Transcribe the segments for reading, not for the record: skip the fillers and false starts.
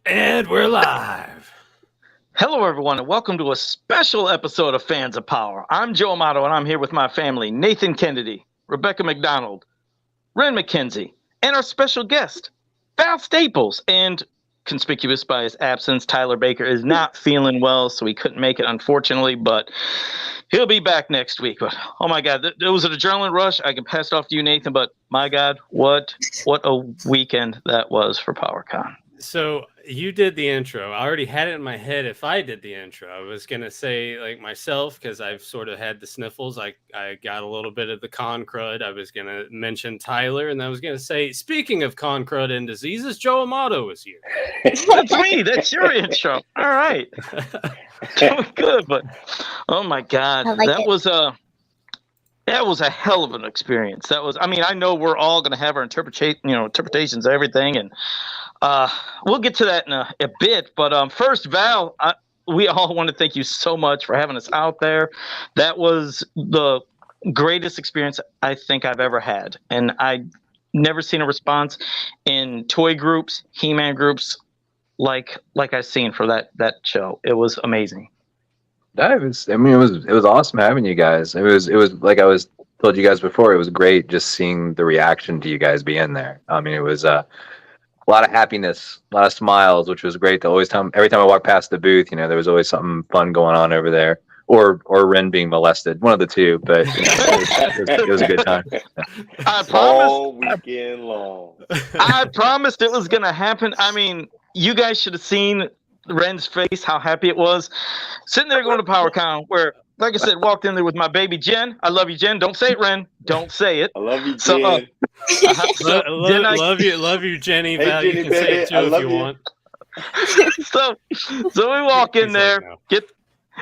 And we're live. Hello, everyone, and welcome to a special episode of Fans of Power. I'm Joe Amato, and I'm here with my family, Nathan Kennedy, Rebecca McDonald, Ren McKenzie, and our special guest, Val Staples. And conspicuous by his absence, Tyler Baker is not feeling well, so he couldn't make it, unfortunately, but he'll be back next week. But, oh my God, it was an adrenaline rush. I can pass it off to you, Nathan, but my God, what a weekend that was for PowerCon. So you did the intro. I already had it in my head if I did the intro. I was going to say like myself because I've sort of had the sniffles. I got a little bit of the con crud. I was going to mention Tyler, and I was going to say, speaking of con crud and diseases, Joe Amato is here. That's me. That's your intro. All right. Doing good, but oh my God, that was a hell of an experience. I know we're all going to have our interpretations of everything, and we'll get to that in a bit. But first, Val, we all want to thank you so much for having us out there. That was the greatest experience I think I've ever had, and I never seen a response in toy groups, He-Man groups like I've seen for that show. It was amazing. It was awesome having you guys. It was like I was told you guys before. It was great just seeing the reaction to you guys being there. I mean, it was a lot of happiness, a lot of smiles, which was great. Every time I walked past the booth, there was always something fun going on over there, or Ren being molested, one of the two. But it was a good time. I promised all weekend long. I promised it was gonna happen. I mean, you guys should have seen Ren's face, how happy it was. Sitting there going to PowerCon, where, like I said, walked in there with my baby Jen. I love you, Jen. Don't say it, Ren. Don't say it. I love you, Jen. Love you, Jenny. Hey, Val, Jenny, you can say it too if you want. So we walk in there,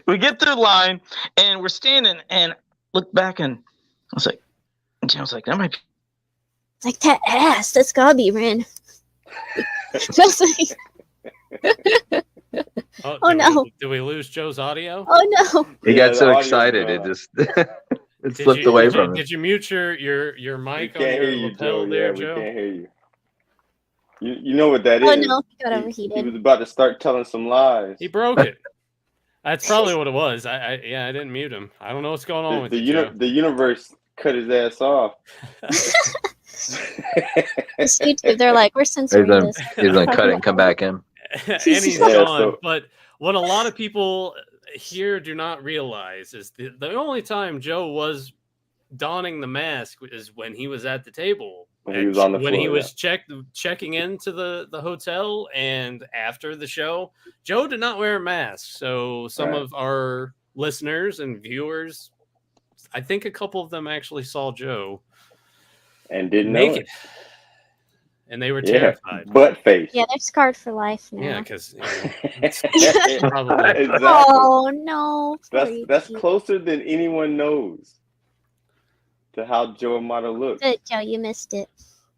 we get through the line, and we're standing and look back, and I was like, Jen was like, that might be. It's like that ass. That's gotta be Ren. Just like. Oh no! Did we lose Joe's audio? Oh no! He got so excited, it just it slipped away from him. Did you mute your mic on your lapel there, Joe? We can't hear you. You know what that is? Oh no! He got overheated. He was about to start telling some lies. He broke it. That's probably what it was. I didn't mute him. I don't know what's going on with the universe cut his ass off. This YouTube, they're like, we're censoring this. He's gonna cut it and come back in. And he's gone. But what a lot of people here do not realize is the only time Joe was donning the mask is when he was at the table. When he was on the floor, he was checking into the hotel, and after the show, Joe did not wear a mask. So some of our listeners and viewers, I think a couple of them actually saw Joe and didn't know it. And they were terrified. Butt face. Yeah, they're scarred for life now. Yeah, because probably. Exactly. Oh no! That's closer than anyone knows to how Joe Amato looks. Good, Joe, you missed it.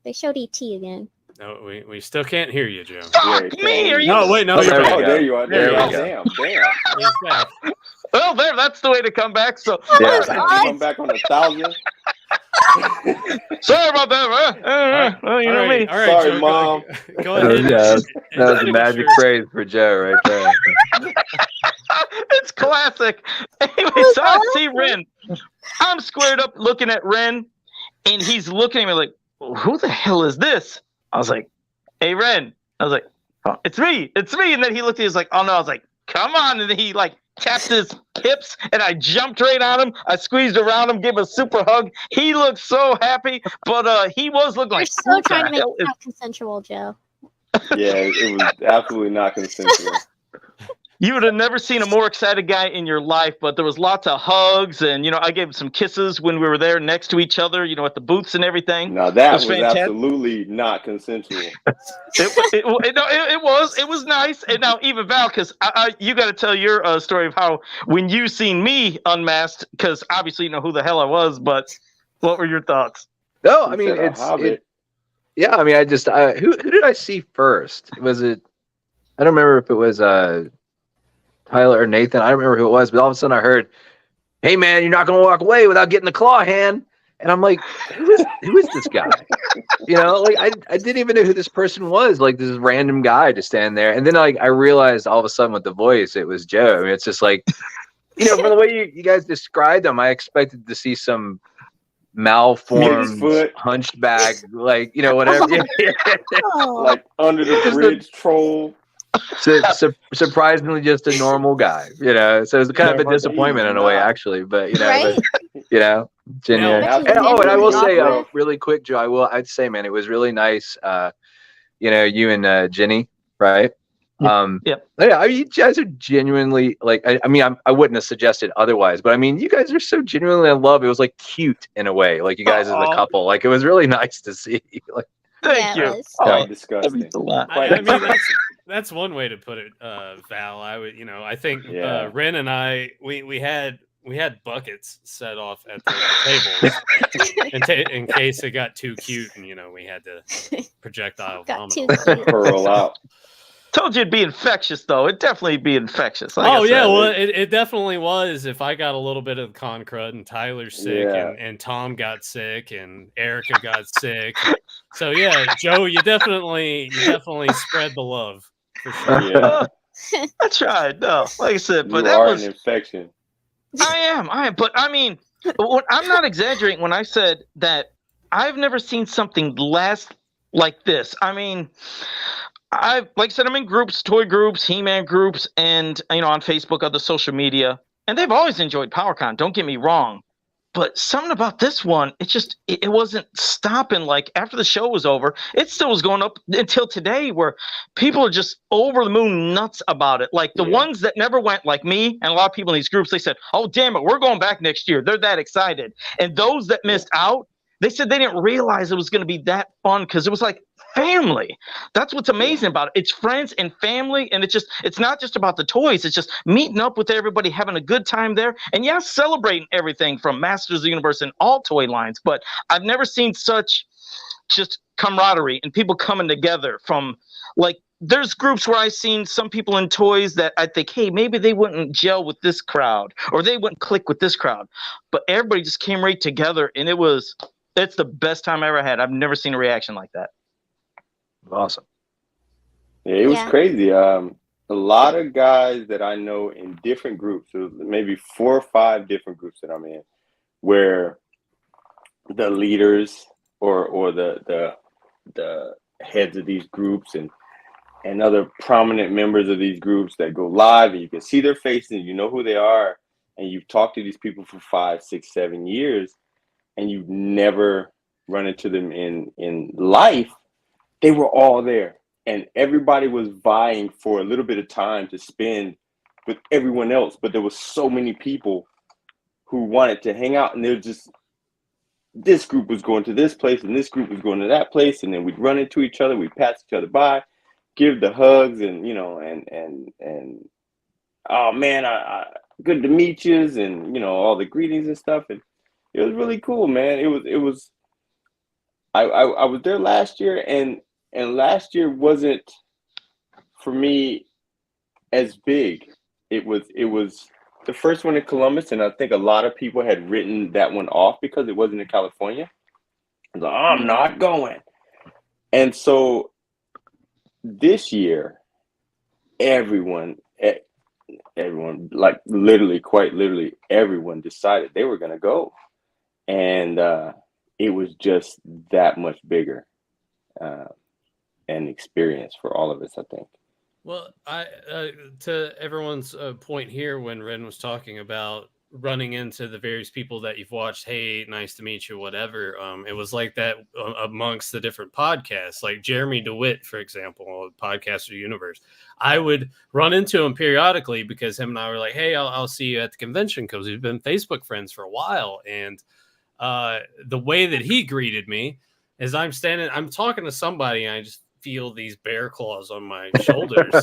They showed ET again. No, we still can't hear you, Joe. Fuck me! Are you? No, wait, no. There you are. There you go. Damn. Well, that's the way to come back. So come back on 1,000. Sorry about that. You know me. All right, sorry, Joe, Mom. Go ahead. Yeah, that was a magic phrase for Joe right there. It's classic. Anyway, so I see Ren. I'm squared up looking at Ren, and he's looking at me like, who the hell is this? I was like, hey, Ren. I was like, oh, it's me. And then he looked at me, he was like, oh no. I was like, come on. And then he tapped his hips, and I jumped right on him. I squeezed around him, gave him a super hug. He looked so happy, but he was looking like. You're so trying to make it not consensual, Joe. Yeah, it was absolutely not consensual. You would have never seen a more excited guy in your life, but there was lots of hugs, and I gave him some kisses when we were there next to each other, at the booths and everything. Now that was absolutely not consensual. It was nice. And now even Val, because you got to tell your story of how when you seen me unmasked, because obviously you know who the hell I was, but what were your thoughts? No, I mean yeah, I mean who did I see first? Was it? I don't remember if it was Tyler or Nathan. I don't remember who it was, but all of a sudden I heard, "Hey man, you're not gonna walk away without getting the claw hand." And I'm like, who is this guy? You know, like I didn't even know who this person was. Like this random guy just standing there, and then like I realized all of a sudden with the voice it was Joe. I mean, it's just like, you know, from the way you guys described him, I expected to see some malformed, Bigfoot. hunchback, like, you know, whatever. Oh, Like under the bridge troll. Surprisingly, just a normal guy, you know. So it's kind of a disappointment in a way, actually. But you know, right? you know, genuine. Now- And, oh, and I will say, Awkward. really quick, Joe. I'd say, man, it was really nice. You know, you and Jenny, right? Yep. Yeah, I mean, you guys are genuinely like. I mean, I wouldn't have suggested otherwise, but I mean, you guys are so genuinely in love. It was like cute in a way, like you guys as a Aw. couple. Like it was really nice to see. Like, Thank Yeah, it you. was. Quite Oh, that disgusting. means a lot. I mean, that's one way to put it, Val. I would, you know, I think Yeah. Ren and I, we had buckets set off at the tables in case it got too cute, and you know, we had to projectile Got vomit. too on it. cute. Hurl out. Told you it'd be infectious, though. It'd definitely be infectious. Like I Oh yeah, said. well, it definitely was. If I got a little bit of con crud, and Tyler's sick, Yeah. and Tom got sick, and Erica got sick, so yeah, Joe, you definitely spread the love for sure. Yeah. I tried. No, like I said, but You that are was. an infection. I am. But I mean, I'm not exaggerating when I said that I've never seen something last like this. I mean, like I said, I'm in groups, toy groups, He-Man groups, and you know, on Facebook, other social media, and they've always enjoyed PowerCon. Don't get me wrong, but something about this one, it wasn't stopping. Like after the show was over, it still was going up until today, where people are just over the moon nuts about it. Like the Yeah. ones that never went, like me and a lot of people in these groups, they said, "Oh damn it, we're going back next year." They're that excited, and those that missed out, they said they didn't realize it was going to be that fun because it was like family. That's what's amazing about it. It's friends and family, and it's not just about the toys. It's just meeting up with everybody, having a good time there, and yeah, celebrating everything from Masters of the Universe and all toy lines. But I've never seen such just camaraderie and people coming together from like. There's groups where I've seen some people in toys that I think, hey, maybe they wouldn't gel with this crowd or they wouldn't click with this crowd, but everybody just came right together, and it's the best time I ever had. I've never seen a reaction like that. awesome. Yeah, it was Yeah. crazy. A lot of guys that I know in different groups, so maybe 4 or 5 different groups that I'm in, where the leaders or the heads of these groups and other prominent members of these groups that go live, and you can see their faces, you know who they are, and you've talked to these people for 5, 6, 7 years, and you've never run into them in life. They were all there, and everybody was vying for a little bit of time to spend with everyone else, but there was so many people who wanted to hang out, and they're just, this group was going to this place and this group was going to that place, and then we'd run into each other, we'd pass each other by, give the hugs, and you know, and oh man, I good to meet yous, and you know, all the greetings and stuff, and it was really cool, man. It was I was there last year, and last year wasn't for me as big. It was the first one in Columbus, and I think a lot of people had written that one off because it wasn't in California. I was like, I'm not going. And so this year, everyone, like literally, quite literally, everyone decided they were going to go. And it was just that much bigger an experience for all of us, I think. Well, I to everyone's point here, when Ren was talking about running into the various people that you've watched, hey, nice to meet you, whatever. It was like that amongst the different podcasts, like Jeremy DeWitt, for example, Podcaster Universe. I would run into him periodically because him and I were like, hey, I'll see you at the convention, because we've been Facebook friends for a while. And the way that he greeted me is I'm talking to somebody, and I just feel these bear claws on my shoulders.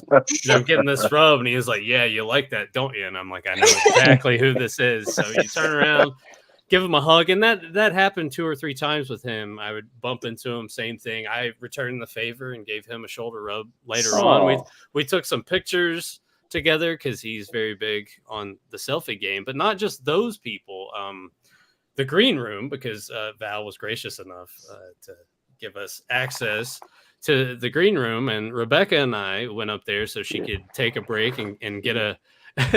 I'm getting this rub, and he was like, yeah, you like that, don't you? And I'm like, I know exactly who this is. So you turn around, give him a hug, and that happened 2 or 3 times with him. I would bump into him, same thing. I returned the favor and gave him a shoulder rub later on. We took some pictures together because he's very big on the selfie game, but not just those people. The green room, because Val was gracious enough to give us access to the green room, and Rebecca and I went up there so she could take a break and get a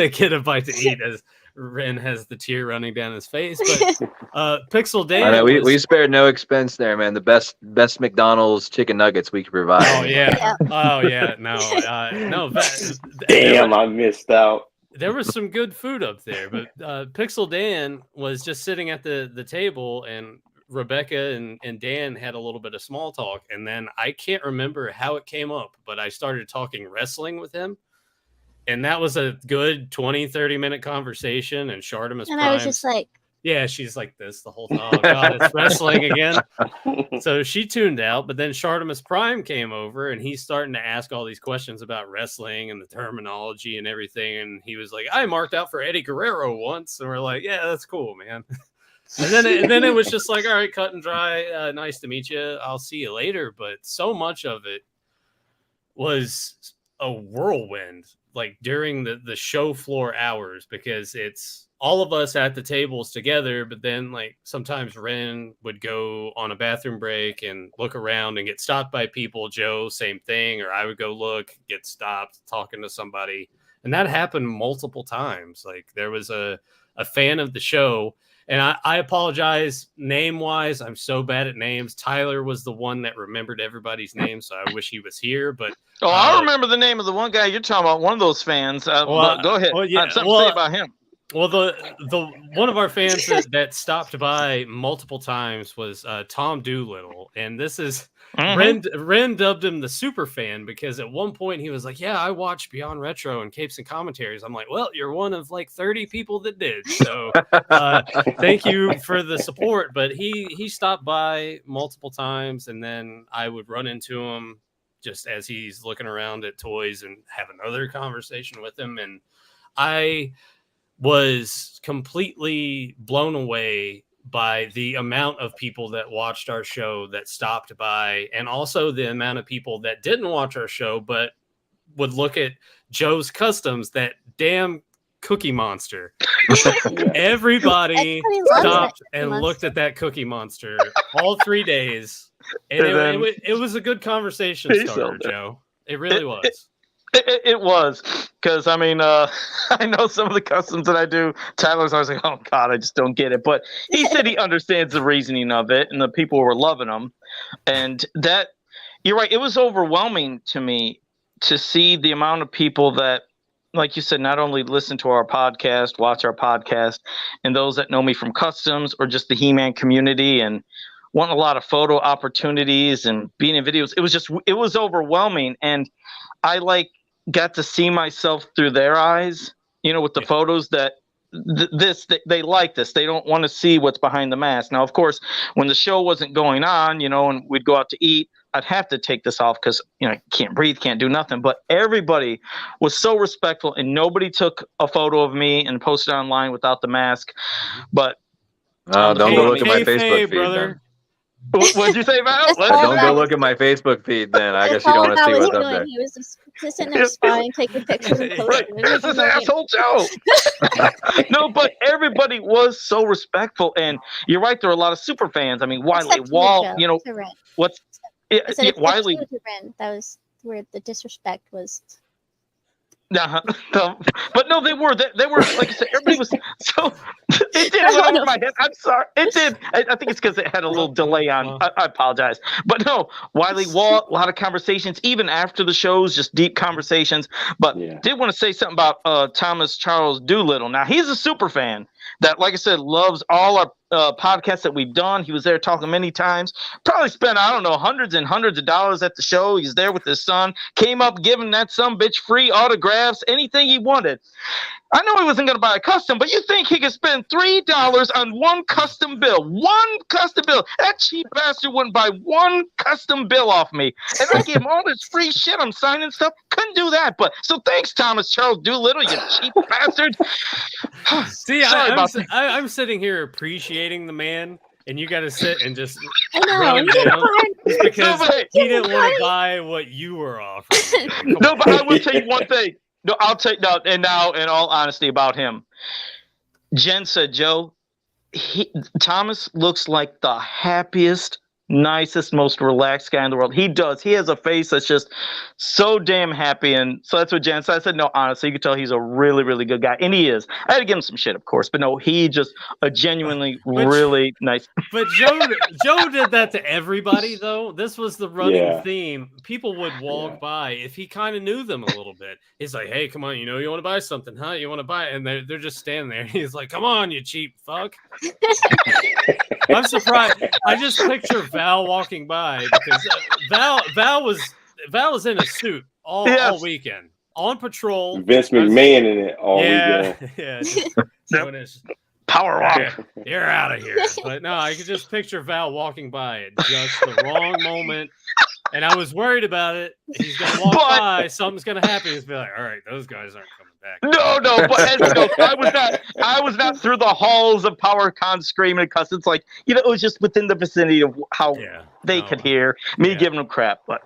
get a bite to eat as Ren has the tear running down his face. But Pixel Dan, I know, we spared no expense there, man. The best McDonald's chicken nuggets we could provide. Oh yeah, oh yeah. No, no. Damn, I missed out. There was some good food up there, but Pixel Dan was just sitting at the table, and Rebecca and Dan had a little bit of small talk, and then I can't remember how it came up, but I started talking wrestling with him, and that was a good 20-30 minute conversation. And Shartimus And Prime, I was just like, yeah, she's like this the whole time. Oh God, it's wrestling again. So she tuned out, but then Shartimus Prime came over, and he's starting to ask all these questions about wrestling and the terminology and everything. And he was like, I marked out for Eddie Guerrero once. And we're like, yeah, that's cool, man. And then it was just like, all right, cut and dry. Nice to meet you. I'll see you later. But so much of it was a whirlwind, like during the show floor hours, because it's all of us at the tables together, but then like sometimes Ren would go on a bathroom break and look around and get stopped by people. Joe, same thing. Or I would go look, get stopped talking to somebody. And that happened multiple times. Like there was a fan of the show, and I apologize name wise. I'm so bad at names. Tyler was the one that remembered everybody's name, so I wish he was here. But I remember the name of the one guy you're talking about. One of those fans. Well, go ahead. Well, yeah, I have something to say about him. Well, the one of our fans that stopped by multiple times was Tom Doolittle, and this is Ren dubbed him the super fan because at one point he was like, "Yeah, I watched Beyond Retro and Capes and Commentaries." I'm like, "Well, you're one of like 30 people that did, so thank you for the support." But he stopped by multiple times, and then I would run into him just as he's looking around at toys and have another conversation with him, and I was completely blown away by the amount of people that watched our show, that stopped by, and also the amount of people that didn't watch our show but would look at Joe's Customs, that damn Cookie Monster. Everybody stopped and looked at that Cookie Monster all 3 days, and it was a good conversation starter, Joe. It really was. It was, because I mean, I know some of the customs that I do. Tyler's always like, "Oh God, I just don't get it." But he said he understands the reasoning of it, and the people were loving them. And that, you're right, it was overwhelming to me to see the amount of people that, like you said, not only listen to our podcast, watch our podcast, and those that know me from customs or just the He-Man community and want a lot of photo opportunities and being in videos. It was overwhelming, and I got to see myself through their eyes, with the photos that they like this. They don't want to see what's behind the mask. Now, of course, when the show wasn't going on, and we'd go out to eat, I'd have to take this off because, I can't breathe, can't do nothing. But everybody was so respectful, and nobody took a photo of me and posted it online without the mask. But don't go look at my Facebook feed, brother. What did you say, Val? Don't go look at my Facebook feed then. I guess you don't want to see what's up there. He was just sitting there spying, taking pictures and posting. Right. This is asshole Joe. No, but everybody was so respectful, and you're right. There were a lot of super fans. I mean, Wiley Wall. What's Wiley? That was where the disrespect was. No, but no, they were like I said, everybody was so it did went over my head. I'm sorry, it did. I think it's because it had a little delay on. I apologize, but no, Wiley Wall, a lot of conversations even after the shows, just deep conversations. But did want to say something about Thomas Charles Doolittle. Now he's a super fan that, like I said, loves all our podcasts that we've done. He was there talking many times. Probably spent, I don't know, hundreds and hundreds of dollars at the show. He's there with his son. Came up giving that son bitch free autographs, anything he wanted. I know he wasn't going to buy a custom, but you think he could spend $3 on one custom bill? One custom bill. That cheap bastard wouldn't buy one custom bill off me. And I gave him all this free shit. I'm signing stuff. Couldn't do that. But so thanks, Thomas Charles Doolittle, you cheap bastard. See, I'm sitting here appreciating the man, and you got to sit and just run him down just because he didn't want to buy what you were offering. No, but I will tell you one thing. No, I'll take no. And now, in all honesty about him, Jen said, Joe, Thomas looks like the happiest nicest, most relaxed guy in the world. He does. He has a face that's just so damn happy. And so that's what Jan said. I said, no, honestly, you can tell he's a really, really good guy. And he is. I had to give him some shit, of course. But no, he just a genuinely really nice. But Joe did that to everybody, though. This was the running theme. People would walk by if he kind of knew them a little bit. He's like, hey, come on, you want to buy something, huh? You want to buy it? And they're just standing there. He's like, come on, you cheap fuck. I'm surprised. I just picture Val walking by because Val was in a suit all weekend on patrol. Vince McMahon in it all weekend. Yeah. Doing his power walk. You're out of here. But no, I could just picture Val walking by at just the wrong moment. And I was worried about it. He's gonna walk by, something's gonna happen. He's be like, all right, those guys aren't coming back. No, but as you know, I was not through the halls of PowerCon screaming and cussing. It's like, it was just within the vicinity of how they could hear me giving them crap. But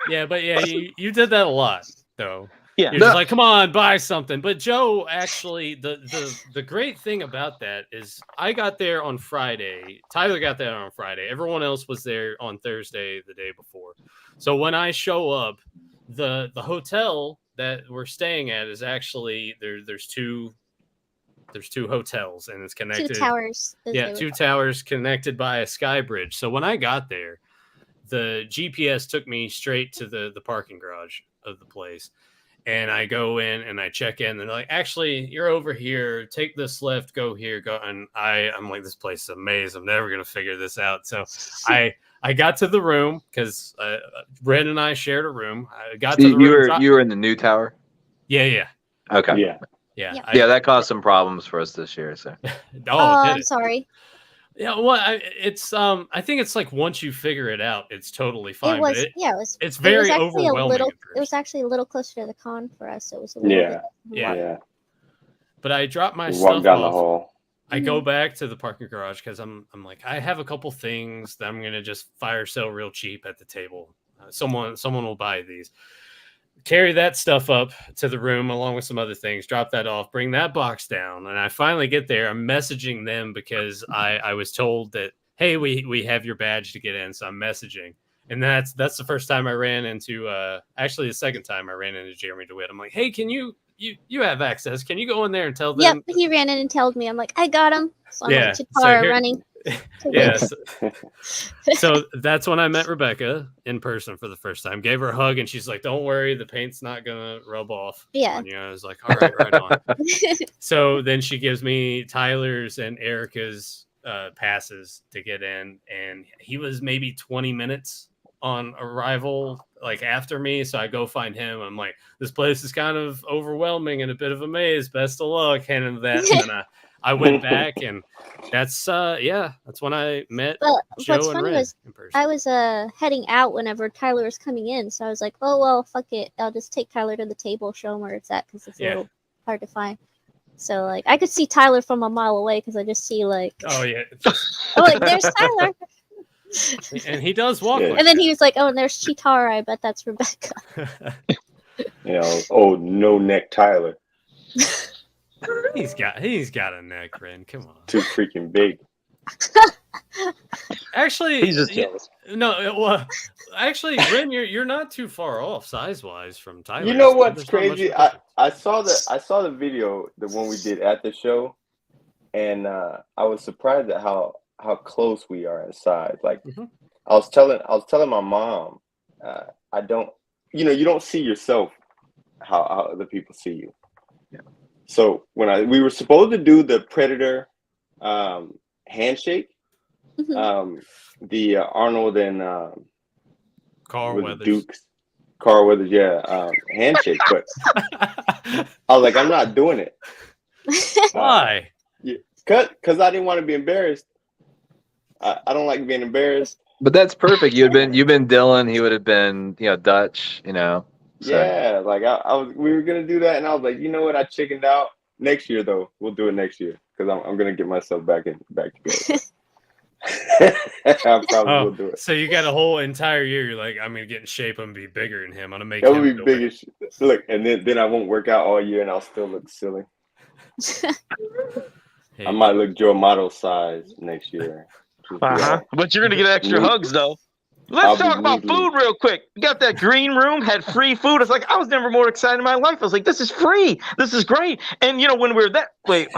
you did that a lot, though. Yeah, you're just like, come on, buy something. But Joe, actually, the great thing about that is I got there on Friday. Tyler got there on Friday. Everyone else was there on Thursday, the day before. So when I show up, the hotel that we're staying at is actually there's two hotels, and it's connected. 2 towers. Yeah, 2 towers connected by a sky bridge. So when I got there, the GPS took me straight to the parking garage of the place. And I go in and I check in. And they're like, actually, you're over here. Take this left. Go here. Go. And I'm like, this place is a maze. I'm never gonna figure this out. So I got to the room because Ren and I shared a room. I got to the room. You were in the new tower. Yeah. Okay. Yeah. That caused some problems for us this year. So. I'm sorry. Yeah, well, it's I think it's like once you figure it out, it's totally fine. It's very overwhelming. It was actually a little closer to the con for us. So it was a little bit But I dropped my walk stuff down off. the hall. I go back to the parking garage because I'm like, I have a couple things that I'm gonna just fire sale real cheap at the table. Someone will buy these. Carry that stuff up to the room along with some other things, drop that off, bring that box down. And I finally get there. I'm messaging them because I was told that, hey, we have your badge to get in. So I'm messaging. And that's the first time I ran into, actually the second time I ran into Jeremy DeWitt. I'm like, hey, can you have access? Can you go in there and tell them? Yep, he ran in and told me. I'm like, I got him. So I'm like, Chitara running. Yes. So that's when I met Rebecca in person for the first time. Gave her a hug, and she's like, "Don't worry, the paint's not gonna rub off." Yeah. On you. I was like, "All right, right on." So then she gives me Tyler's and Erica's passes to get in, and he was maybe 20 minutes on arrival, like after me. So I go find him. I'm like, "This place is kind of overwhelming and a bit of a maze. Best of luck." Handing that, and I went back, and that's when I met Joe what's and funny Ren was in person. I was heading out whenever Tyler was coming in, so I was like, oh well, fuck it, I'll just take Tyler to the table, show him where it's at because it's a little hard to find. So like I could see Tyler from a mile away because I just see like like there's Tyler. And he does walk. Yeah. Like and then that. he was like, oh, and there's Chitara. I bet that's Rebecca. No neck Tyler. He's got a neck, Ren. Come on. Too freaking big. Actually, He's just jealous. No, well, actually, Ren, you're not too far off size wise from Tyler. You know what's There's not much crazy? difference. I saw the video, the one we did at the show, and I was surprised at how close we are in size. Like I was telling my mom, I don't, you don't see yourself how other people see you. Yeah. So when we were supposed to do the Predator handshake, the Arnold and Carl Weathers. Dukes, Carl Weathers, handshake. But I was like, I'm not doing it. Why? Because I didn't want to be embarrassed. I don't like being embarrassed. But that's perfect. You've been Dylan. He would have been Dutch. So. Yeah, like we were gonna do that, and I was like, you know what? I chickened out. Next year, though, we'll do it next year because I'm gonna get myself back together. I probably will do it. So you got a whole entire year. You're like, I'm gonna get in shape and be bigger than him. I'm gonna make That him would be feel big big. as shit. Look, and then I won't work out all year, and I'll still look silly. Hey, I might look Joe Motto size next year. But you're gonna get extra hugs though. I'll Let's be talk about needling. food real quick. You got that green room, had free food. It's like I was never more excited in my life. I was like, this is free. This is great. And you know, when we were wait.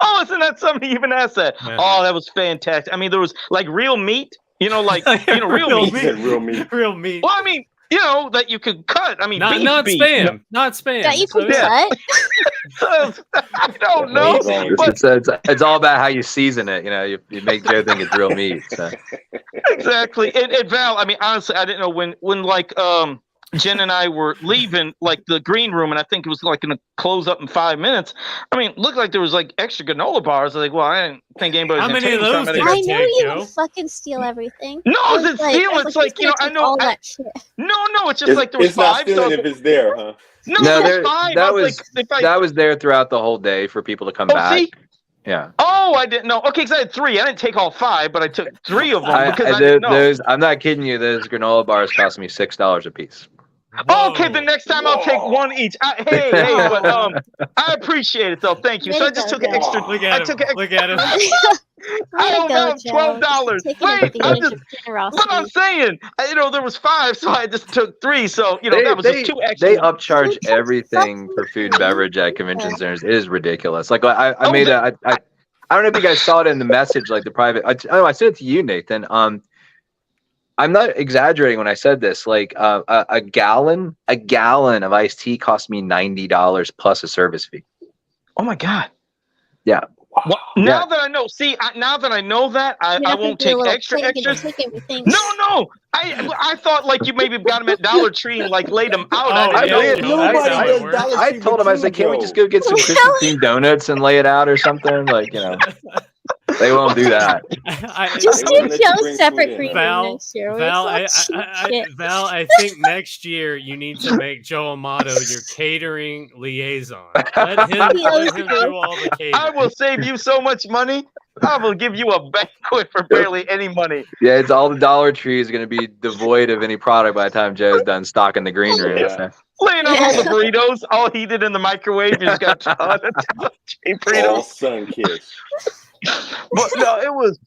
Oh, isn't that something you even asked that? Yeah. Oh, that was fantastic. I mean, there was like real meat, you know, like real meat. He said real meat. Real meat. Well, I mean, you know, that you could cut. I mean, Not beef. spam. Not spam. That you can yeah. cut. I don't know. What's But It's all about how you season it. You know, you make Joe think it's real meat. So. exactly. And Val, I mean, honestly, I didn't know when like Jen and I were leaving like the green room, and I think it was like going to close up in 5 minutes. I mean, it looked like there was like extra granola bars. I was like, well, I didn't think anybody was How going to many take of some. those And did I I you go, know take, you Joe? would fucking steal everything. no, I it's was not stealing. like, It's like, you know, I know. all that shit. No, it's just like there was It's not five. So stealing if it's there, huh? no, No, there there, was five. I that was was like, if I, that was there throughout the whole day for people to come oh, back. see? Yeah. Oh, I didn't know. Okay, because I had 3. I didn't take all 5, but I took 3 of them because I there- didn't know. those, I'm not kidding you. Those granola bars cost me $6 a piece. Oh, okay, Whoa. the next time I'll take 1 each. Hey, but I appreciate it though. Thank you. So I just took an extra. Look I at him. took an Look at him. I don't know, $12. Taking Wait, advantage I'm just. of But generosity. I'm saying, you know, there was 5, so I just took 3. So you know, that was just 2 extra. They upcharge Who everything fucking for food and beverage at convention centers. It is ridiculous. Like I Oh, made I don't know if you guys saw it in the message, like the private. I sent it to you, Nathan. I'm not exaggerating when I said this. Like a gallon of iced tea cost me $90 plus a service fee. Oh my God. Yeah. Well, now that I know, now that I know that, I won't take extras. Take everything. No. I thought like you maybe got them at Dollar Tree and like laid them out. Oh, I didn't yeah, know. that's Nobody how it does works. Dollar I Tree told him, I said, can't we just go get some Really? Krispy Kreme donuts and lay it out or something? Like, you know, they won't do that. Just They do won't let you Joe's bring separate food in. green Val, room next year. Val, It's all cheap shit. Val, I think next year you need to make Joe Amato your catering liaison. Let him do all the catering. I will save you so much money. I will give you a banquet for barely any money. Yeah, it's all the Dollar Tree is going to be devoid of any product by the time Joe's done stocking the green room. Yeah. Laying out all the burritos, all heated in the microwave. You just got cheap All burritos. sun kiss. But no, there was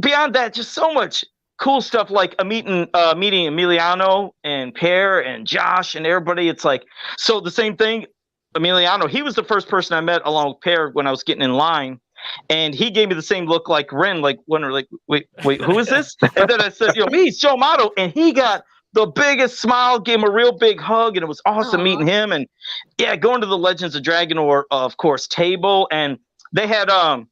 beyond that, just so much cool stuff. Like a meeting Emiliano and Pear and Josh and everybody. It's like, so the same thing. Emiliano, he was the first person I met along with Pear when I was getting in line. And he gave me the same look like Ren, like wonder, like, wait, who is this? And then I said, me, it's Joe Amato. And he got the biggest smile, gave him a real big hug, and it was awesome meeting him. And yeah, going to the Legends of Dragonor, of course, table, and they had the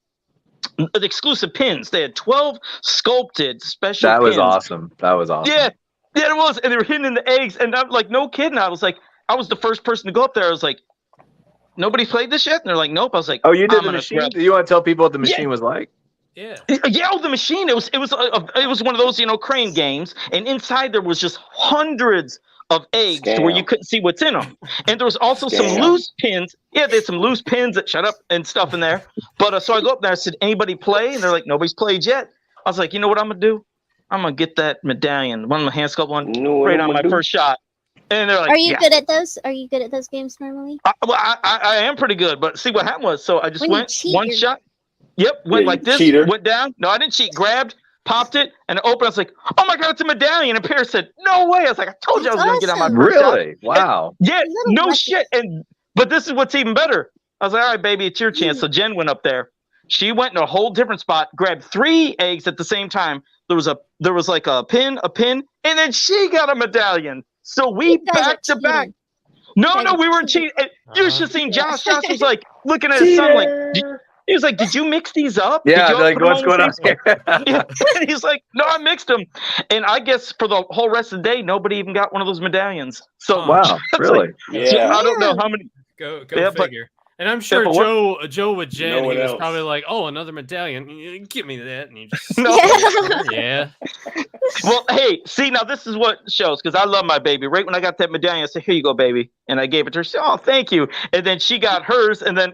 exclusive pins. They had 12 sculpted special That was pins. awesome. That was awesome. Yeah, it was. And they were hidden in the eggs. And I'm like, no kidding. I was the first person to go up there. I was like, nobody played this yet? And they're like, nope. I was like, Oh, you did I'm the gonna machine? grab- Do you want to tell people what the machine was like? Yeah. Yeah, the machine. It was one of those, crane games, and inside there was just hundreds of eggs to where you couldn't see what's in them. And there was also some loose pins. Yeah, there's some loose pins that shut up and stuff in there. But so I go up there. I said, anybody play? And they're like, nobody's played yet. I was like, you know what I'm gonna do? I'm gonna get that medallion, one of the hand sculpt one, right on my first shot. And they're like, Are you good at those? Are you good at those games normally? I am pretty good, but see what happened was, so I just When you went cheat, one you're- shot. Yep, went Yeah, like this, cheater. went down. No, I didn't cheat. Grabbed, popped it, and opened. I was like, "Oh my god, it's a medallion!" And Pierce said, "No way!" I was like, "I told you I was That's gonna get on my awesome. first shot." Really? Wow. Yeah, Little no lucky. shit. But this is what's even better. I was like, "All right, baby, it's your chance." So Jen went up there. She went in a whole different spot, grabbed 3 eggs at the same time. There was like a pin, and then she got a medallion. So we You guys are back to back. cheating. No, guys are we weren't cheating. cheating. You should have seen Josh. Josh was like looking at his son like, he was like, "Did you mix these up?" Yeah, Did you like, put them what's going the on same here? spot?" Yeah. He's like, "No, I mixed them." And I guess for the whole rest of the day, nobody even got one of those medallions. So Wow, really? Yeah. I don't know how many. Go Yeah, but- figure. And I'm sure but Joe with Jen, No one he was else. probably like, "Oh, another medallion. Give me that." And you just, No. yeah. Well, hey, see, now this is what shows, because I love my baby. Right when I got that medallion, I said, "Here you go, baby," and I gave it to her. She said, "Oh, thank you." And then she got hers, and then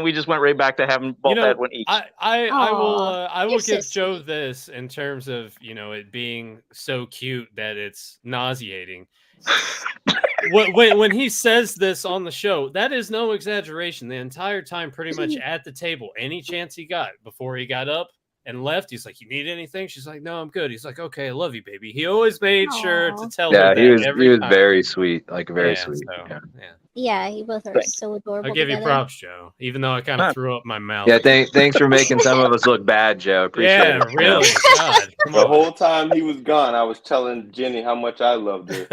we just went right back to having both had one each. I will You're give so Joe this in terms of it being so cute that it's nauseating. when he says this on the show, that is no exaggeration. The entire time, pretty much at the table, any chance he got before he got up, and left. He's like, "You need anything?" She's like, "No, I'm good." He's like, "Okay, I love you, baby." He always made sure to Aw. tell Yeah, her that he was every time. very sweet, like very Yeah, sweet. so, Yeah. yeah. Yeah, you both are Thanks. so adorable. I'll give you together. props, Joe. Even though I kind of threw up my mouth. Yeah, thanks for making some of us look bad, Joe. Appreciate Yeah, it. really. God, come The on. whole time he was gone, I was telling Jenny how much I loved her.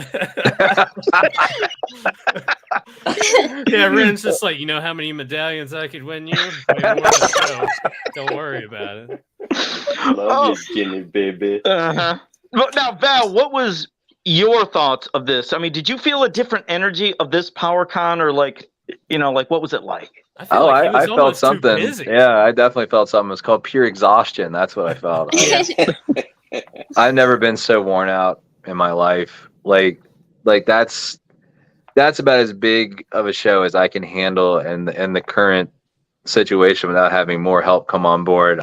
Yeah, Ren's just like, you know how many medallions I could win you? Way more than Joe. Don't worry about it. Love you, Jenny, baby. Uh-huh. Well, now, Val, what was your thoughts of this? I mean, did you feel a different energy of this PowerCon, or like, you know, like what was it like? I feel like he was I felt almost too something. busy. Yeah, I definitely felt something. It's called pure exhaustion. That's what I felt. I've never been so worn out in my life. Like that's about as big of a show as I can handle in the current situation without having more help come on board.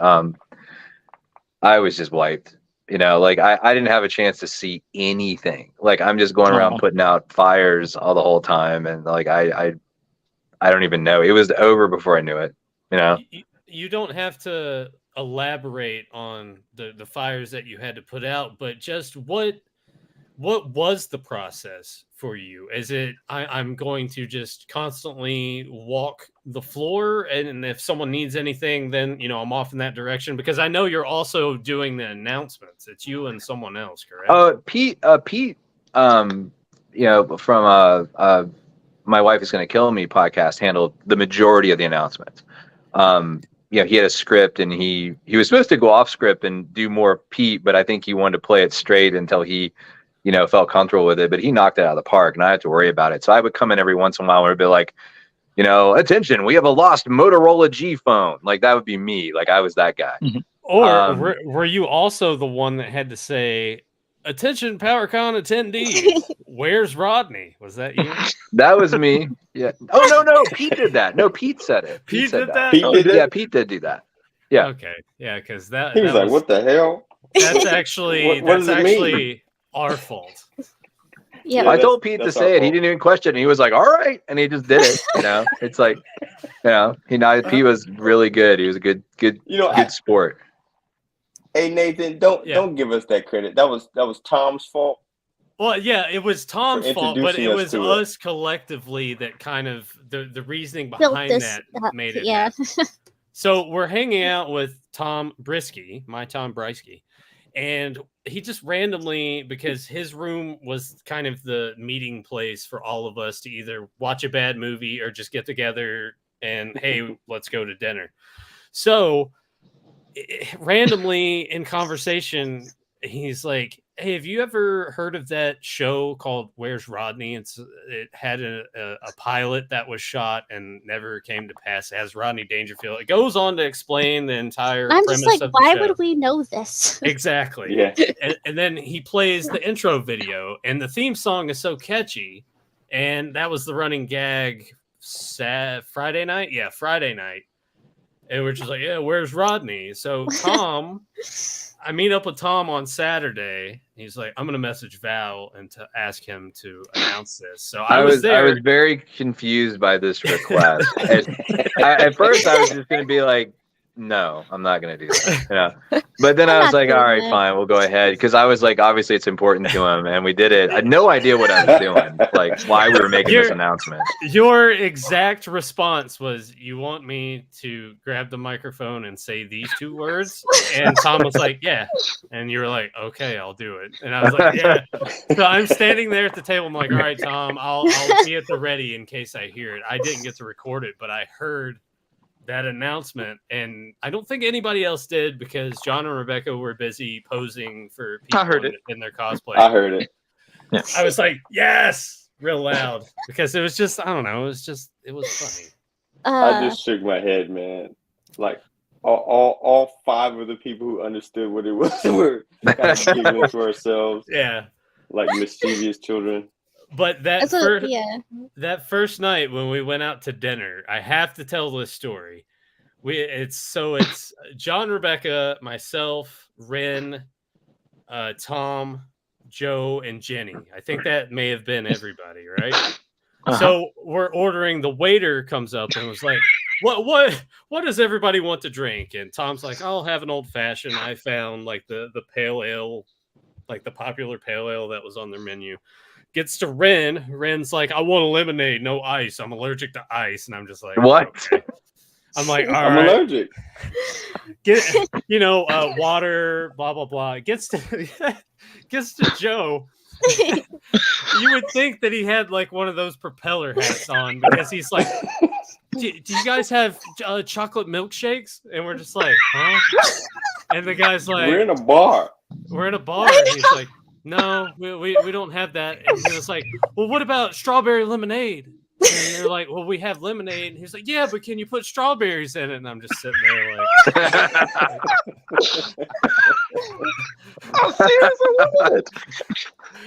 I was just wiped. You know, like I didn't have a chance to see anything. Like I'm just going around putting out fires all the whole time, and like I don't even know. It was over before I knew it. You know. You don't have to elaborate on the fires that you had to put out, but just what was the process for you? Is it I'm going to just constantly walk the floor, and if someone needs anything, then you know I'm off in that direction? Because I know you're also doing the announcements. It's you and someone else, correct? Pete, you know, from My Wife Is Gonna Kill Me podcast handled the majority of the announcements. You know, he had a script, and he was supposed to go off script and do more Pete, but I think he wanted to play it straight until he, you know, felt comfortable with it. But he knocked it out of the park, and I had to worry about it. So I would come in every once in a while and be like, you know, attention, we have a lost Motorola G phone. Like that would be me. Like I was that guy. Mm-hmm. Or were you also the one that had to say, "Attention, PowerCon attendees, where's Rodney"? Was that you? That was me. Yeah. Oh no, Pete did that. No, Pete said it. Pete said did that? Pete did it? Yeah, Pete did do that. Yeah. Okay. Yeah, because that He was like, "What the hell?" That's actually What does it mean? our fault. Yeah, I told Pete to that's say our it. He fault. didn't even question it. He was like, "All right," and he just did it. You know, it's like, you know, he was really good. He was a good You know, sport. hey Nathan, don't give us that credit. That was Tom's fault. Well, yeah, it was Tom's For fault, but introducing it us was to it. us collectively that kind of the reasoning built behind this that up. made it. Yeah. happen. So we're hanging out with Tom Brisky, my Tom Brisky, and he just randomly, because his room was kind of the meeting place for all of us to either watch a bad movie or just get together and hey, let's go to dinner. So randomly in conversation, he's like, "Hey, have you ever heard of that show called Where's Rodney? It had a pilot that was shot and never came to pass. It has Rodney Dangerfield." It goes on to explain the entire I'm premise just like, of the why show. would we know this? Exactly. Yeah. And then he plays the intro video, and the theme song is so catchy. And that was the running gag Friday night. Yeah, Friday night. And we're just like, yeah, where's Rodney? So Tom, I meet up with Tom on Saturday. He's like, I'm going to message Val and to ask him to announce this. So I was there. I was very confused by this request. At first, I was just going to be like, no, I'm not going to do that. You know? But then I was like, all right, fine, we'll go ahead. Because I was like, obviously, it's important to him. And we did it. I had no idea what I was doing, like why we were making this announcement. Your exact response was, you want me to grab the microphone and say these two words? And Tom was like, yeah. And you were like, okay, I'll do it. And I was like, yeah. So I'm standing there at the table. I'm like, all right, Tom, I'll be at the ready in case I hear it. I didn't get to record it, but I heard that announcement, and I don't think anybody else did because John and Rebecca were busy posing for people I heard it. in their cosplay. I heard it. Yeah. I was like, yes, real loud, because it was just, I don't know, it was funny. I just shook my head, man. Like all five of the people who understood what it was were kind of giggling to ourselves, Yeah. like mischievous children. But that That's first, yeah. first night when we went out to dinner, I have to tell this story. It's John, Rebecca, myself, Ren, Tom, Joe, and Jenny. I think that may have been everybody, right? Uh-huh. So we're ordering. The waiter comes up and was like, what does everybody want to drink? And Tom's like, I'll have an old fashioned. I found like the pale ale, like the popular pale ale that was on their menu. Gets to Ren. Ren's like, I want a lemonade, no ice. I'm allergic to ice. And I'm just like, What? Okay. I'm like, all I'm right. allergic. Get water, blah blah blah. Gets to Joe. You would think that he had like one of those propeller hats on because he's like, do you guys have chocolate milkshakes? And we're just like, huh? And the guy's like, We're in a bar. We're in a bar. And he's like, no, we don't have that. And he was like, well, what about strawberry lemonade? And they're like, well, we have lemonade. And he's like, yeah, but can you put strawberries in it? And I'm just sitting there like, Oh, seriously, what?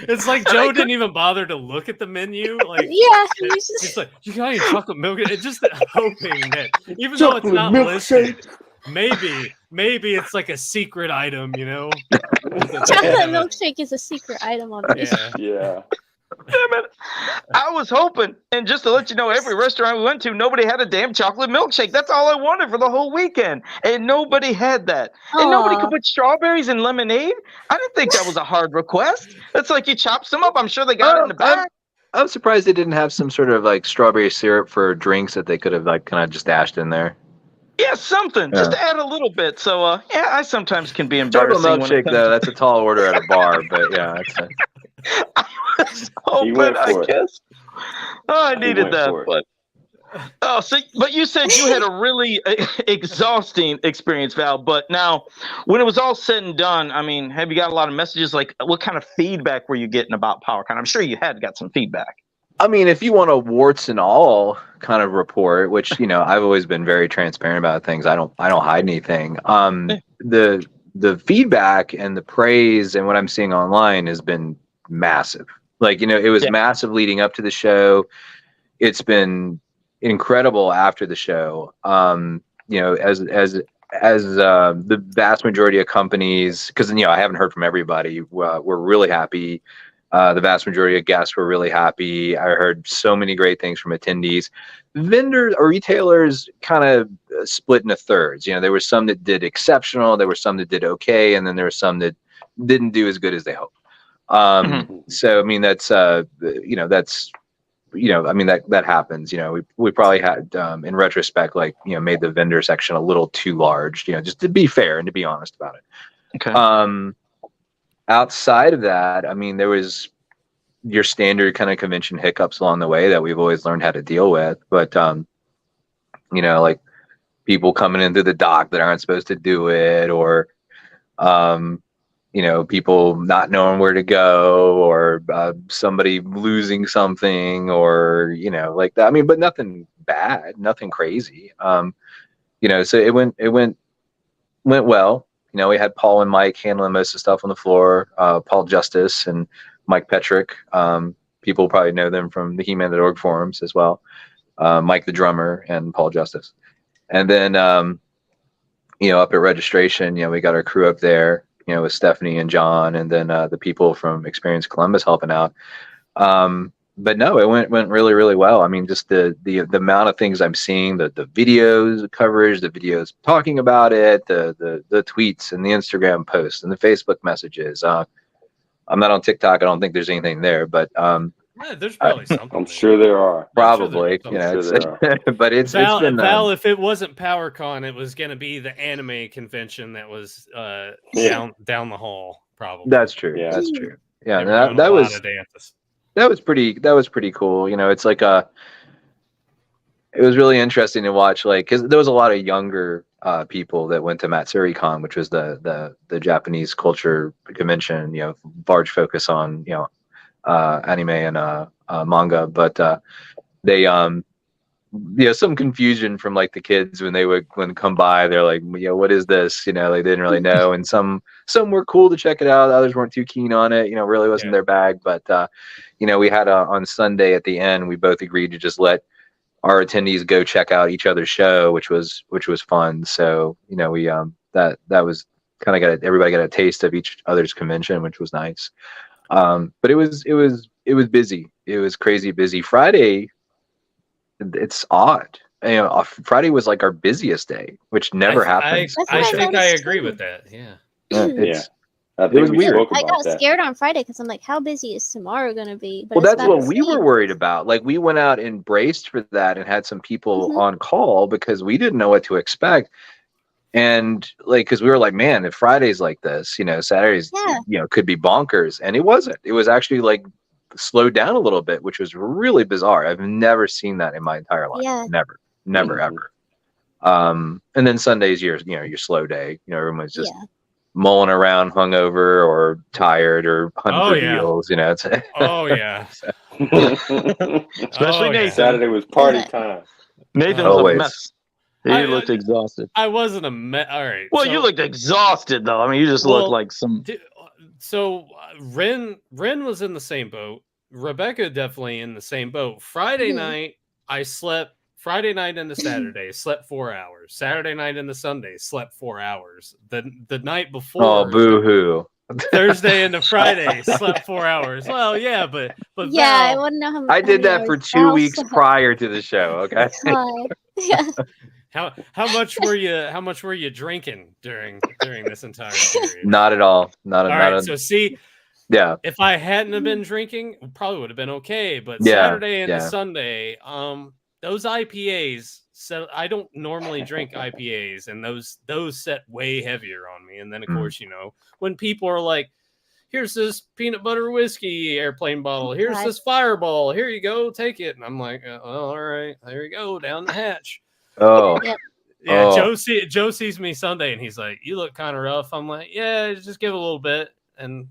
it's like Joe didn't even bother to look at the menu. Like, Yeah, he's like, you got any chocolate milk? It's just hoping that even though it's not listed, maybe it's like a secret item, you know? chocolate milkshake is a secret item on it. Yeah. Yeah. Damn it. I was hoping, and just to let you know, every restaurant we went to, nobody had a damn chocolate milkshake. That's all I wanted for the whole weekend. And nobody had that. And nobody could put strawberries in lemonade? I didn't think that was a hard request. It's like you chop some up. I'm sure they got it in the back. I'm surprised they didn't have some sort of like strawberry syrup for drinks that they could have like kind of just dashed in there. Yeah, something. Yeah. Just to add a little bit. So, yeah, I sometimes can be Chocolate embarrassing. milkshake though, that's a tall order at a bar, but yeah, that's I was hoping, went I for it. guess. Oh, I He needed went that. for it. But but you said you had a really exhausting experience, Val. But now, when it was all said and done, I mean, have you got a lot of messages? Like, what kind of feedback were you getting about PowerCon? I'm sure you had got some feedback. I mean, if you want a warts and all kind of report, which I've always been very transparent about things. I don't hide anything. The feedback and the praise and what I'm seeing online has been massive. Like it was massive leading up to the show. It's been incredible after the show. As the vast majority of companies, because I haven't heard from everybody. We're really happy. The vast majority of guests were really happy. I heard so many great things from attendees. Vendors or retailers kind of split into thirds. There were some that did exceptional. There were some that did okay. And then there were some that didn't do as good as they hoped. So, I mean, that's, that happens. We probably had, in retrospect, made the vendor section a little too large, just to be fair and to be honest about it. Okay. Outside of that, I mean, there was your standard kind of convention hiccups along the way that we've always learned how to deal with. But, like people coming in through the dock that aren't supposed to do it, or, people not knowing where to go, or somebody losing something, or, like that. I mean, but nothing bad, nothing crazy. So it went well. We had Paul and Mike handling most of the stuff on the floor, Paul Justice and Mike Petrick. People probably know them from the He-Man.org forums as well. Mike the drummer and Paul Justice. And then, up at registration, we got our crew up there, with Stephanie and John, and then the people from Experience Columbus helping out. But no, it went really, really well. I mean, just the amount of things I'm seeing, the videos coverage, the videos talking about it, the tweets and the Instagram posts and the Facebook messages. I'm not on TikTok. I don't think there's anything there, but there's probably something. I'm sure there are. Probably, I'm sure there are. But it's been Val. If it wasn't PowerCon, it was going to be the anime convention that was down the hall. Probably. That's true. Yeah. That's true. Yeah, that was that was pretty cool. It's like it was really interesting to watch, because there was a lot of younger people that went to Matsuri-Con, which was the Japanese culture convention, large focus on anime and manga, but they some confusion from the kids when they would come by. They're like, what is this? They didn't really know, and some were cool to check it out. Others weren't too keen on it. Really wasn't their bag. But we had on Sunday at the end, we both agreed to just let our attendees go check out each other's show, which was fun. So we that was kind of everybody got a taste of each other's convention, which was nice. But it was busy. It was crazy busy. Friday, it's odd. Friday was like our busiest day, which never happens. I That's what I think I noticed, agree too. with that. Yeah. I It was think we weird. spoke I about got that. scared on Friday because I'm like, how busy is tomorrow gonna be? But Well, it's that's about what the we were same. worried about. Like we went out and braced for that and had some people Mhm. on call because we didn't know what to expect. And like, because we were like, man, if Friday's like this, Saturdays, Yeah. could be bonkers. And it wasn't. It was actually like slowed down a little bit, which was really bizarre. I've never seen that in my entire life. Yeah. Never, Mhm. ever. And then Sundays, your slow day. Everyone's just Yeah. mulling around, hungover or tired or hunting Oh, for yeah. deals. It's Oh yeah. Especially Oh, yeah. Nathan. Saturday was party time. Nathan Oh. was a Always. mess. He I- looked exhausted. I wasn't all right. Well, so- you looked exhausted though. I mean, you just looked Well, like some. So Ren was in the same boat. Rebecca definitely in the same boat. Friday Mhm. night, I slept. Friday night into Saturday, slept 4 hours. Saturday night into Sunday, slept 4 hours. The night before, Oh, boo hoo. Thursday into Friday, slept 4 hours. Well, yeah, but Yeah, I Val, want to know how. I did how that many for hours 2 Val weeks slept. prior to the show. Okay. God. Yeah. how much were you drinking during this entire period? Not at all. All right, so see, yeah. if I hadn't have been drinking, it probably would have been okay. But Yeah, Saturday into yeah. Sunday, those IPAs. So I don't normally drink IPAs, and those set way heavier on me. And then of Mm. course, when people are like, "Here's this peanut butter whiskey airplane bottle. Here's Right. this Fireball. Here you go, take it." And I'm like, "All right, there you go, down the hatch." Oh. Yep. Yeah, Oh. Joe sees me Sunday, and he's like, "You look kind of rough." I'm like, "Yeah, just give it a little bit, and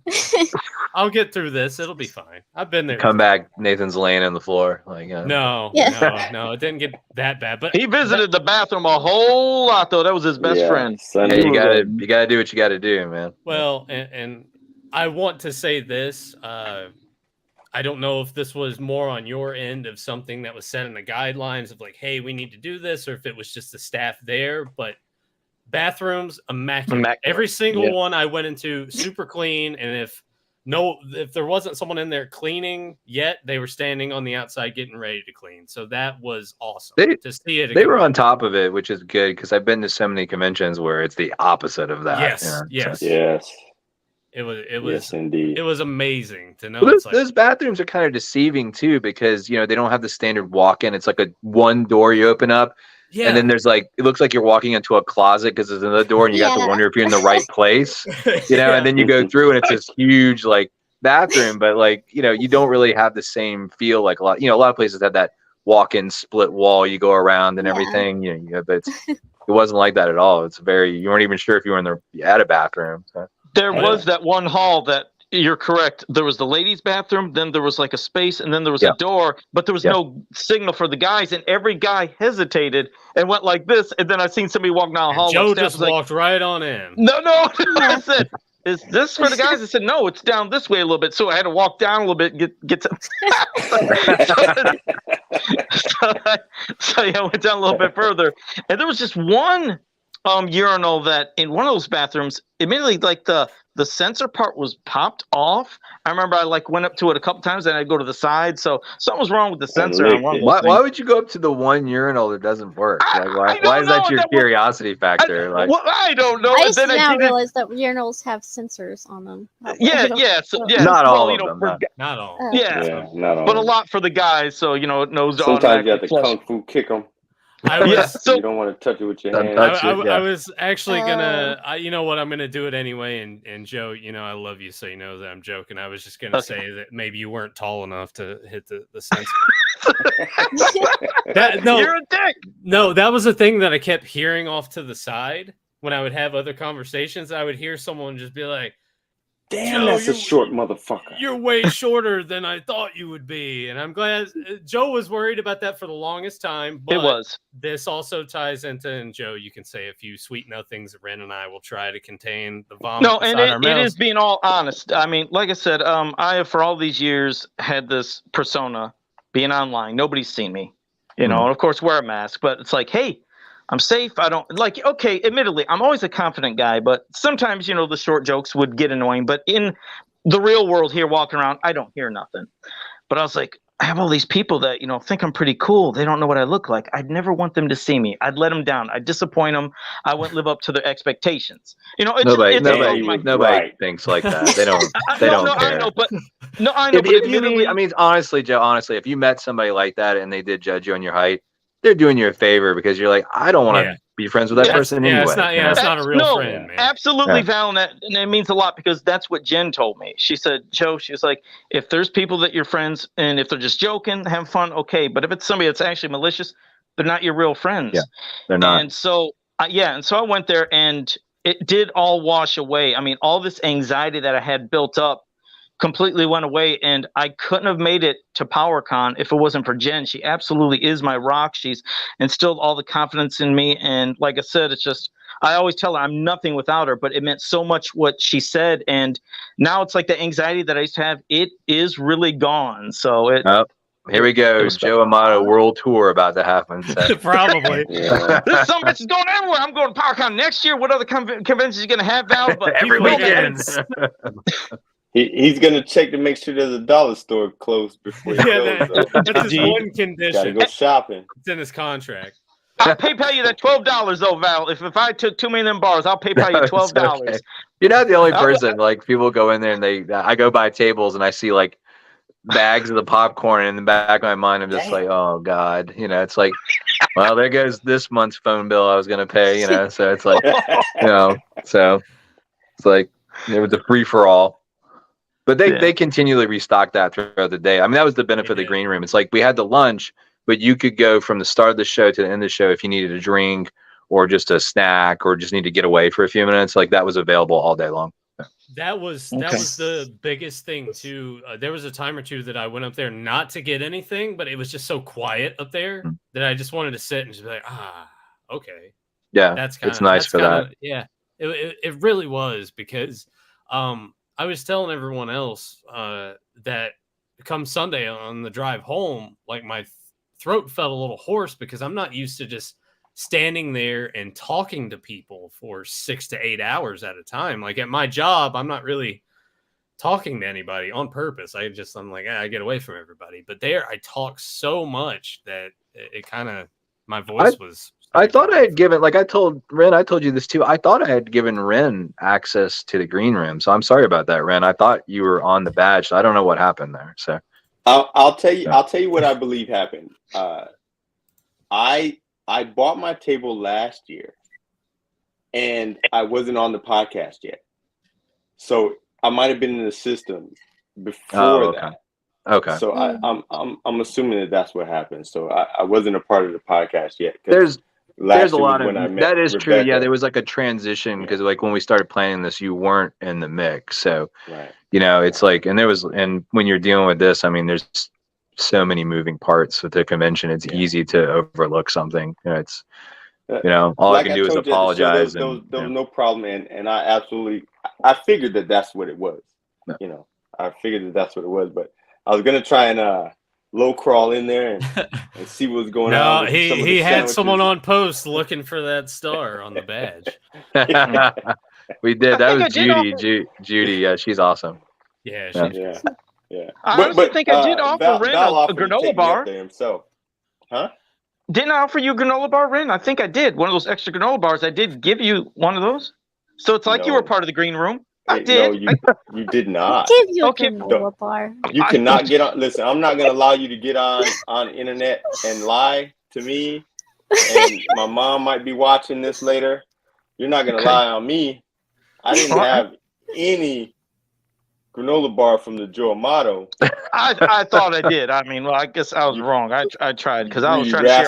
I'll get through this. It'll be fine. I've been there." Come back. Nathan's laying on the floor. Like, No, Yeah. no, it didn't get that bad. But He visited the bathroom a whole lot though. That was his best friend. Yeah, Sunday you was gotta do what you gotta do, man. well, and I want to say this. I don't know if this was more on your end of something that was set in the guidelines of like, hey, we need to do this, or if it was just the staff there. But bathrooms, immaculate. Every single one I went into, super clean. And if there wasn't someone in there cleaning yet, they were standing on the outside getting ready to clean. So that was awesome to see it. They were on top of it, which is good because I've been to so many conventions where it's the opposite of that. Yes, yes. Yes. It was Yes, indeed. it was amazing to know. Well, It's like, those bathrooms are kind of deceiving too because they don't have the standard walk-in. It's like a one door you open up, yeah. and then there's like it looks like you're walking into a closet because there's another door, and you got to Yeah. wonder if you're in the right place. Yeah. And then you go through, and it's this huge like bathroom, but like you don't really have the same feel like a lot of places have that walk-in split wall you go around and Yeah. everything. But it wasn't like that at all. It's you weren't even sure if you were at a bathroom. So. There was that one hall that you're correct. There was the ladies' bathroom, then there was like a space, and then there was a door, but there was no signal for the guys, and every guy hesitated and went like this. And then I seen somebody walk down the hall. Joe upstairs, just like, walked right on in. No. I said, "Is this for the guys?" I said, "No, it's down this way a little bit." So I had to walk down a little bit, get to. so yeah, I went down a little bit further, and there was just one urinal that in one of those bathrooms immediately like the sensor part was popped off. I remember I like went up to it a couple times and I'd go to the side. So something was wrong with the sensor. On one of those Why things. would you go up to the one urinal that doesn't work? Like, I why is don't that know. your That was- curiosity factor? I don't know. I And just then now did it- realize that urinals have sensors on them. Yeah. Not all well, of them, for no. gu- Not all. Yeah. Not all. But a lot for the guys, so it knows. Sometimes you have to automatically flush. kung fu kick them. I was, Yeah, so you don't want to touch it with your Don't hand. touch it. I was actually gonna, you know what, I'm gonna do it anyway. And Joe, I love you, so you know that I'm joking. I was just gonna say that maybe you weren't tall enough to hit the sensor. You're a dick. No, that was the thing that I kept hearing off to the side when I would have other conversations. I would hear someone just be like, Damn, Joe, that's a you- short motherfucker. "You're way shorter than I thought you would be," and I'm glad Joe was worried about that for the longest time. But It was. This also ties into, and Joe, you can say a few sweet nothings that Ren and I will try to contain the vomit. No, and inside our it mouths. is being all honest. I mean, like I said, I have for all these years had this persona being online. Nobody's seen me, and of course wear a mask, but it's like, hey, I'm safe. I don't like, okay, admittedly, I'm always a confident guy, but sometimes, the short jokes would get annoying. But in the real world here walking around, I don't hear nothing. But I was like, I have all these people that, think I'm pretty cool. They don't know what I look like. I'd never want them to see me. I'd let them down. I'd disappoint them. I wouldn't live up to their expectations. Nobody thinks like that. They don't. They don't care. I know, but I know. Honestly, Joe. If you met somebody like that and they did judge you on your height, they're doing you a favor because you're like, I don't want to be friends with that person anyway. It's not a real friend, man. Absolutely, Val, and it means a lot because that's what Jen told me. She said, Joe, she was like, if there's people that you're friends and if they're just joking, having fun, okay. But if it's somebody that's actually malicious, they're not your real friends. Yeah, they're not. And so, I went there and it did all wash away. I mean, all this anxiety that I had built up completely went away, and I couldn't have made it to PowerCon if it wasn't for Jen. She absolutely is my rock. She's instilled all the confidence in me, and like I said, it's just I always tell her I'm nothing without her, but it meant so much what she said, and now it's like the anxiety that I used to have, it is really gone. So here we go, Joe Amato World Tour about to happen. So. Probably. This some bitch is going everywhere. I'm going to PowerCon next year. What other conventions are you going to have, Val? But every weekend. He's gonna check to make sure there's a dollar store closed before he goes. That's his one condition. Gotta go shopping. It's in his contract. I'll PayPal you that $12 though, Val. If I took too many of them bars, I'll PayPal you $12. Okay. You're not the only person. Like people go in there and I go by tables and I see like bags of the popcorn, and in the back of my mind I'm just like, oh God, it's like, well, there goes this month's phone bill I was gonna pay, so it's like, so it's like it was a free for all. But they continually restock that throughout the day. I mean, that was the benefit of the green room. It's like we had the lunch, but you could go from the start of the show to the end of the show if you needed a drink or just a snack or just need to get away for a few minutes. Like that was available all day long. That was the biggest thing too. There was a time or two that I went up there not to get anything, but it was just so quiet up there that I just wanted to sit and just be like, okay. Yeah, it's nice for that. Yeah, it really was because I was telling everyone else that come Sunday on the drive home, like my throat felt a little hoarse because I'm not used to just standing there and talking to people for 6 to 8 hours at a time. Like at my job, I'm not really talking to anybody on purpose. I'm like, I get away from everybody. But there, I talk so much that it kind of, my voice was. I thought I had given, like I told you this too. I thought I had given Ren access to the green room. So I'm sorry about that, Ren. I thought you were on the badge. So I don't know what happened there. So I'll tell you what I believe happened. I bought my table last year and I wasn't on the podcast yet. So I might have been in the system before that. Okay. So I'm assuming that's what happened. So I wasn't a part of the podcast yet. There's a lot of that is Rebecca. True. Yeah, there was like a transition because like when we started planning this, you weren't in the mix. So it's like, and when you're dealing with this, I mean, there's so many moving parts with the convention. It's easy to overlook something. All I can do is apologize. There was no problem, and I figured that's what it was. No. I figured that's what it was, but I was gonna try and low crawl in there and see what was going on. No, he had someone on post looking for that star on the badge. We did. That was Judy. Judy, yeah, she's awesome. Yeah. I honestly think I did offer Ren a granola bar. Himself. Huh? Didn't I offer you a granola bar, Ren? I think I did. One of those extra granola bars. I did give you one of those. So it's like you were part of the green room. I did. No, you did not. Give you a granola bar. You cannot get on. Listen, I'm not going to allow you to get on the internet and lie to me. And my mom might be watching this later. You're not going to lie on me. I didn't have any granola bar from the Joe Amato. I thought I did. I mean, well, I guess I was wrong. I tried because I was trying to share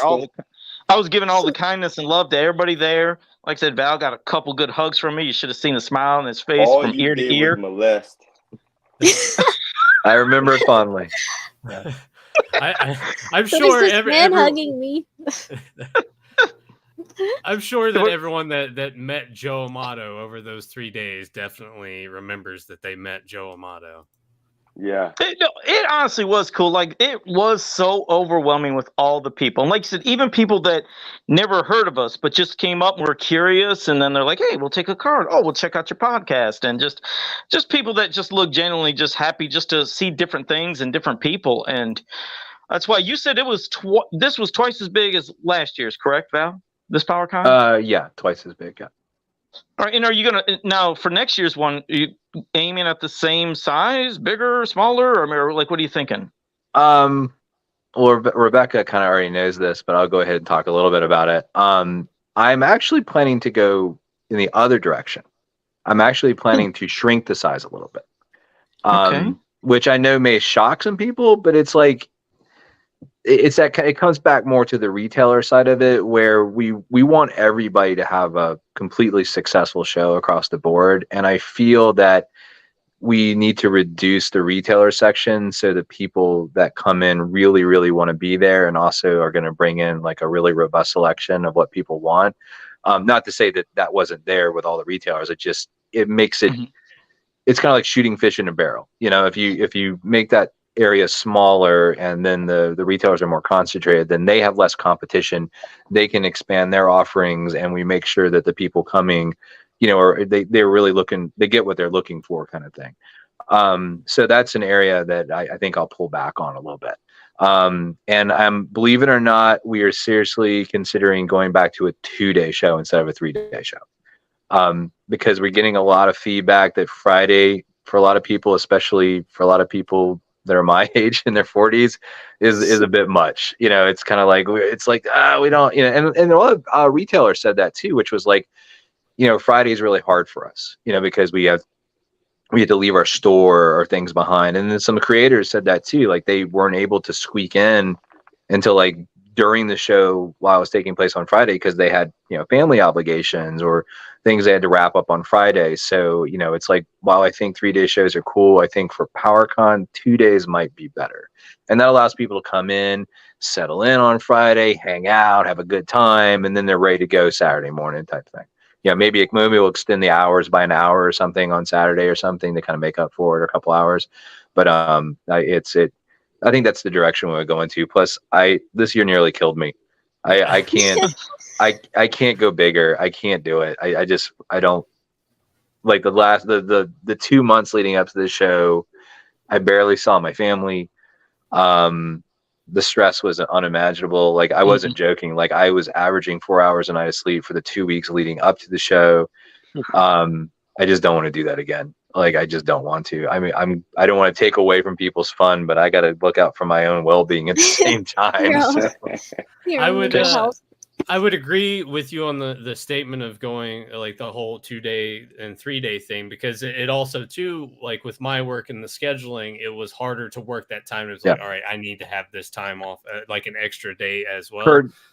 I was giving all the kindness and love to everybody there. Like I said, Val got a couple good hugs from me. You should have seen the smile on his face from ear to ear. Molest. I remember it fondly. I'm sure hugging me. I'm sure that everyone that met Joe Amato over those 3 days definitely remembers that they met Joe Amato. Yeah. It honestly was cool. Like, it was so overwhelming with all the people. And like you said, even people that never heard of us, but just came up and were curious. And then they're like, hey, we'll take a card. Oh, we'll check out your podcast. And just people that just look genuinely just happy just to see different things and different people. And that's why you said it was this was twice as big as last year's, correct, Val? This PowerCon? Yeah, twice as big. Yeah. All right, and are you gonna now for next year's one? Are you aiming at the same size, bigger, smaller, or like what are you thinking? Well, Rebecca kind of already knows this, but I'll go ahead and talk a little bit about it. I'm actually planning to go in the other direction. I'm actually planning to shrink the size a little bit. Okay. Which I know may shock some people, but it's like it comes back more to the retailer side of it, where we want everybody to have a completely successful show across the board, and I feel that we need to reduce the retailer section so the people that come in really, really want to be there, and also are going to bring in like a really robust selection of what people want. Not to say that wasn't there with all the retailers. It makes it. It's kind of like shooting fish in a barrel. You know, if you make that area smaller and then the retailers are more concentrated, then they have less competition. They can expand their offerings, and we make sure that the people coming, you know, or they're really they get what they're looking for, kind of thing. So that's an area that I think I'll pull back on a little bit. And believe it or not, we are seriously considering going back to a 2-day show instead of a 3-day show. Because we're getting a lot of feedback that Friday, for a lot of people, especially for a lot of people that are my age in their 40s, is a bit much. You know, it's kind of like, we don't, you know, and a lot of retailers said that too, which was like, you know, Friday is really hard for us, you know, because we had to leave our store or things behind. And then some creators said that too, like they weren't able to squeak in until like during the show while it was taking place on Friday, because they had, you know, family obligations or things they had to wrap up on Friday. So, you know, it's like, while I think 3-day shows are cool, I think for PowerCon, 2 days might be better. And that allows people to come in, settle in on Friday, hang out, have a good time, and then they're ready to go Saturday morning type thing. Yeah, maybe we'll extend the hours by an hour or something on Saturday or something to kind of make up for it, or a couple hours. But I think that's the direction we're going to. Plus, this year nearly killed me. I can't I can't go bigger. I can't do it. I don't like the 2 months leading up to the show. I barely saw my family. The stress was unimaginable. Like, I wasn't joking. Like, I was averaging 4 hours a night of sleep for the 2 weeks leading up to the show. I just don't want to do that again. Like, I just don't want to. I mean, I don't want to take away from people's fun, but I got to look out for my own well-being at the same time. I would agree with you on the statement of going like the whole 2-day and 3-day thing, because it also too, like with my work and the scheduling, it was harder to work that time. It was like, all right, I need to have this time off, like an extra day as well.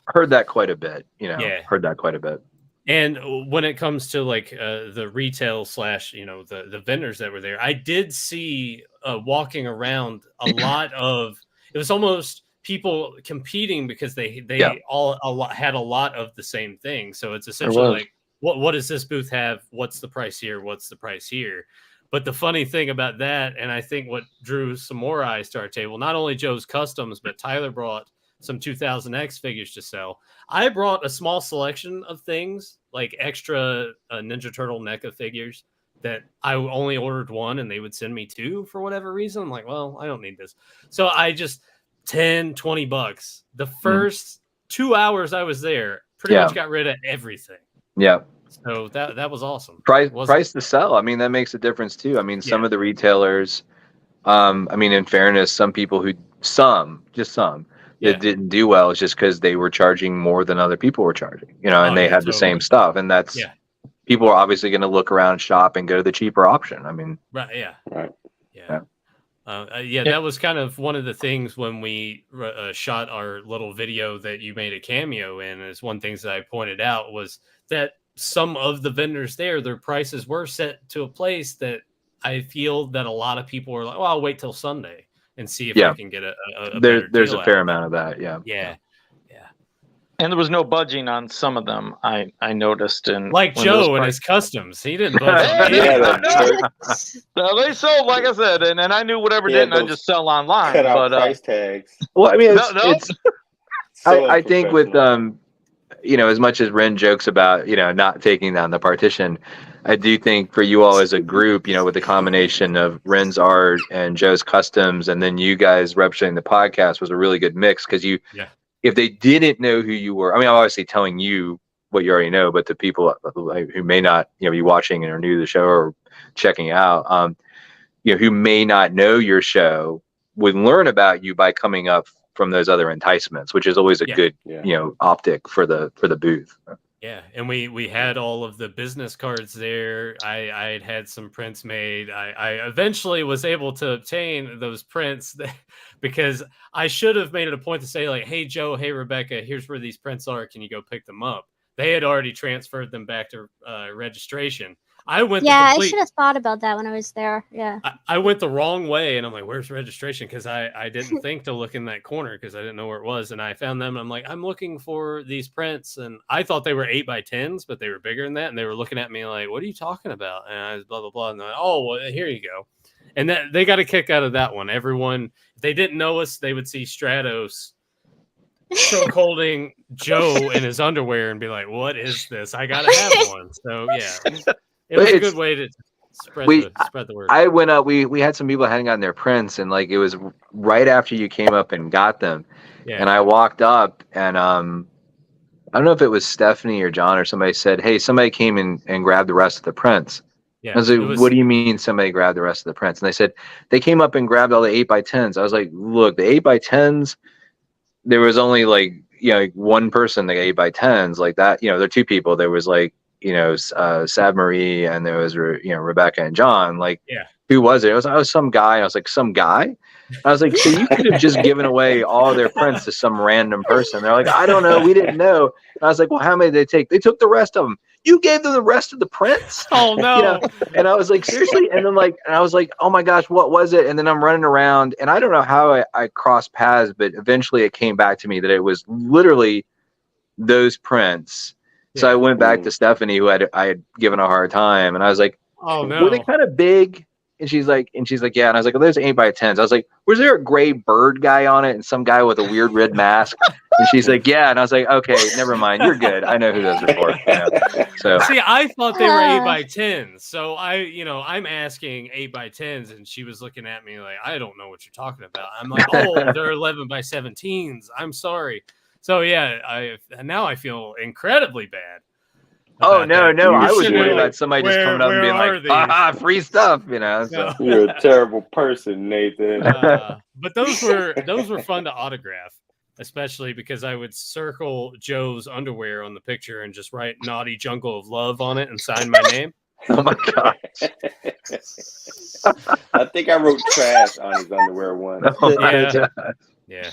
Heard that quite a bit, you know. Yeah. Heard that quite a bit. And when it comes to like the retail / you know, the vendors that were there, I did see walking around a lot of, it was almost people competing because they all had a lot of the same thing. So it's essentially like, what does this booth have? What's the price here? What's the price here? But the funny thing about that, and I think what drew some more eyes to our table, not only Joe's Customs, but Tyler brought some 2000X figures to sell. I brought a small selection of things, like extra Ninja Turtle NECA figures that I only ordered one and they would send me 2 for whatever reason. I'm like, well, I don't need this. So I just $10-20. The first 2 hours I was there, pretty much got rid of everything. Yeah. So that was awesome. Price to sell. I mean, that makes a difference too. I mean, some of the retailers, I mean, in fairness, some that didn't do well is just because they were charging more than other people were charging, you know, and they had the same stuff. And that's, people are obviously going to look around, shop, and go to the cheaper option. I mean, that was kind of one of the things when we shot our little video that you made a cameo in. Is one things that I pointed out was that some of the vendors there, their prices were set to a place that I feel that a lot of people were like, well, I'll wait till Sunday and see if I can get a there's a fair amount of that. And there was no budging on some of them. I noticed. And like Joe and his customs, he didn't budge. on Hey, any of yeah, them. that's no, they sold, like I said, and I knew whatever Yeah, didn't, I those just sell online. cut out But price tags. Well, I mean, no, it's So I think with unprofessional. you know, as much as Ren jokes about, you know, not taking down the partition, I do think for you all as a group, you know, with the combination of Ren's art and Joe's customs, and then you guys representing the podcast was a really good mix because you, Yeah. if they didn't know who you were, I mean, I'm obviously telling you what you already know, but the people who may not, you know, be watching and are new to the show or checking out, you know, who may not know your show would learn about you by coming up from those other enticements, which is always a Yeah. good, Yeah. you know, optic for the booth. Yeah, and we had all of the business cards there. I had some prints made. I eventually was able to obtain those prints because I should have made it a point to say like, hey Joe, hey Rebecca, here's where these prints are. Can you go pick them up? They had already transferred them back to registration. I went. Yeah, the I complete, should have thought about that when I was there. Yeah. I went the wrong way, and I'm like, "Where's registration?" Because I didn't think to look in that corner because I didn't know where it was, and I found them. And I'm like, I'm looking for these prints, and I thought they were 8x10s, but they were bigger than that, and they were looking at me like, "What are you talking about?" And I was blah blah blah, and they're like, "Oh, well, here you go." And that they got a kick out of that one. Everyone, if they didn't know us, they would see Stratos choke holding Joe in his underwear and be like, "What is this? I gotta have one." So yeah. It was a good way to spread the word. I went up. We had some people handing out their prints, and like it was right after you came up and got them. Yeah. And I walked up, and I don't know if it was Stephanie or John or somebody said, "Hey, somebody came and grabbed the rest of the prints." Yeah, I was like, "What do you mean somebody grabbed the rest of the prints?" And they said they came up and grabbed all the 8x10s. I was like, "Look, the 8x10s. There was only like, you know, one person that 8x10s like that. You know, there are two people. There was like, you know, Sav Marie, and there was, you know, Rebecca and John. Like, Yeah. Who was it? I was some guy. I was like, some guy? I was like, so you could have just given away all their prints to some random person. They're like, I don't know. We didn't know. And I was like, well, how many did they take? They took the rest of them. You gave them the rest of the prints? Oh, no. You know? And I was like, seriously? And then like, and I was like, oh my gosh, what was it? And then I'm running around, and I don't know how I crossed paths, but eventually it came back to me that it was literally those prints. So I went back to Stephanie, who I had given a hard time, and I was like, "Oh no, were they kind of big?" And she's like, yeah. And I was like, "Oh, there's 8x10s." I was like, "Was there a gray bird guy on it and some guy with a weird red mask?" And she's like, "Yeah." And I was like, "Okay, never mind. You're good. I know who those are for." You know? So see, I thought they were 8x10s. So I'm asking 8x10s, and she was looking at me like, I don't know what you're talking about. I'm like, oh, they're 11x17s. I'm sorry. So yeah, now I feel incredibly bad. Oh no, that. I was should worried know, about somebody just coming up and being like, "Ah, free stuff," you know. So. No. You're a terrible person, Nathan. But those were fun to autograph, especially because I would circle Joe's underwear on the picture and just write "Naughty Jungle of Love" on it and sign my name. Oh my god! I think I wrote trash on his underwear once. Oh my Yeah. god! Yeah,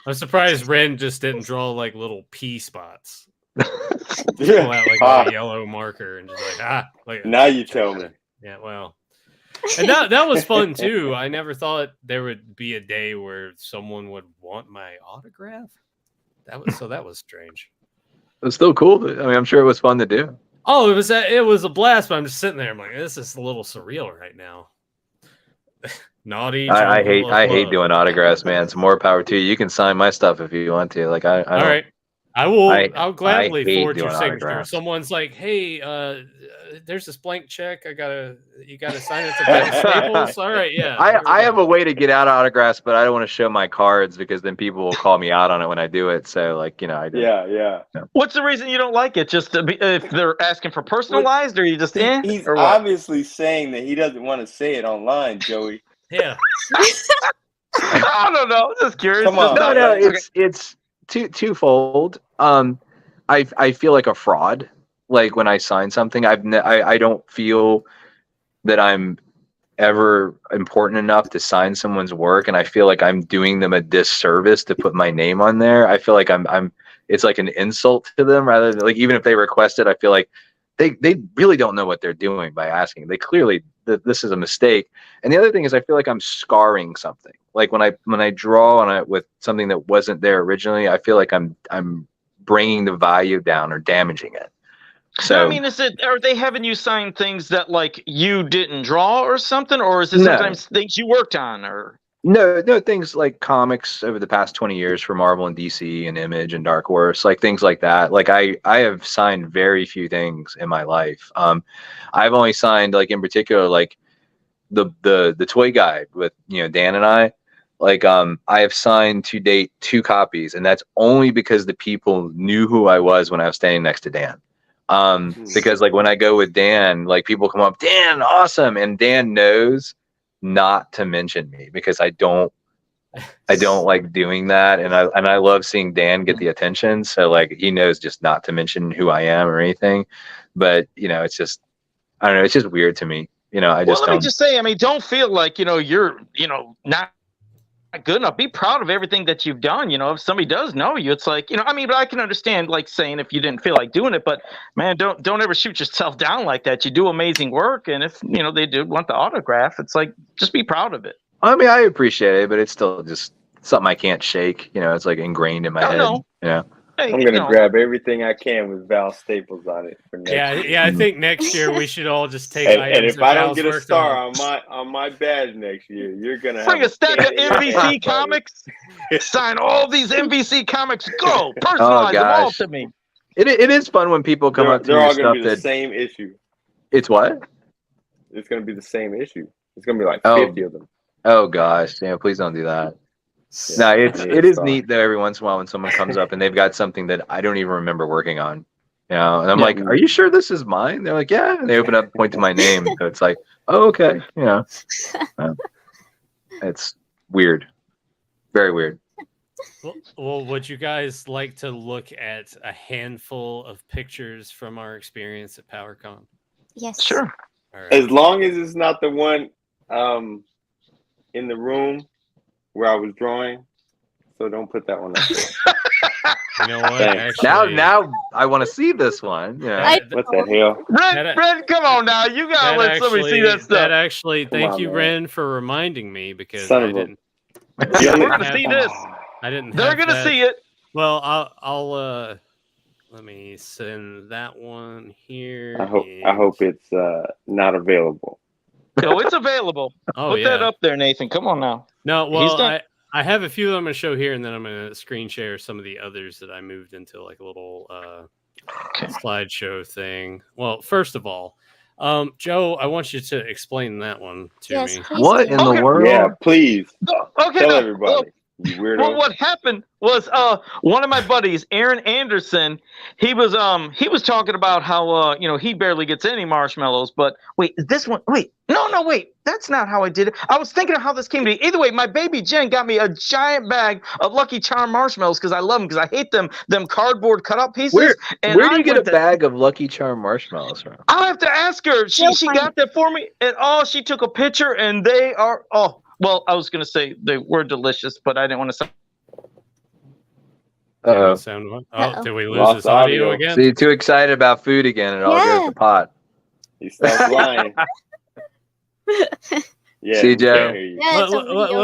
I'm surprised Ren just didn't draw like little pea spots. Pull out like a yellow marker and just like like Now you tell me. Yeah, well, and that was fun too. I never thought there would be a day where someone would want my autograph. That was strange. It was still cool. I mean, I'm sure it was fun to do. Oh, it was a blast. But I'm just sitting there. I'm like, this is a little surreal right now. Naughty. I hate doing autographs, man. It's more power to you. You can sign my stuff if you want to. Like I all right. I'll gladly hate forward your doing signature. autographs. Someone's like, hey, there's this blank check. You gotta sign it to Bank Staples. All right, yeah. I have a way to get out of autographs, but I don't want to show my cards because then people will call me out on it when I do it. So like, you know, I do. Yeah. What's the reason you don't like it? Just to be, if they're asking for personalized, or you just He's or what? obviously saying that he doesn't want to say it online, Joey. Yeah. I don't know. Just curious. Come on. No, it's twofold. I feel like a fraud. Like when I sign something, I don't feel that I'm ever important enough to sign someone's work, and I feel like I'm doing them a disservice to put my name on there. I feel like I'm it's like an insult to them rather than like, even if they request it, I feel like they really don't know what they're doing by asking. They clearly this is a mistake. And the other thing is I feel like I'm scarring something. Like when I draw on it with something that wasn't there originally, I feel like I'm bringing the value down or damaging it. So I mean, are they having you sign things that like you didn't draw or something, or is it No. sometimes things you worked on, or? no, things like comics over the past 20 years for Marvel and DC and Image and Dark Horse, like things like that. Like I have signed very few things in my life. I've only signed, like, in particular, like the toy guide with, you know, Dan and I. Like I have signed to date 2 copies, and that's only because the people knew who I was when I was standing next to Dan. Because like when I go with Dan, like people come up, Dan, awesome, and Dan knows not to mention me because I don't like doing that, and I love seeing Dan get the attention. So like he knows just not to mention who I am or anything. But you know, it's just, I don't know, it's just weird to me. You know, I just Let me just say, I mean, don't feel like, you know, you're, you know, not good enough. Be proud of everything that you've done. You know, if somebody does know you, it's like, you know, I mean, but I can understand like saying if you didn't feel like doing it, but man, don't ever shoot yourself down like that. You do amazing work, and if, you know, they do want the autograph, it's like, just be proud of it. I mean, I appreciate it, but it's still just something I can't shake. You know, it's like ingrained in my head. No. You know? Hey, I'm gonna grab everything I can with Val Staples on it for next year. Yeah. I think next year we should all just take And items if that I don't Val's get a worked star on. on my badge next year, you're gonna bring have a stack of stand in your hand, NBC buddy. comics, sign all these NBC comics, go personalize them all gosh. to me. It is fun when people come up to They're your all gonna stuff be the that same issue. it's what? It's gonna be the same issue. It's gonna be like Oh. 50 of them. Oh gosh, yeah, please don't do that. Yeah, No, I need it a is star. neat though every once in a while when someone comes up and they've got something that I don't even remember working on. You know, and I'm Yeah. like, "Are you sure this is mine?" They're like, "Yeah." And they open up, point to my name, so it's like, "Oh, okay." You know, it's weird, very weird. Well, would you guys like to look at a handful of pictures from our experience at PowerCon? Yes. Sure. All right. As long as it's not the one in the room where I was drawing, so don't put that one up there. You know what? Thanks. Actually, Now I want to see this one. Yeah. I What the hell? Ren, come on now. You gotta let somebody see that stuff. Thank on, you, man. Ren, for reminding me because Son I of a- didn't. Yeah, we're have- gonna see this. I didn't. They're have gonna that. see it. Well, I'll let me send that one here. I hope it's not available. No, it's available. Oh Put yeah. that up there, Nathan. Come on now. No, He's well, done- I have a few that I'm going to show here, and then I'm going to screen share some of the others that I moved into like a little slideshow thing. Well, first of all, Joe, I want you to explain that one to Yes, me. please What do. in Okay. the world? Yeah, please Okay. tell now, everybody. You weirdo. Well, what happened was one of my buddies, Aaron Anderson, he was talking about how you know, he barely gets any marshmallows, but wait, that's not how I did it. I was thinking of how this came to be. Either way, my baby Jen got me a giant bag of Lucky Charm marshmallows because I love them, because I hate them cardboard cutout pieces. Where and do you I get a went to- bag of Lucky Charm marshmallows from? I'll have to ask her. She She'll got that for me, and she took a picture, and they are well, I was gonna say they were delicious, but I didn't want to say. Uh-oh. Sound one? Uh-oh. Oh, did we lose Lost this audio audio. again? So you're too excited about food again, it all goes Yeah. to pot. He stopped lying. Yeah, See, we Joe. can't hear you. Yeah, it's a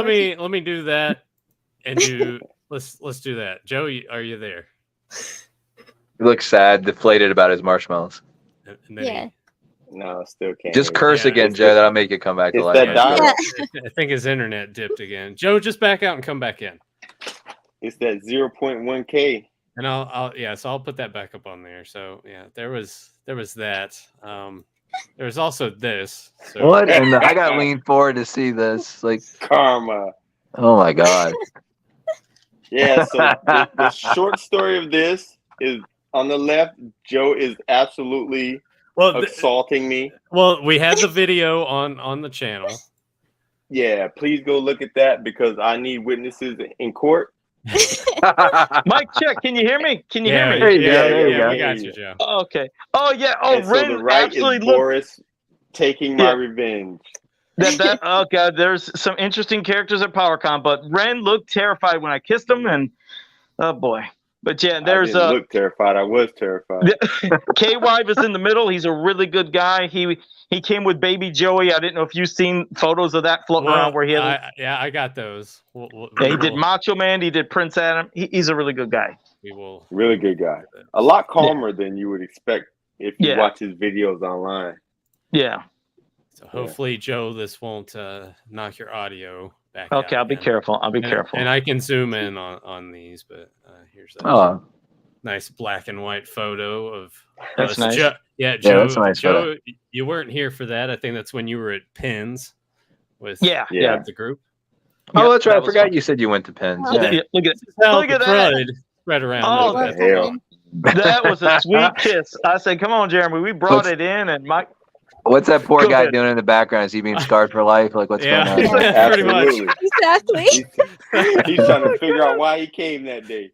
video. Let me do that and do let's do that. Joe, are you there? He looks sad, deflated about his marshmallows. And then Yeah. No, still can't. Just hear you. curse Yeah, again, it's Joe. just- That'll make you come back to it's life. that I'm dial. sure. Yeah. I think his internet dipped again. Joe, just back out and come back in. It's that 0.1K. And so I'll put that back up on there. So yeah, there was that. There was also this. So What? And I got to lean forward to see this. Like, Karma. oh my god. Yeah, so the short story of this is on the left, Joe is absolutely well, assaulting me. well, we had the video on the channel. Yeah, please go look at that because I need witnesses in court. Mike, check. Can you hear me? Can you hear me? There you go, Yeah, there you yeah, go. we got you, Joe. Oh, okay. Oh yeah. Oh, And so Ren the right absolutely is looked. Boris taking my Yeah. revenge. That oh god, there's some interesting characters at PowerCon, but Ren looked terrified when I kissed him, and oh boy, But yeah, I there's didn't look terrified. I was terrified. KY is in the middle. He's a really good guy. He came with baby Joey. I didn't know if you've seen photos of that floating around where he had. I got those. He did Macho Man. He did Prince Adam. He's a really good guy. We will. Really good guy. A lot calmer than you would expect if you watch his videos online. Yeah. So hopefully, Joe, this won't knock your audio back. Okay, out I'll be again. careful. I'll be careful. And I can zoom in on these, but here's that nice black and white photo of. That's nice. Joe, Yeah, Joe. that's a nice Joe, you weren't here for that. I think that's when you were at Pins with the group. Oh, that's right. I forgot fun. you said you went to Pins. Oh, Yeah. Look at Look at that. that. Spread around. Oh, what the hell? that was a sweet kiss. I said, "Come on, Jeremy. We brought it in, and Mike." What's that poor Go guy ahead. doing in the background? Is he being scarred for life? Like, what's going on? Yeah. Pretty much. Absolutely. Exactly. He's trying to figure out why he came that day.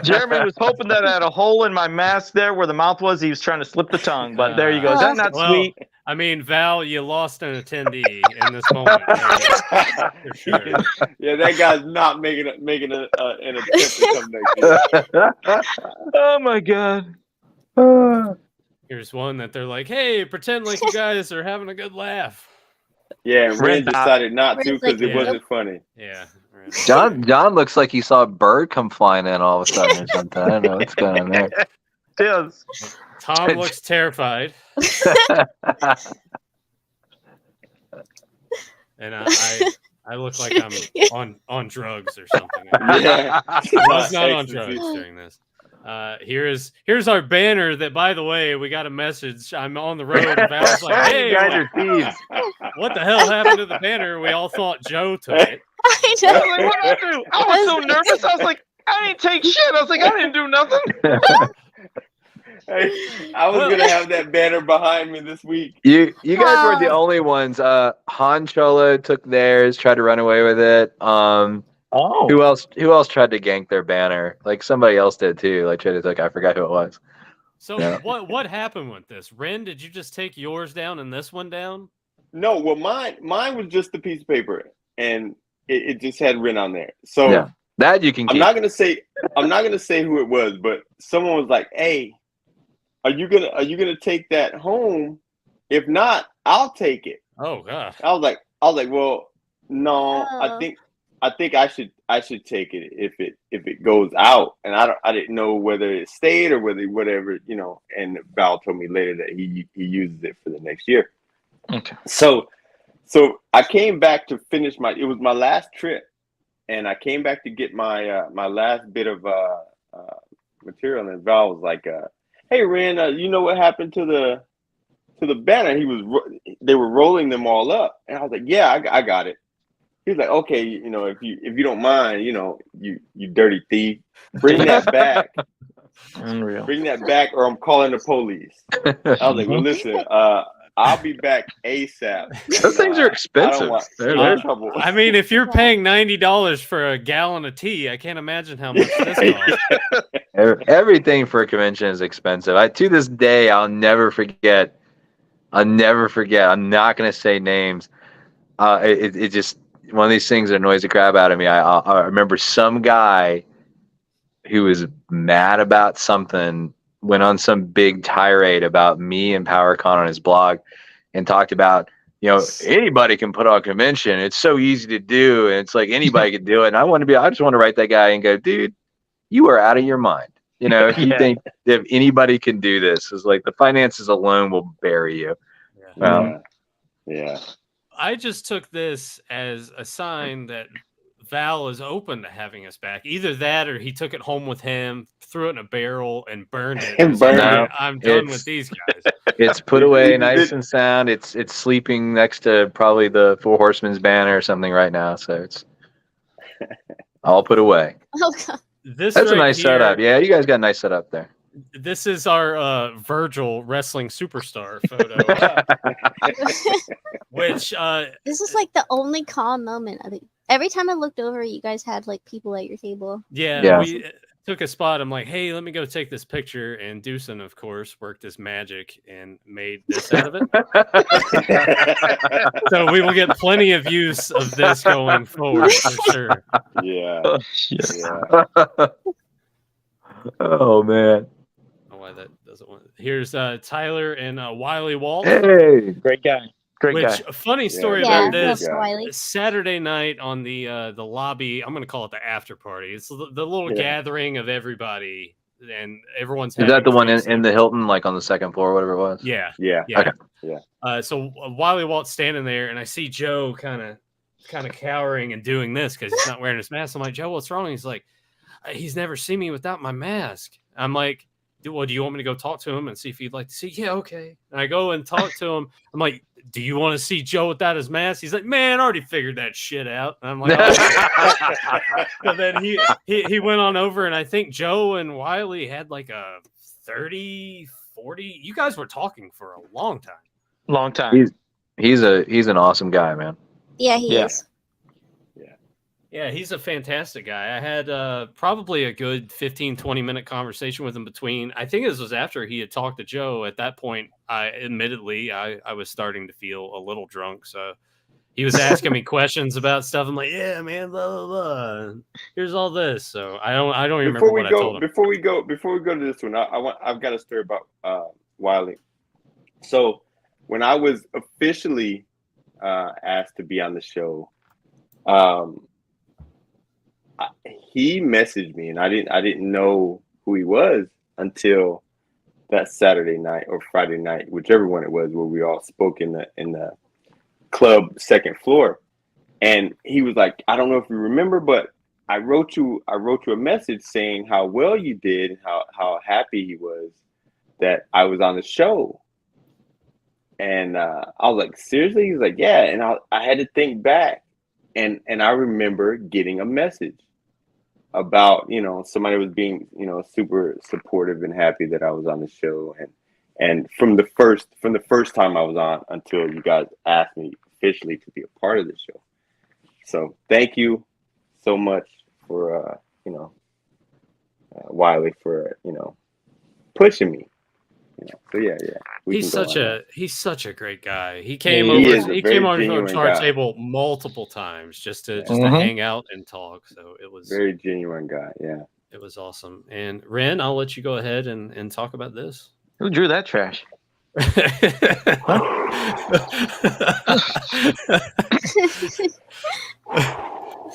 Jeremy was hoping that I had a hole in my mask there where the mouth was. He was trying to slip the tongue, but there you go. Is that not sweet? I mean, Val, you lost an attendee in this moment. For sure. Yeah, that guy's not making an attempt to come next year. Oh my god. Here's one that they're like, "Hey, pretend like you guys are having a good laugh." Yeah, and Ren decided not to because it Yeah. wasn't funny. Yeah. Right. John looks like he saw a bird come flying in all of a sudden or something. I don't know what's going on there. Yes. Tom looks terrified, and I look like I'm on drugs or something. Yeah. I was not on drugs during this. Here's our banner that, by the way, we got a message. I'm on the road. And Val's like, "Hey, You guys are thieves. what the hell happened to the banner?" We all thought Joe took it. I I know. was like, what did I do? I was so nervous. I was like, I didn't take shit. I was like, I didn't do nothing. Hey, I was gonna have that banner behind me this week. You guys weren't the only ones. Han Cholo took theirs, tried to run away with it. Oh. Who else tried to gank their banner? Like somebody else did too. Like tried to I forgot who it was. So Yeah. what happened with this? Ren, did you just take yours down and this one down? No, well, mine was just a piece of paper, and it just had Ren on there. So Yeah. That you can keep. I'm not gonna say who it was, but someone was like, "Hey, are you gonna take that home? If not, I'll take it." Oh god. I was like, well, no, Oh. I think I should take it if it goes out, and I didn't know whether it stayed or whatever, you know. And Val told me later that he uses it for the next year. Okay. So I came back to finish it was my last trip, and I came back to get my my last bit of material, and Val was like, "Hey, Ren, you know what happened to the banner? They were rolling them all up," and I was like, "Yeah, I got it." He was like, "Okay, you know, if you don't mind, you know, you dirty thief, bring that back, Unreal. bring that back, or I'm calling the police." I was like, "Well, listen, I'll be back ASAP." Those things are expensive. They're- trouble. I mean, if you're paying $90 for a gallon of tea, I can't imagine how much this costs. Everything for a convention is expensive. To this day, I'll never forget. I'm not going to say names. It just one of these things that annoys the crap out of me. I remember some guy who was mad about something, went on some big tirade about me and PowerCon on his blog, and talked about, you know, anybody can put on a convention. It's so easy to do, and it's like anybody can do it. And I just want to write that guy and go, dude, you are out of your mind. You know, if you think if anybody can do this, is like the finances alone will bury you. Yeah. I just took this as a sign that Val is open to having us back. Either that, or he took it home with him, threw it in a barrel, and burned it. And burned Like, it. I'm done with these guys. It's put away nice and sound. It's sleeping next to probably the Four Horsemen's banner or something right now. So it's all put away. Oh god. This That's a right nice here, setup. Yeah, you guys got a nice setup there. This is our Virgil wrestling superstar photo, which This is like the only calm moment. I think every time I looked over, you guys had like people at your table. Yeah. we took a spot. I'm like, hey, let me go take this picture. And Deucin, of course, worked his magic and made this out of it. So we will get plenty of use of this going forward for sure. Yeah. Oh, shit. Yeah. Oh man. Oh, why that doesn't want. Here's Tyler and Wiley Walt. Hey. Great guy. Great Which guy. a funny Yeah, story Yeah, about very this. good guy. Wiley. Saturday night on the lobby, I'm gonna call it the after party. It's the little Yeah. gathering of everybody, and everyone's. Is that having the one drinks in the Hilton, like on the second floor, whatever it was? Yeah, Yeah. yeah. Okay. So Wiley Walt's standing there, and I see Joe kind of cowering and doing this because he's not wearing his mask. I'm like, Joe, what's wrong? He's like, he's never seen me without my mask. I'm like, well, do you want me to go talk to him and see if he'd like to see? Yeah, okay. And I go and talk to him. I'm like, do you want to see Joe without his mask? He's like, man, I already figured that shit out. And I'm like, oh. So then he went on over, and I think Joe and Wiley had like a 30, 40. You guys were talking for a long time. Long time. He's an awesome guy, man. Yeah, he Yeah. is. Yeah, he's a fantastic guy. I had probably a good 15, 20-minute conversation with him between. I think this was after he had talked to Joe. At that point, I was starting to feel a little drunk. So he was asking me questions about stuff. I'm like, yeah, man, blah, blah, blah. Here's all this. So I don't even remember what I told him. Before we go to this one, I've got a story about Wiley. So when I was officially asked to be on the show, he messaged me, and I didn't know who he was until that Saturday night or Friday night, whichever one it was, where we all spoke in the club second floor. And he was like, I don't know if you remember, but I wrote you a message saying how well you did, how happy he was that I was on the show. And I was like, seriously? He was like, yeah. And I had to think back, and I remember getting a message about, somebody was being, super supportive and happy that I was on the show. And from the first time I was on until you guys asked me officially to be a part of the show. So thank you so much for, Wiley for, pushing me. So yeah. He's such a great guy. He came He over. He came over to our table multiple times just to hang out and talk. So it was very genuine guy. Yeah, it was awesome. And Ren, I'll let you go ahead and talk about this. Who drew that trash?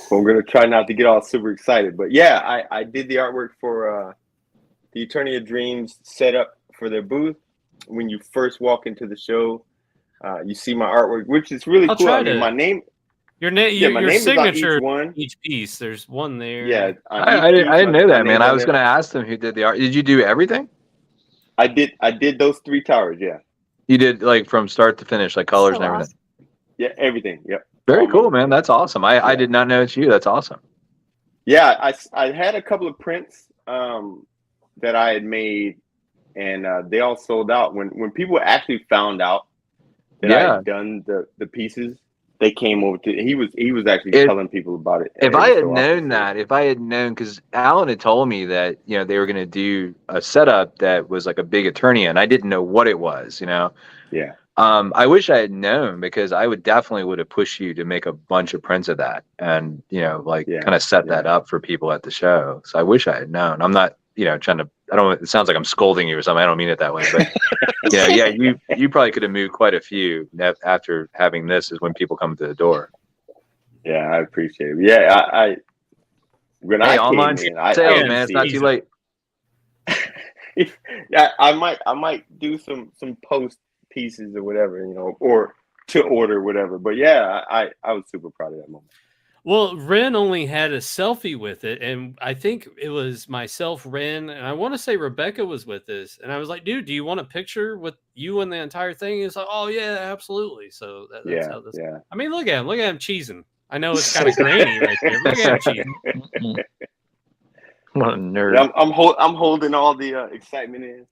I'm gonna try not to get all super excited, but yeah, I did the artwork for the Attorney of Dreams setup for their booth. When you first walk into the show, you see my artwork, which is really cool. I mean, my name, your signature is on each piece. There's one there. Yeah, I didn't know that, man. I was gonna ask them who did the art. Did you do everything? I did those 3 towers. Yeah, you did like from start to finish, like colors and everything. Awesome. Yeah, everything. Yep. Very cool, man. That's awesome. I did not know it's you. That's awesome. Yeah, I had a couple of prints that I had made, and they all sold out. When people actually found out that I had done the pieces, they came over to. He was actually telling people about it. If I had known, because Alan had told me that they were going to do a setup that was like a big attorney, and I didn't know what it was. Yeah. I wish I had known, because I would have pushed you to make a bunch of prints of that, and kind of set that up for people at the show. So I wish I had known. I'm not trying to. I don't. It sounds like I'm scolding you or something. I don't mean it that way, but you probably could have moved quite a few after having this. Is when people come to the door. Yeah, I appreciate it. Yeah, online sales, man. It's not too late. Yeah, I might do some post pieces or whatever, or to order whatever. But yeah, I was super proud of that moment. Well, Ren only had a selfie with it, and I think it was myself, Ren, and I want to say Rebecca was with us. And I was like, dude, do you want a picture with you and the entire thing? He's like, oh yeah, absolutely. So that's how this. Yeah. I mean, look at him cheesing. I know it's kind of grainy right there. Look at him cheesing. What a nerd. Yeah, I'm holding all the excitement in.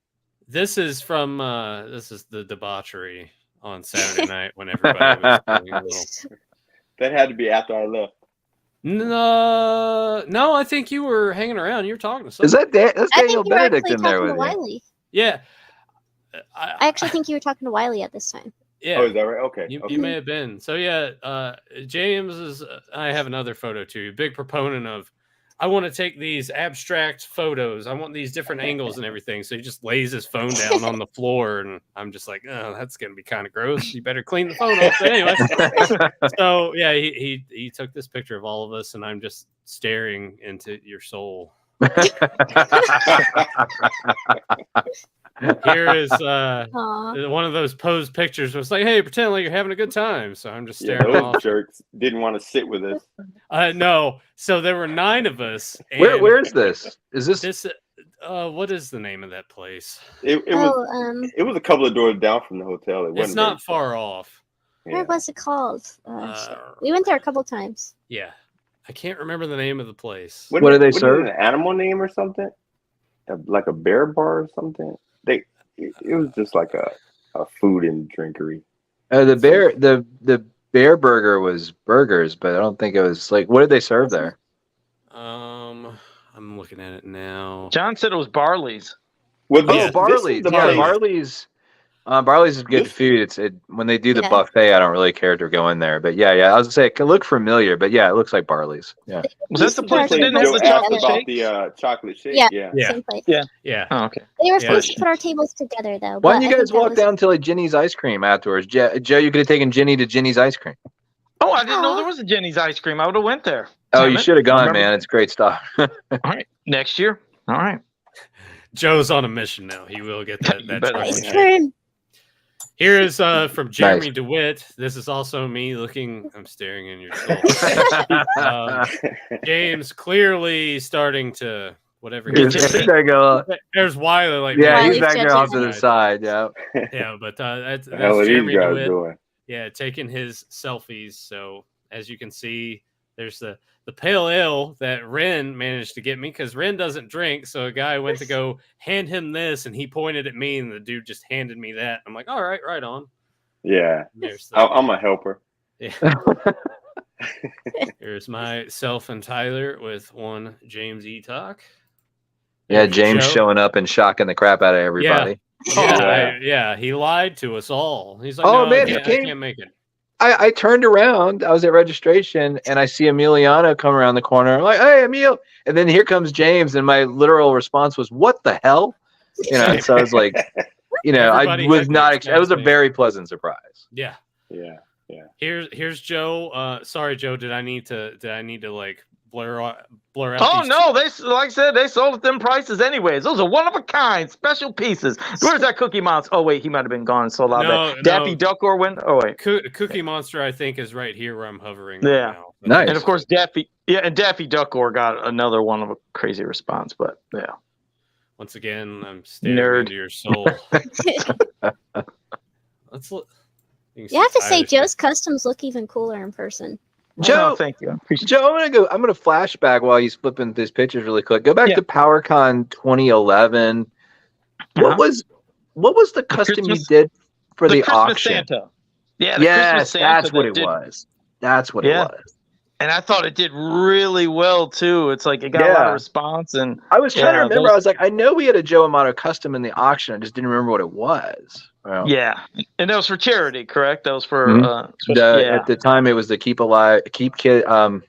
This is from this is the debauchery on Saturday night when everybody was doing a little. That had to be after I left. No, I think you were hanging around. You were talking to someone. Is that that's Daniel Benedict in there with you? Wiley. Yeah. I actually think you were talking to Wiley at this time. Yeah. Oh, is that right? Okay. You may have been. So yeah, James is. I have another photo too. Big proponent of I want to take these abstract photos. I want these different angles and everything. So he just lays his phone down on the floor, and I'm just like, oh, that's gonna be kind of gross. You better clean the phone up. But anyway, so yeah, he took this picture of all of us, and I'm just staring into your soul. Here is one of those posed pictures where it's like, hey, pretend like you're having a good time. So I'm just staring those off. jerks didn't want to sit with us. No. So there were 9 of us. And Where is this? Is this what is the name of that place? It was a couple of doors down from the hotel. It's not far off. Where was it called? We went there a couple times. Yeah. I can't remember the name of the place. What do they serve? An animal name or something? Like a bear bar or something? It was just like a food and drinkery. The bear burger was burgers, but I don't think it was like, what did they serve there? I'm looking at it now. John said it was Barley's. Well, Barley's. Yeah, Barley's. Barley's is good food. When they do the buffet, I don't really care to go in there. But yeah, I was gonna say it can look familiar, but yeah, it looks like Barley's. Yeah. Was that the place that didn't have the chocolate shake? The chocolate shake. Yeah. Same place. Yeah. Oh, okay. They were supposed to put our tables together though. Why didn't you guys walk down to like Ginny's ice cream afterwards? Joe, you could have taken Ginny to Ginny's ice cream. Oh, I didn't know there was a Jenny's ice cream. I would have went there. Oh, you should have gone, man. It's great stuff. All right, next year. All right. Joe's on a mission now. He will get that Ice cream. Here is from Jeremy DeWitt. This is also me looking. I'm staring in your soul. James clearly starting to whatever. There's Wiley. Like he's back there off to the side. Yeah. Yeah, but that's Jeremy DeWitt. Doing? Yeah, taking his selfies. So as you can see, there's the pale ale that Ren managed to get me because Ren doesn't drink. So a guy went to go hand him this, and he pointed at me, and the dude just handed me that. I'm like, all right, right on. Yeah, I'm a helper. Yeah. Here's myself and Tyler with one James Talk. Yeah, James showing up and shocking the crap out of everybody. Yeah, he lied to us all. He's like, no, man, I can't make it. I turned around. I was at registration, and I see Emiliano come around the corner. I'm like, hey, Emil. And then here comes James, and my literal response was, what the hell? So I was like, I was not. It was a very pleasant surprise. Yeah. Yeah. Here's Joe. Sorry, Joe. Did I need to like blur out? Oh no, they like I said, they sold at them prices anyways. Those are one of a kind, special pieces. Where's that Cookie Monster? Oh wait, he might have been gone. Sold out. No, Daffy Duck or win. Oh wait, Cookie Monster I think is right here where I'm hovering. Yeah, right now. Nice. And of course Daffy Duck or got another one of a crazy response. But yeah, once again, I'm staring into your soul. Let's look. You have to say Joe's customs look even cooler in person. Joe, thank you. Joe, I'm gonna flashback while he's flipping these pictures really quick. Go back to PowerCon 2011. What was the custom you did for the auction? Santa. Yeah, yes, that's what it was. That's what it was. And I thought it did really well too. It's like it got a lot of response, and I was trying to remember. I was like, I know we had a Joe Amato custom in the auction. I just didn't remember what it was. Well, yeah, and that was for charity, correct? That was for at the time it was the Keep Kid. Oh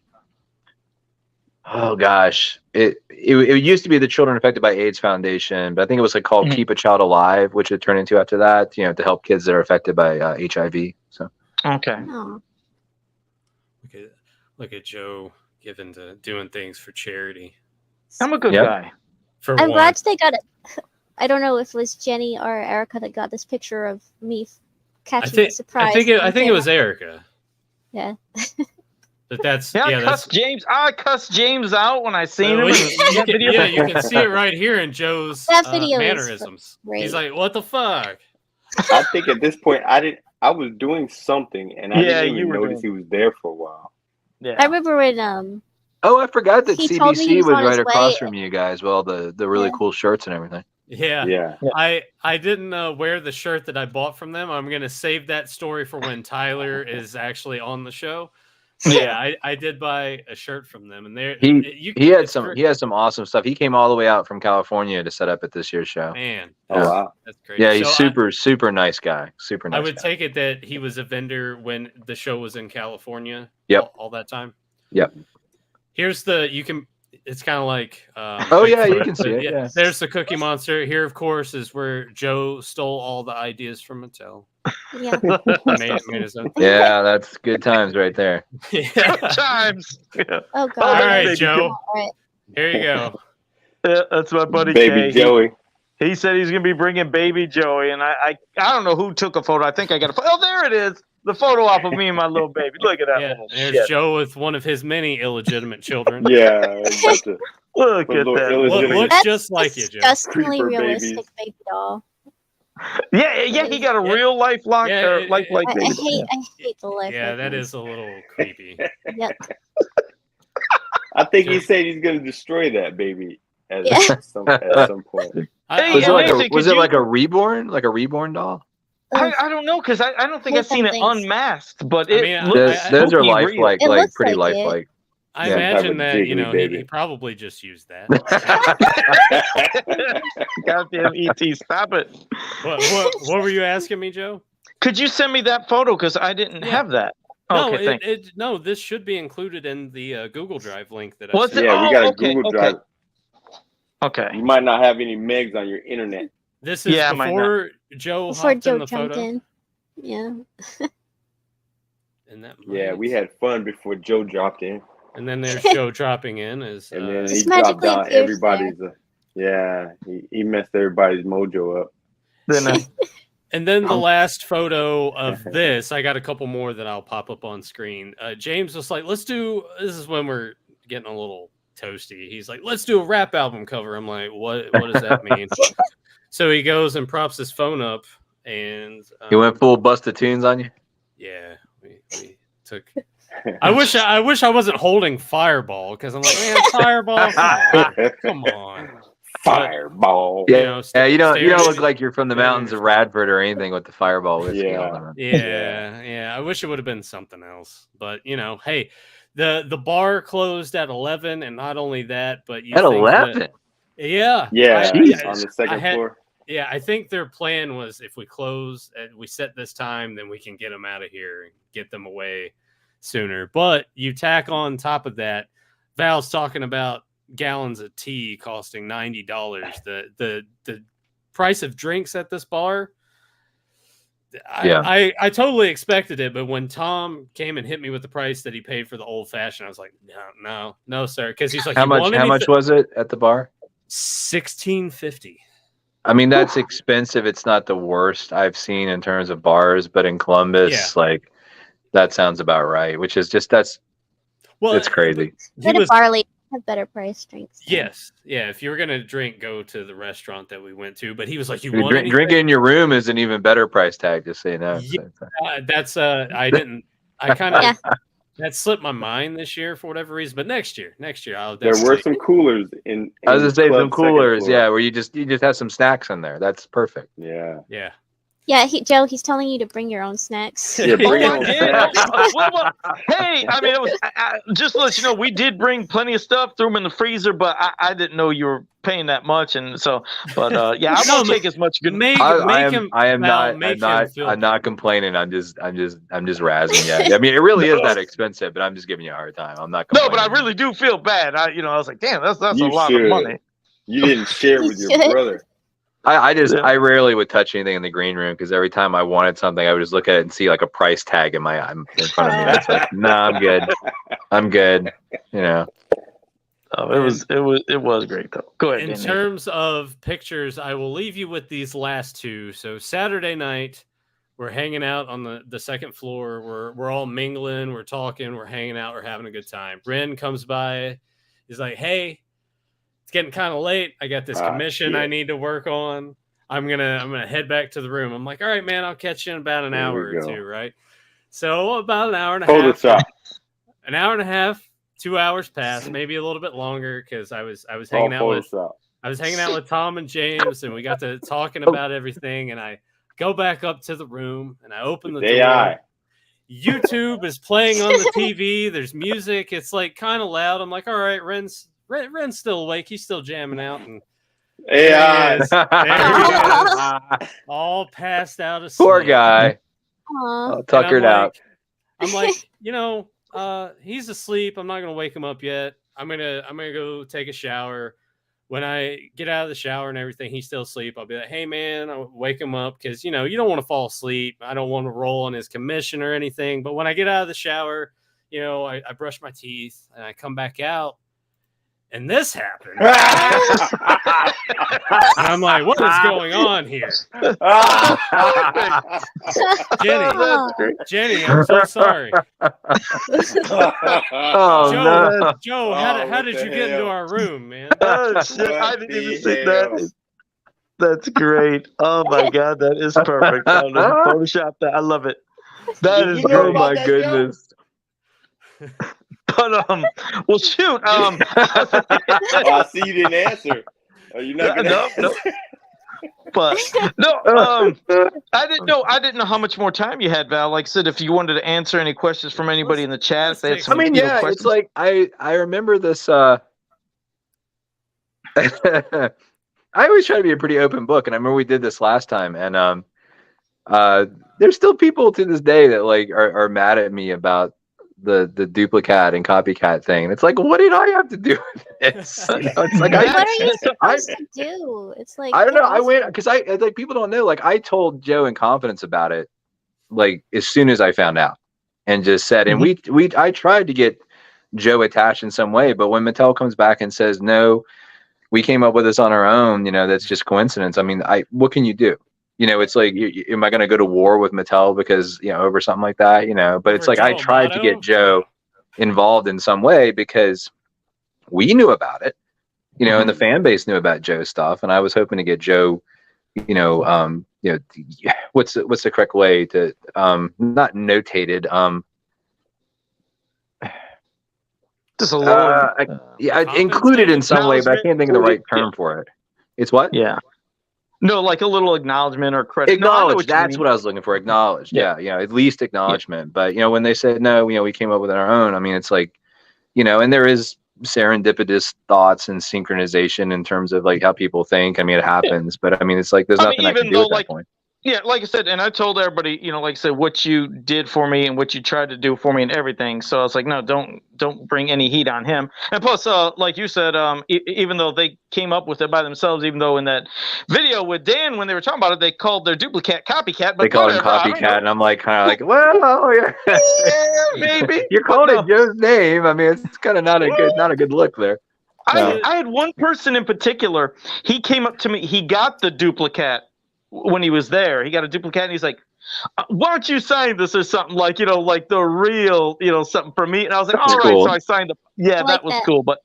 gosh, it used to be the Children Affected by AIDS Foundation, but I think it was like called Keep a Child Alive, which it turned into after that. To help kids that are affected by HIV. So okay. Oh. Look at Joe given to doing things for charity. I'm a good guy. I'm glad they got it. I don't know if it was Jenny or Erica that got this picture of me catching the surprise. I think it was Erica. Yeah. But that's I cussed James out when I seen him. You can see it right here in Joe's mannerisms. He's like, "What the fuck?" I think at this point I was doing something and I didn't even notice he was there for a while. Yeah. I remember when Oh, I forgot that CBC was right across from you guys. Well, the really cool shirts and everything. Yeah. I didn't wear the shirt that I bought from them. I'm gonna save that story for when Tyler is actually on the show. Yeah, I did buy a shirt from them, and he had some awesome stuff. He came all the way out from California to set up at this year's show. Man, wow, that's great. Yeah, he's super nice guy. Super nice. I would take it that he was a vendor when the show was in California. Yep, all that time. Yep. Here's It's kind of like Oh, yeah, you Bigfoot, can see but it, yeah. There's the Cookie Monster. Here, of course, is where Joe stole all the ideas from Mattel. Yeah. Made his own. Yeah, that's good times right there. Yeah. Times. Yeah. Oh Oh, god. All that's right, Baby Joe. All right. Here you go. Yeah, that's my buddy Baby Kay. Joey. He said he's gonna be bringing baby Joey, and I don't know who took a photo. I think I got a photo. Oh, there it is. The photo off of me and my little baby. Look at that Yeah, little there's shit. Joe with one of his many illegitimate children. Yeah, that's it. Look With at little that. illegitimate- Looks That's just like you, Joe. disgustingly Creeper realistic babies. baby doll. Yeah, he got a Yeah. real lifelike Yeah, or it- lifelike I baby. doll. hate the life. Yeah, that lessons. is a little creepy. Yep. I think he said he's gonna destroy that baby at Yeah. some point. Hey, Was it like amazing. was Could it you- like a reborn doll? I don't know because I don't think Hate I've seen it them things. unmasked, but I it mean, looks Those are spooky real. lifelike, It like looks pretty like it. lifelike. I Yeah, imagine have a that, you jiggly know, baby. he probably just used that. Goddamn ET, stop it! What were you asking me, Joe? Could you send me that photo because I didn't Yeah. have that? No, Okay, thank you. no, this should be included in the Google Drive link that I Was sent. it? Yeah, we Oh, got a okay, Google okay. Drive. Okay. You might not have any megs on your internet. This is Yeah, I might before Joe Before hopped in Joe the jumped photo. in. Yeah. And that Yeah, might- we had fun before Joe dropped in, And then there's Joe dropping in as and then Just he dropped magically down appears everybody's. Yeah, he messed everybody's mojo up. Then And then the last photo of this, I got a couple more that I'll pop up on screen. James was like, this is when we're getting a little toasty. He's like, let's do a rap album cover. I'm like, what does that mean? So he goes and props his phone up and You went full Busta Tunes on you? yeah, we took I wish I wasn't holding Fireball because I'm like, man, Fireball, come on. Fireball. Yeah, You know, you don't stay- look like you're from the mountains of Radford or anything with the Fireball whiskey Yeah. on. Yeah. I wish it would have been something else. But you know, hey, the bar closed at 11, and not only that, but you At think that- 11? yeah, Yeah, Jesus. on the second floor. Yeah, I think their plan was if we close and we set this time, then we can get them out of here and get them away sooner. But you tack on top of that, Val's talking about gallons of tea costing $90. The price of drinks at this bar. I totally expected it, but when Tom came and hit me with the price that he paid for the old fashioned, I was like, no, sir. Because he's like, How much was it at the bar? $16.50. I mean, that's expensive. It's not the worst I've seen in terms of bars, but in Columbus, like that sounds about right. Which is just it's crazy. He was, barley have better price drinks. yes, yeah. If you were gonna drink, go to the restaurant that we went to. But he was like, "You I mean, want drink anything?" it in your room is an even better price tag. Just so you know. Yeah. That's I didn't. I kind of Yeah. that slipped my mind this year for whatever reason. But next year, I'll There definitely. were some coolers in I was gonna say club some coolers, second floor. yeah, where you just have some snacks in there. That's perfect. Yeah. Yeah. Yeah, Joe, he's telling you to bring your own snacks. Yeah, bring Yeah. on Yeah. snacks. Well, hey, I mean, it was just to let you know, we did bring plenty of stuff, threw them in the freezer, but I didn't know you were paying that much, and so, but yeah, I No, won't take as much good. Make him. I am Val, not. make I'm him not. feel I'm not complaining. I'm just razzing. Yeah. I mean, it really is that expensive, but I'm just giving you a hard time. I'm not. No, Complaining. but I really do feel bad. I was like, damn, that's a You lot should. of money. You didn't share with your You brother. Yeah. I rarely would touch anything in the green room because every time I wanted something, I would just look at it and see like a price tag in front of me. And it's like, no, I'm good. I'm good. You know. Oh, it was great though. Go ahead. In Danny. terms of pictures, I will leave you with these last two. So Saturday night, we're hanging out on the second floor. We're all mingling, we're talking, we're hanging out, we're having a good time. Ren comes by, he's like, "Hey, it's getting kind of late. I got this commission I shit. need to work on. I'm gonna head back to the room." I'm like, "All right, man, I'll catch you in about an There hour we or go. two, right?" So about an hour and a half. Photoshop. An hour and a half, 2 hours passed, maybe a little bit longer because I was All hanging out with Photoshop. Tom and James, and we got to talking about everything. And I go back up to the room, and I open the door. AI. YouTube is playing on the TV. There's music. It's like kind of loud. I'm like, all right, Ren's still awake. He's still jamming out, and AI. there he is, all passed out of sleep. Poor guy. Aw. I'll tucker it out. I'm like, he's asleep. I'm not gonna wake him up yet. I'm gonna go take a shower. When I get out of the shower and everything, he's still asleep. I'll be like, hey man, I'll wake him up because you don't want to fall asleep. I don't want to roll on his commission or anything. But when I get out of the shower, I brush my teeth and I come back out. And this happened. And I'm like, what is going on here? Jenny, I'm so sorry. Joe, how did you get into our room, man? Oh, shit. I didn't even see that. That's great. Oh, my God. That is perfect. I Photoshop that. I love it. That is oh, my goodness. But well, shoot. I see you didn't answer. Are you not gonna no. But no, I didn't know how much more time you had, Val. Like I said, if you wanted to answer any questions from anybody in the chat, if they had some, it's like I remember this. I always try to be a pretty open book, and I remember we did this last time, and there's still people to this day that like are mad at me about the duplicate and copycat thing. And it's like, what did I have to do with this? It's like, what are you supposed to do? It's like, I don't know. I went because I like people don't know. Like I told Joe in confidence about it, like as soon as I found out, and just said, and I tried to get Joe attached in some way, but when Mattel comes back and says no, we came up with this on our own, that's just coincidence. I mean, what can you do? It's like, am I going to go to war with Mattel because, over something like that, but it's like, I tried to get Joe involved in some way because we knew about it, and the fan base knew about Joe's stuff. And I was hoping to get Joe, what's the correct way to, not notated, just a little, included in some way, but I can't think of the right term for it. It's what? Yeah. No, like a little acknowledgement or credit. Acknowledged. That's what I was looking for. Acknowledged. Yeah. At least acknowledgement. But when they said no, we came up with it on our own. I mean, it's like, and there is serendipitous thoughts and synchronization in terms of like how people think. I mean, it happens, but I mean, it's like there's nothing I can do at that point. Yeah, like I said, and I told everybody, like I said, what you did for me and what you tried to do for me and everything. So I was like, no, don't bring any heat on him. And plus, like you said, even though they came up with it by themselves, even though in that video with Dan, when they were talking about it, they called their duplicate copycat. But they called him copycat, and I'm like, kind of like, well, yeah, maybe you're calling it Joe's name. I mean, it's kind of not a good look there. I had one person in particular. He came up to me. He got the duplicate. When he was there, he got a duplicate and he's like, why don't you sign this or something like, like the real, something for me. And I was like, all right. Cool. So I signed up. Yeah, that was cool. But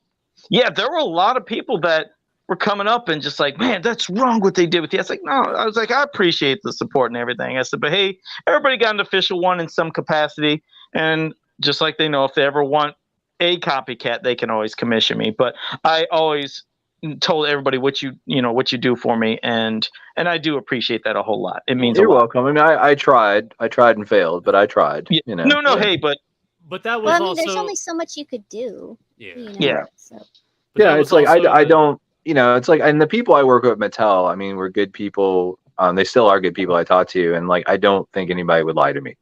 yeah, there were a lot of people that were coming up and just like, man, that's wrong what they did with you. I was like, no, I was like, I appreciate the support and everything. I said, but hey, everybody got an official one in some capacity. And just like they know, if they ever want a copycat, they can always commission me. But I always told everybody what you do for me, and I do appreciate that a whole lot. It means you're welcome. I mean, I tried and failed, but I tried. Yeah. No, hey, but that was also. There's only so much you could do. Yeah. So. Yeah, it's like I don't. It's like, and the people I work with at Mattel, I mean, we're good people. They still are good people I talk to, and like I don't think anybody would lie to me.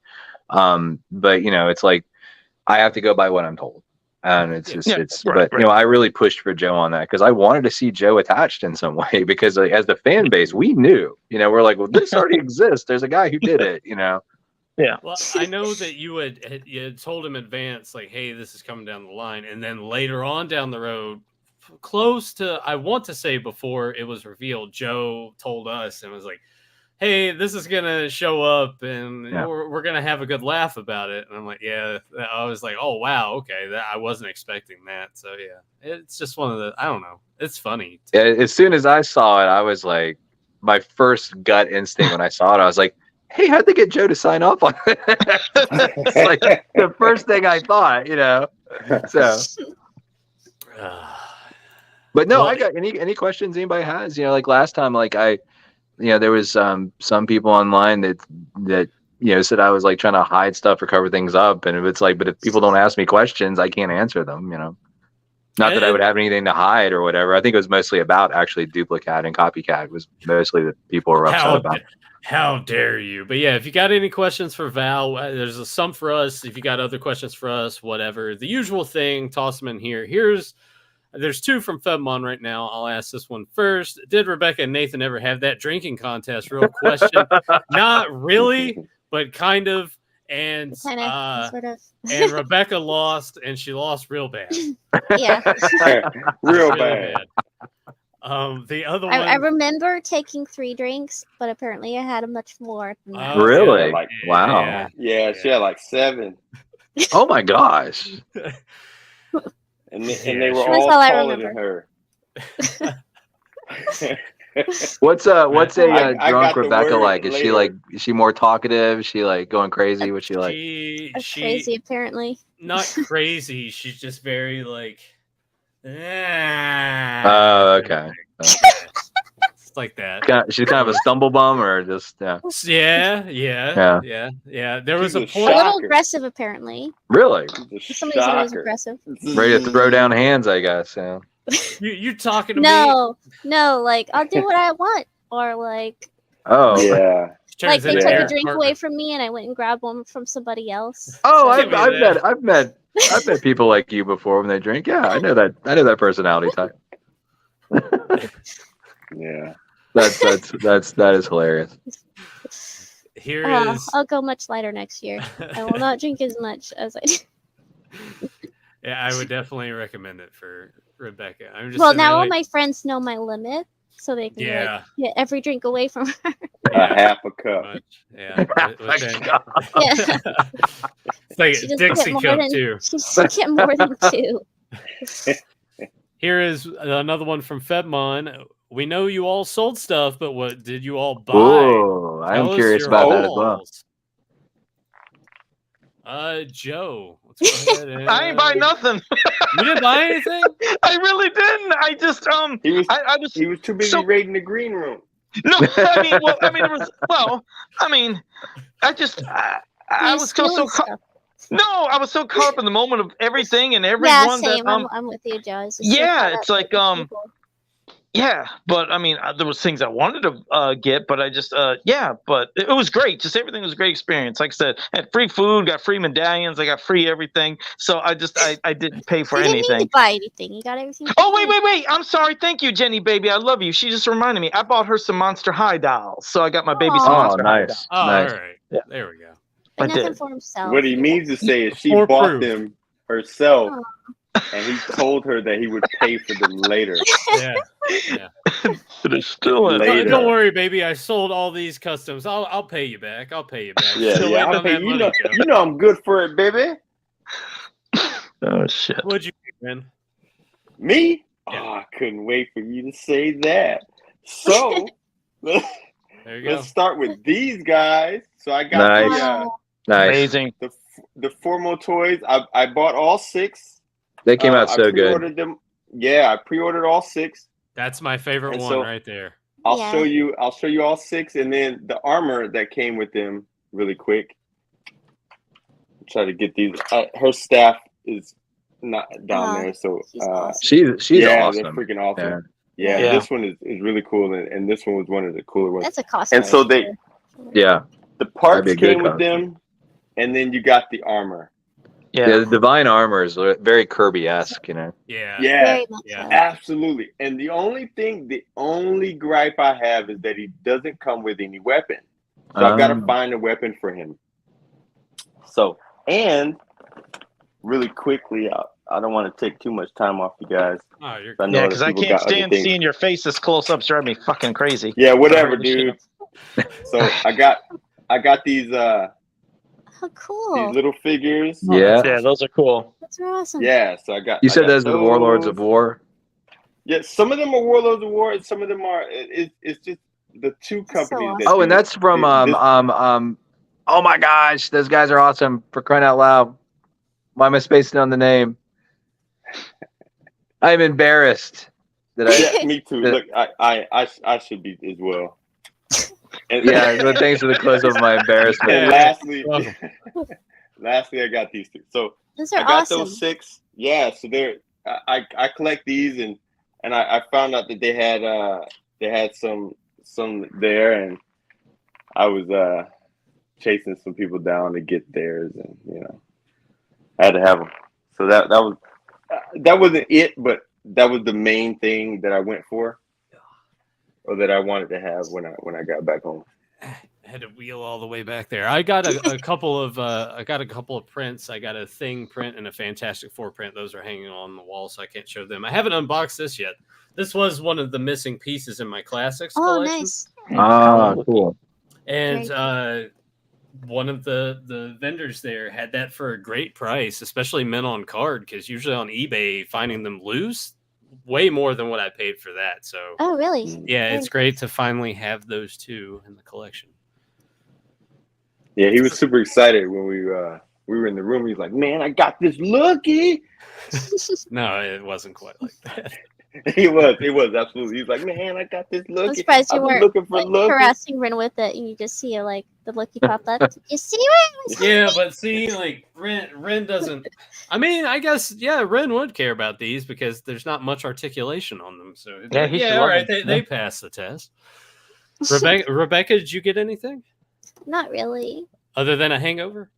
But it's like I have to go by what I'm told. And it's just, but I really pushed for Joe on that because I wanted to see Joe attached in some way because like, as the fan base, we knew, we're like, well, this already exists. There's a guy who did it, Yeah. Well, I know that you had told him in advance, like, hey, this is coming down the line. And then later on down the road, close to, I want to say before it was revealed, Joe told us and was like, hey, this is going to show up and we're going to have a good laugh about it. And I'm like, yeah, I was like, oh, wow. Okay. I wasn't expecting that. So yeah, it's just one of the, I don't know. It's funny. As soon as I saw it, I was like, my first gut instinct when I saw it, I was like, hey, how'd they get Joe to sign up on it? It's like the first thing I thought, so. But no, I got any questions anybody has, like last time, like there was some people online that said I was like trying to hide stuff or cover things up, and it's like, but if people don't ask me questions, I can't answer them. Not that I would have anything to hide or whatever. I think it was mostly about actually duplicate and copycat was mostly that people were upset about. How dare you? But yeah, if you got any questions for Val, there's some for us. If you got other questions for us, whatever, the usual thing, toss them in here. There's two from Febmon right now. I'll ask this one first. Did Rebecca and Nathan ever have that drinking contest? Real question. Not really, but kind of. And Kind of, sort of. and Rebecca lost, and she lost real bad. Yeah. Real bad. The other one. I remember taking 3 drinks, but apparently I had much more than that. Really? Yeah, like, Wow. Yeah, she had like 7. Oh my gosh. And Yeah, they were she- all That's all I taller than remember. her. What's I drunk got the Rebecca word like? Is she later. like? Is she more talkative? Is she like going crazy? What's she like? That's She crazy, apparently. not crazy. She's just very like. Oh, okay. It's like that. She's kind of a stumble bum, or just Yeah. There was a She's a point. A little Shocker. aggressive, apparently. really Somebody said it was Shocker. aggressive. ready to throw down hands, I guess. Yeah. You talking to me? No, like I'll do what I want, or like Oh. Yeah. like they Turns took into a drink partner. away from me, and I went and grabbed one from somebody else. Oh, So- Give me that. I've met people like you before when they drink. Yeah, I know that personality type. Yeah. That is hilarious. Here is I'll go much lighter next year. I will not drink as much as I did. yeah, I would definitely recommend it for Rebecca. I'm just Well, sitting now there all like, my friends know my limit, so they can Yeah. like get every drink away from her. A half a cup. much. Yeah. within- Yeah. it's like She a doesn't Dixie get more cup than too. she doesn't get more than 2. Here is another one from Febmon. We know you all sold stuff, but what did you all buy? Oh, I'm Tell us curious your about that as well. hauls. Joe, let's go ahead and, I ain't buy nothing. You didn't buy anything? I really didn't. I just He was I was he was too busy So- raiding the green room. no. It was I just I was so Stealing caught. stuff. No, I was so caught up in the moment of everything and Yeah, everyone same. that I'm with you, Joe. I was just so yeah, caught it's up like, with people. yeah, but I mean, there was things I wanted to get, but I just but it was great. Just everything was a great experience. Like I said, I had free food, got free medallions, I got free everything. So I didn't pay for You didn't need anything. to buy anything. You got everything. Oh, you needed. wait. I'm sorry. Thank you, Jenny, baby. I love you. She just reminded me. I bought her some Monster High dolls. So I got my baby some Aw. Oh, Monster High dolls. nice. Oh, Nice. all right. Yeah. There we go. I But nothing did. for himself. What he means to say is she For bought proof. them herself, Oh. and he told her that he would pay for them later. Yeah. But it's still in. Later. Don't worry, baby. I sold all these customs. I'll pay you back. I'll pay you back. Yeah, Still yeah. waiting I'll on pay that you. money, Joe. You know I'm good for it, baby. Oh shit. What'd you do, man? Me? Yeah. Oh, I couldn't wait for you to say that. So There you go. let's start with these guys. So I got Nice. Wow. Nice. Amazing. the Formo toys. I bought all 6. They came out I so good. pre-ordered them. Yeah, I pre-ordered all 6. That's my favorite And one so- right there. I'll Yeah. show you all 6, and then the armor that came with them really quick. Try to get these. Her staff is not down Oh, there, so she's awesome. She's yeah, awesome. they're freaking awesome. Yeah. Yeah, Yeah. this one is really cool, and this one was one of the cooler ones. That's a cost. And so they- Yeah. The parts That'd be a came good with costume. them, and then you got the armor. Yeah. Yeah. The divine armor is very Kirby-esque, you know. Yeah. Yeah, Very much Yeah. so. absolutely. And the only gripe I have is that he doesn't come with any weapon. So I've got to find a weapon for him. So, and really quickly, I don't want to take too much time off you guys. Oh, you're I know Yeah, other because I people can't got other stand things. seeing your face this close up. Drive me fucking crazy. Yeah, whatever, Sorry, dude. So I got these Oh, cool. little figures. Yeah. Yeah, those are cool. That's awesome. Yeah, so I got. You I said got those were the Warlords of War. Yeah, some of them are Warlords of War, and some of them are. It's just the two That's so companies. awesome. that Oh, and do that's from this- oh my gosh, those guys are awesome, for crying out loud. Why am I spacing on the name? I'm embarrassed that I Yeah, me too. Look, I should be as well. And, yeah, but thanks for the close of my embarrassment. And Yeah. lastly, Welcome. lastly, I got these 2. So Those I are got awesome. those 6. Yeah, so they're I collect these, and I found out that they had some there, and I was chasing some people down to get theirs, and I had to have them. So that wasn't it, but that was the main thing that I went for, or that I wanted to have when I got back home. I had to wheel all the way back there. I got a couple of prints. I got a Thing print and a Fantastic Four print. Those are hanging on the wall, so I can't show them. I haven't unboxed this yet. This was one of the missing pieces in my classics collection. Nice. Cool. And one of the vendors there had that for a great price, especially men on card, because usually on eBay finding them loose, way more than what I paid for that. So Oh, really? yeah, it's great to finally have those two in the collection. Yeah, he was super excited when we were in the room. He's like, "Man, I got this Lucky." No, it wasn't quite like that. He was absolutely. He's like, "Man, I got this Lucky. I'm surprised you I've been weren't looking for like, Lucky." harassing Ren with it, and you just see like the Lucky pop up. You see Ren? Yeah, but see, like Ren doesn't. I mean, I guess Ren would care about these because there's not much articulation on them. So all right, they passed the test. Rebecca, did you get anything Not really. other than a hangover?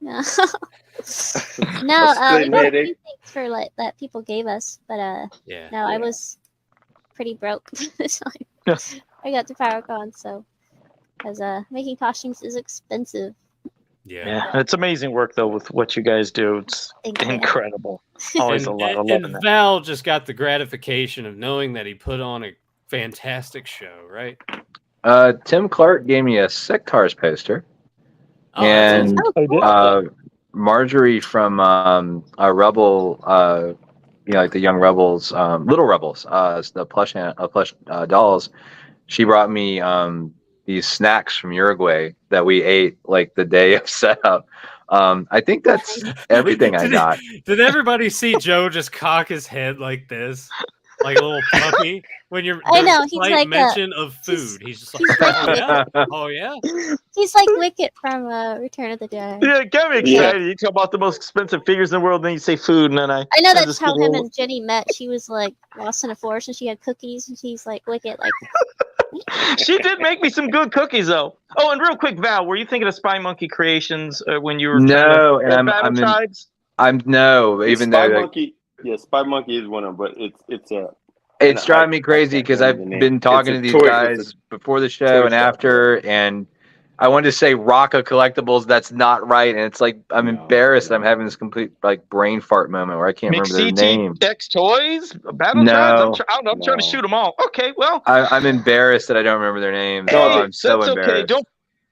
No. No. We split got a headache. few things for like that people gave us, but Yeah. no, I was pretty broke this time. I got to PowerCon, so because making costumes is expensive. Yeah. It's amazing work though with what you guys do. It's Thank you. incredible. Always a lot of love in And that. Val just got the gratification of knowing that he put on a fantastic show, right? Tim Clark gave me a Sectars poster, Oh, that's and Oh, cool. Marjorie from a Rebel, like the Young Rebels, Little Rebels, the plush dolls. She brought me these snacks from Uruguay that we ate like the day of setup. I think that's everything I got. Did everybody see Joe just cock his head like this, like a little puppy? When you're, I know, there's he's slight like mention of food, he's just like, oh yeah. He's like Wicket from Return of the Jedi. Yeah, it got me excited. You talk about the most expensive figures in the world, then you say food, and then I know I that's just how get a him little- and Jenny met. She was like lost in a forest, and she had cookies, and he's like Wicket, like She did make me some good cookies, though. Oh, and real quick, Val, were you thinking of Spy Monkey Creations when you were No, and Battle Tribes? Even Spy though like, Monkey, Spy Monkey is one of them, but it's it's I- driving me I crazy can't because remember I've the name. been talking to It's these a toy- guys it's a before the toy show and shop, after, and I wanted to say Rocca Collectibles. That's not right, and it's like I'm No, embarrassed. no. I'm having this complete like brain fart moment where I can't remember their name. X Toys? Battle No. Tribes? I'm trying to No. shoot them all. Okay, well, I'm embarrassed that I don't remember their names. hey, I'm so that's embarrassed. okay.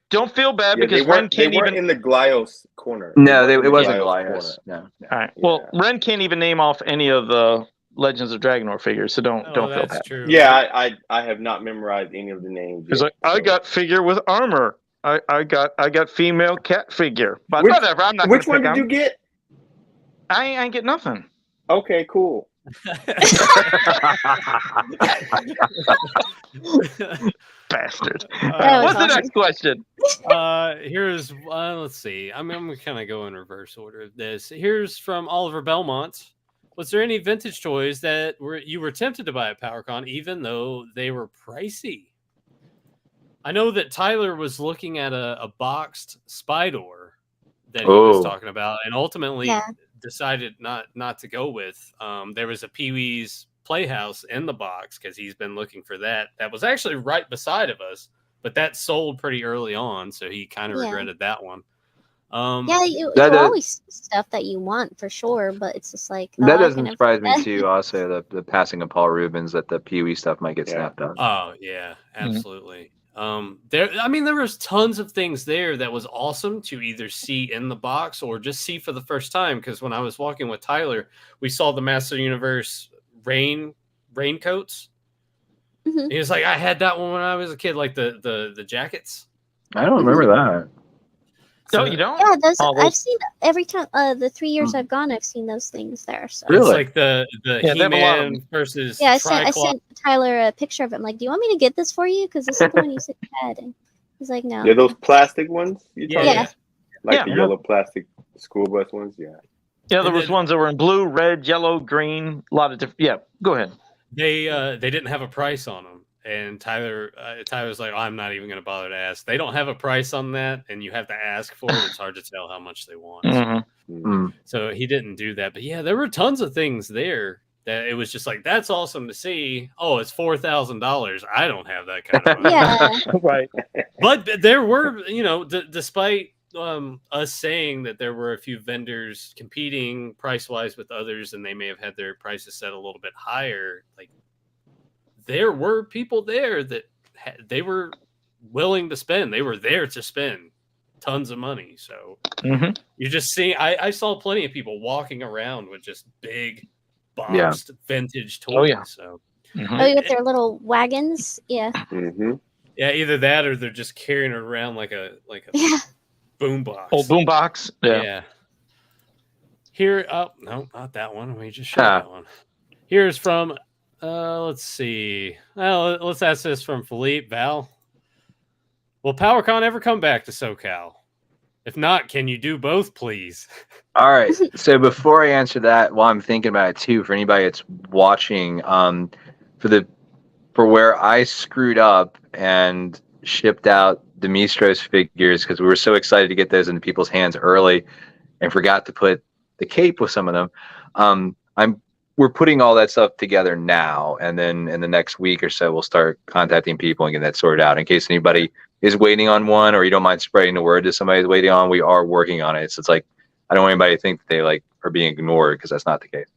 Don't feel bad Yeah, because they Ren weren't can't even. in the Glios corner. No, weren't in it the wasn't Glios Goliath. corner. No. All right. Well, Yeah. Ren can't even name off any of the Legends of Dragonor figures, so don't feel that's bad. true. Yeah, I have not memorized any of the names. He's yet, like, I so- got figure with armor. I got female cat figure, but Which- whatever. I'm not. Which gonna one pick did you on- get? I ain't get nothing. Okay, cool. Bastard. That was What's the awesome. next question? Here's let's see. I'm gonna kind of go in reverse order of this. Here's from Oliver Belmont. Was there any vintage toys that you were tempted to buy at PowerCon, even though they were pricey? I know that Tyler was looking at a boxed Spydor that he was talking about, and ultimately Yeah. decided not to go with. There was a Pee-wee's Playhouse in the box because he's been looking for that. That was actually right beside of us, but that sold pretty early on, so he kind of Yeah. regretted that one. Yeah, you That does- always see stuff that you want for sure, but it's just like That I doesn't can surprise me afford too. Also, the passing of Paul Rubens, that the Pee Wee stuff might get Yeah. snapped up. Oh yeah, absolutely. There was tons of things there that was awesome to either see in the box or just see for the first time. Because when I was walking with Tyler, we saw the Master Universe raincoats. Mhm. He was like, I had that one when I was a kid, like the jackets. I don't remember that. No, So you don't. Yeah, those Oh, I've seen every time. The 3 years I've gone, I've seen those things there. So. Really? It's like the Yeah, they have a lot of He-Man them. versus Yeah, I Triclops. sent Tyler a picture of it. I'm like, do you want me to get this for you? Because this is the one you said you had. And he's like, no. Yeah, those plastic ones. You Yeah, talking Yeah. about? Like the Yeah. yellow plastic school bus ones. Yeah. Yeah, there And was then- ones that were in blue, red, yellow, green, a lot of different. Yeah, go ahead. They didn't have a price on them, And Tyler's like, oh, I'm not even going to bother to ask. They don't have a price on that, and you have to ask for it. It's hard to tell how much they want. Mm-hmm. So he didn't do that. But yeah, there were tons of things there that it was just like, that's awesome to see. Oh, it's $4,000. I don't have that kind of money. Yeah. Right. But there were, despite us saying that there were a few vendors competing price-wise with others, and they may have had their prices set a little bit higher, like, there were people there that they were willing to spend. They were there to spend tons of money. So you just see, I saw plenty of people walking around with just big boxed vintage toys. Oh, yeah. So Oh, you got their little wagons? Yeah. yeah, either that or they're just carrying it around like a boombox. Oh, boombox. Yeah. Here, oh no, not that one. We just showed that one. Here's from. Let's see. Well, let's ask this from Philippe. Val, will PowerCon ever come back to SoCal? If not, can you do both, please? All right. So before I answer that, while I'm thinking about it too, for anybody that's watching, for where I screwed up and shipped out the Mistros figures because we were so excited to get those into people's hands early, and forgot to put the cape with some of them. We're putting all that stuff together now, and then in the next week or so, we'll start contacting people and getting that sorted out. In case anybody is waiting on one, or you don't mind spreading the word to somebody who's waiting on, we are working on it. So it's like, I don't want anybody to think that they like are being ignored, because that's not the case.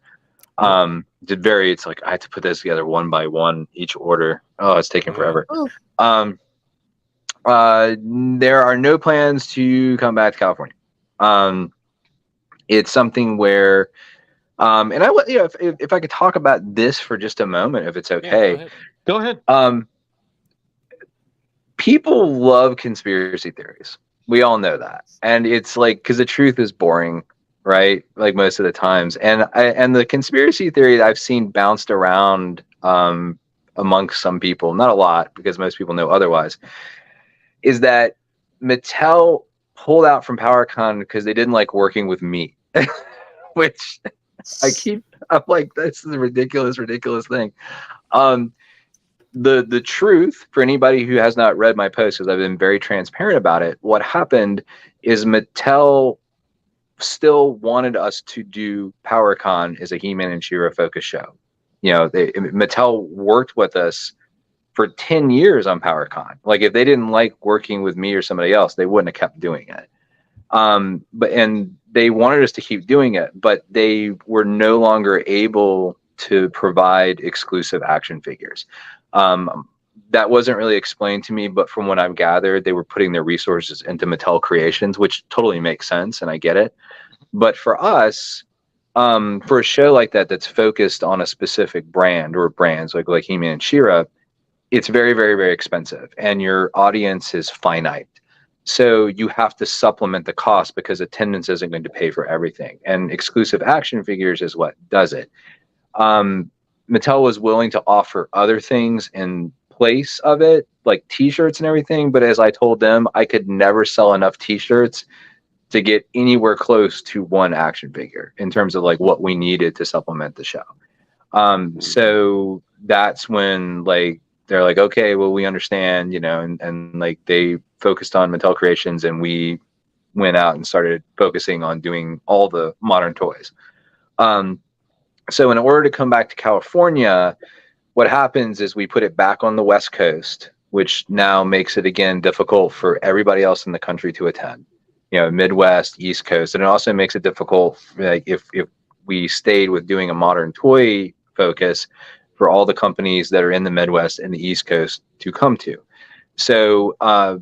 It's like I had to put this together one by one, each order. Oh, it's taking forever. There are no plans to come back to California. It's something where. And if I could talk about this for just a moment, if it's okay. Yeah, go ahead. People love conspiracy theories. We all know that. And it's like, because the truth is boring, right? Like most of the times. And the conspiracy theory that I've seen bounced around amongst some people, not a lot, because most people know otherwise, is that Mattel pulled out from PowerCon because they didn't like working with me. Which... I'm like, this is a ridiculous thing. The truth, for anybody who has not read my post, because I've been very transparent about it, what happened is Mattel still wanted us to do PowerCon as a He-Man and She-Ra focus show. Mattel worked with us for 10 years on PowerCon. Like, if they didn't like working with me or somebody else, they wouldn't have kept doing it. And they wanted us to keep doing it, but they were no longer able to provide exclusive action figures. That wasn't really explained to me, but from what I've gathered, they were putting their resources into Mattel Creations, which totally makes sense, and I get it. But for us, for a show like that that's focused on a specific brand or brands like He-Man and She-Ra, it's very, very, very expensive, and your audience is finite. So you have to supplement the cost, because attendance isn't going to pay for everything. And exclusive action figures is what does it. Mattel was willing to offer other things in place of it, like T-shirts and everything. But as I told them, I could never sell enough T-shirts to get anywhere close to one action figure in terms of like what we needed to supplement the show. So that's when they're like, okay, well, we understand, and like they focused on Mattel Creations, and we went out and started focusing on doing all the modern toys. So in order to come back to California, what happens is we put it back on the West Coast, which now makes it again difficult for everybody else in the country to attend. Midwest, East Coast, and it also makes it difficult, like if we stayed with doing a modern toy focus, for all the companies that are in the Midwest and the East Coast to come to. So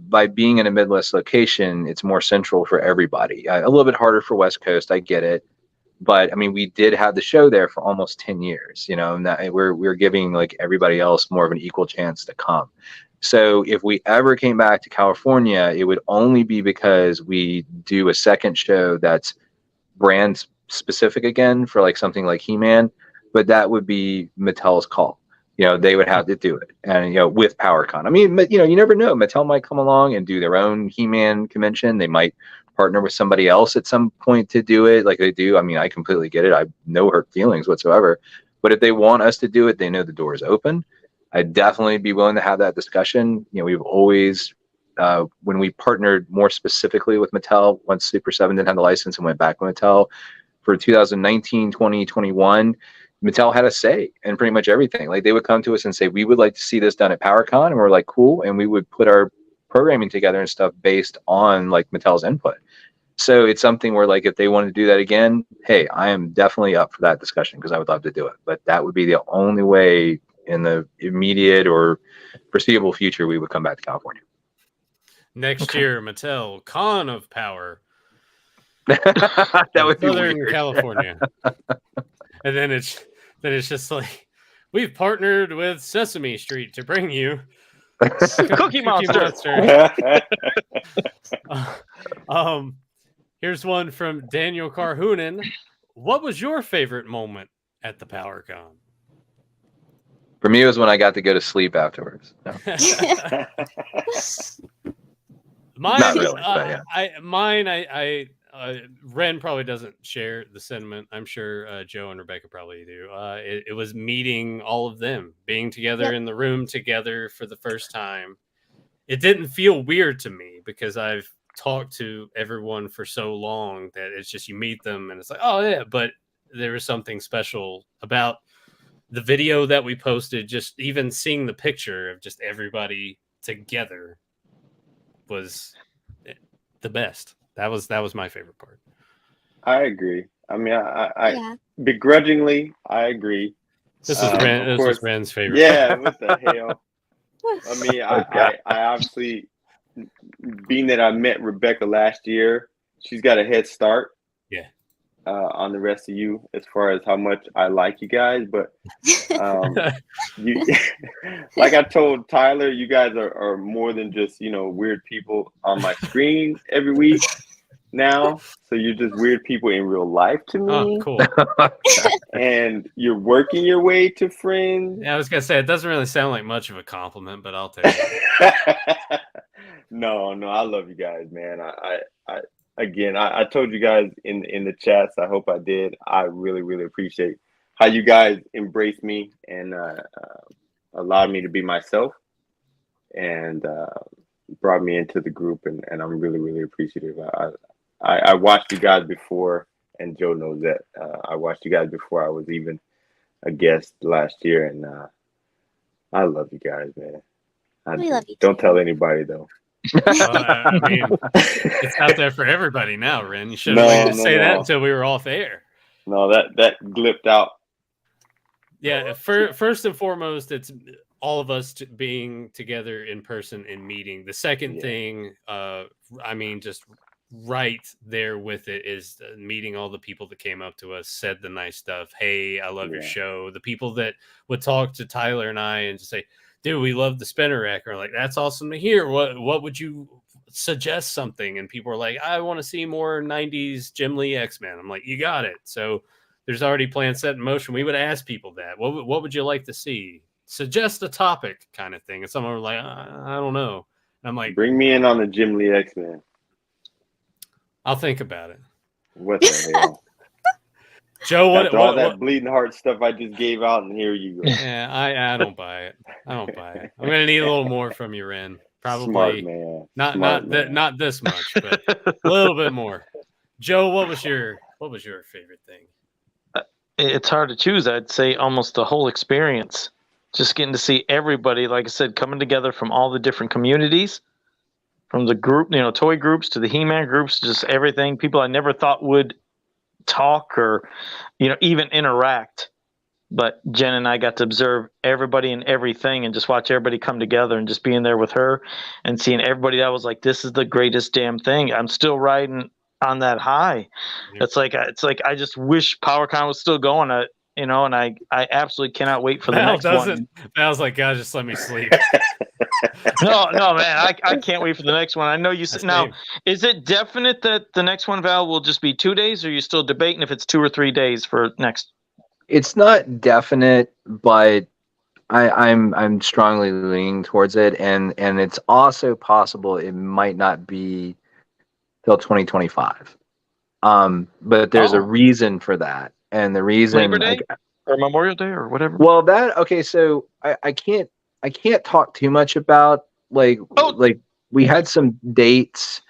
by being in a Midwest location, it's more central for everybody. A little bit harder for West Coast, I get it. But I mean, we did have the show there for almost 10 years, and that we're giving like everybody else more of an equal chance to come. So if we ever came back to California, it would only be because we do a second show that's brand specific again for like something like He-Man. But that would be Mattel's call. They would have to do it, and with PowerCon. I mean, you never know. Mattel might come along and do their own He-Man convention. They might partner with somebody else at some point to do it, like they do. I mean, I completely get it. I have no hurt feelings whatsoever. But if they want us to do it, they know the door is open. I'd definitely be willing to have that discussion. You know, we've always, when we partnered more specifically with Mattel, once Super 7 didn't have the license and went back with Mattel for 2019, 20, 21, Mattel had a say in pretty much everything. Like they would come to us and say, we would like to see this done at PowerCon. And we're like, cool. And we would put our programming together and stuff based on like Mattel's input. So it's something where like, if they wanted to do that again, hey, I am definitely up for that discussion because I would love to do it. But that would be the only way in the immediate or foreseeable future we would come back to California. Next year, Mattel Con of Power. That would be Southern weird. California. And then it's just like, we've partnered with Sesame Street to bring you Cookie Monster. Here's one from Daniel Carhoonen. What was your favorite moment at the PowerCon? For me, it was when I got to go to sleep afterwards. No. Mine, Not really, but yeah. Ren probably doesn't share the sentiment. I'm sure Joe and Rebecca probably do. It was meeting all of them, being together in the room together for the first time. It didn't feel weird to me because I've talked to everyone for so long that it's just you meet them and it's like, oh yeah, but there was something special about the video that we posted. Just even seeing the picture of just everybody together was the best. That was my favorite part. I agree. I mean, I begrudgingly, I agree. This was Ren's favorite. Yeah, what the hell? I mean, I obviously, being that I met Rebecca last year, she's got a head start. Yeah. On the rest of you, as far as how much I like you guys, but you, like I told Tyler, you guys are more than just weird people on my screen every week now. So you're just weird people in real life to me. Oh, cool. And you're working your way to friends. Yeah, I was gonna say it doesn't really sound like much of a compliment, but I'll take it. No, I love you guys, man. I told you guys in the chats. I hope I did. I really, really appreciate how you guys embraced me and allowed me to be myself, and brought me into the group. And I'm really, really appreciative. I watched you guys before, and Joe knows that. I watched you guys before I was even a guest last year, and I love you guys, man. We love you. Don't tell anybody though. I mean, it's out there for everybody now, Ren. You should have waited to say that until we were off air. No, that glipped out. Yeah, first and foremost, it's all of us being together in person and meeting. The second thing, I mean, just right there with it is meeting all the people that came up to us, said the nice stuff. Hey, I love your show. The people that would talk to Tyler and I and just say, dude, we love the spinner rack. Or like, that's awesome to hear. What would you suggest something? And people are like, I want to see more 90s Jim Lee X-Men. I'm like, you got it. So there's already plans set in motion. We would ask people that. What would you like to see? Suggest a topic kind of thing. And someone was like, I don't know. And I'm like, bring me in on the Jim Lee X-Men. I'll think about it. What the hell? Joe, all that bleeding heart stuff I just gave out, and here you go. Yeah, I don't buy it. I'm gonna need a little more from you, Ren. Probably Smart man. Not this much, but a little bit more. Joe, what was your favorite thing? It's hard to choose. I'd say almost the whole experience. Just getting to see everybody, like I said, coming together from all the different communities, from the group, toy groups to the He-Man groups, just everything. People I never thought would talk or even interact, but Jen and I got to observe everybody and everything and just watch everybody come together, and just being there with her and seeing everybody, that was like, this is the greatest damn thing. I'm still riding on that high. Yeah. It's like I just wish PowerCon was still going, and I absolutely cannot wait for the next one. Val's like, God, just let me sleep. No, man, I can't wait for the next one. I know you said now. Is it definite that the next one, Val, will just be 2 days, or are you still debating if it's 2 or 3 days for next? It's not definite, but I'm strongly leaning towards it, and it's also possible it might not be till 2025. But there's a reason for that, and the reason Labor Day or Memorial Day or whatever. Well, so I can't I can't talk too much about like we had some dates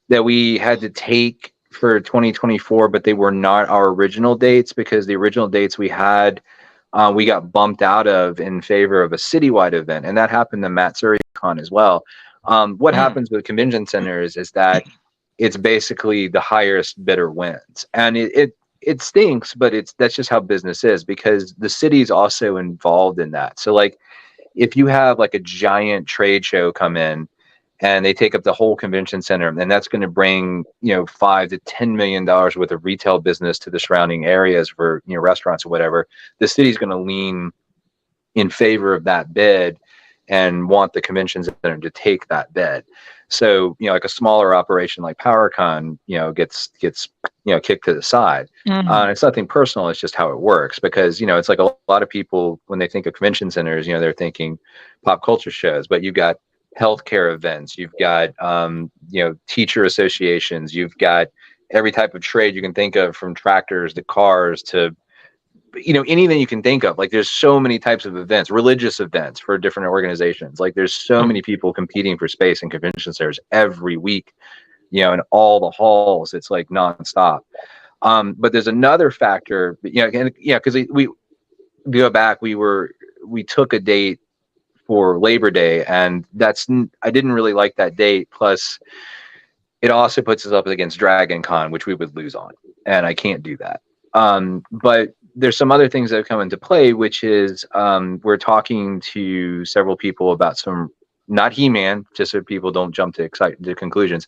that we had to take for 2024, but they were not our original dates because the original dates we had we got bumped out of in favor of a citywide event, and that happened to Matsuri Con as well. What happens with convention centers is that it's basically the highest bidder wins, and it stinks, but that's just how business is because the city's also involved in that. So like if you have like a giant trade show come in and they take up the whole convention center, and that's going to bring, you know, $5 to $10 million worth of retail business to the surrounding areas for, you know, restaurants or whatever, the city's going to lean in favor of that bid and want the convention center to take that bid. So, you know, like a smaller operation like PowerCon, you know, gets you know, kicked to the side. It's nothing personal. It's just how it works because, you know, it's like a lot of people when they think of convention centers, you know, they're thinking pop culture shows, but you've got healthcare events, you've got you know, teacher associations, you've got every type of trade you can think of, from tractors to cars to, you know, anything you can think of. Like there's so many types of events, religious events for different organizations. Like there's so many people competing for space in convention centers every week, you know, in all the halls. It's like nonstop. But there's another factor, you know, and yeah, because we go back, we took a date for Labor Day, and I didn't really like that date. Plus, it also puts us up against Dragon Con, which we would lose on, and I can't do that. But there's some other things that have come into play, which is we're talking to several people about some, not He-Man, just so people don't jump to conclusions,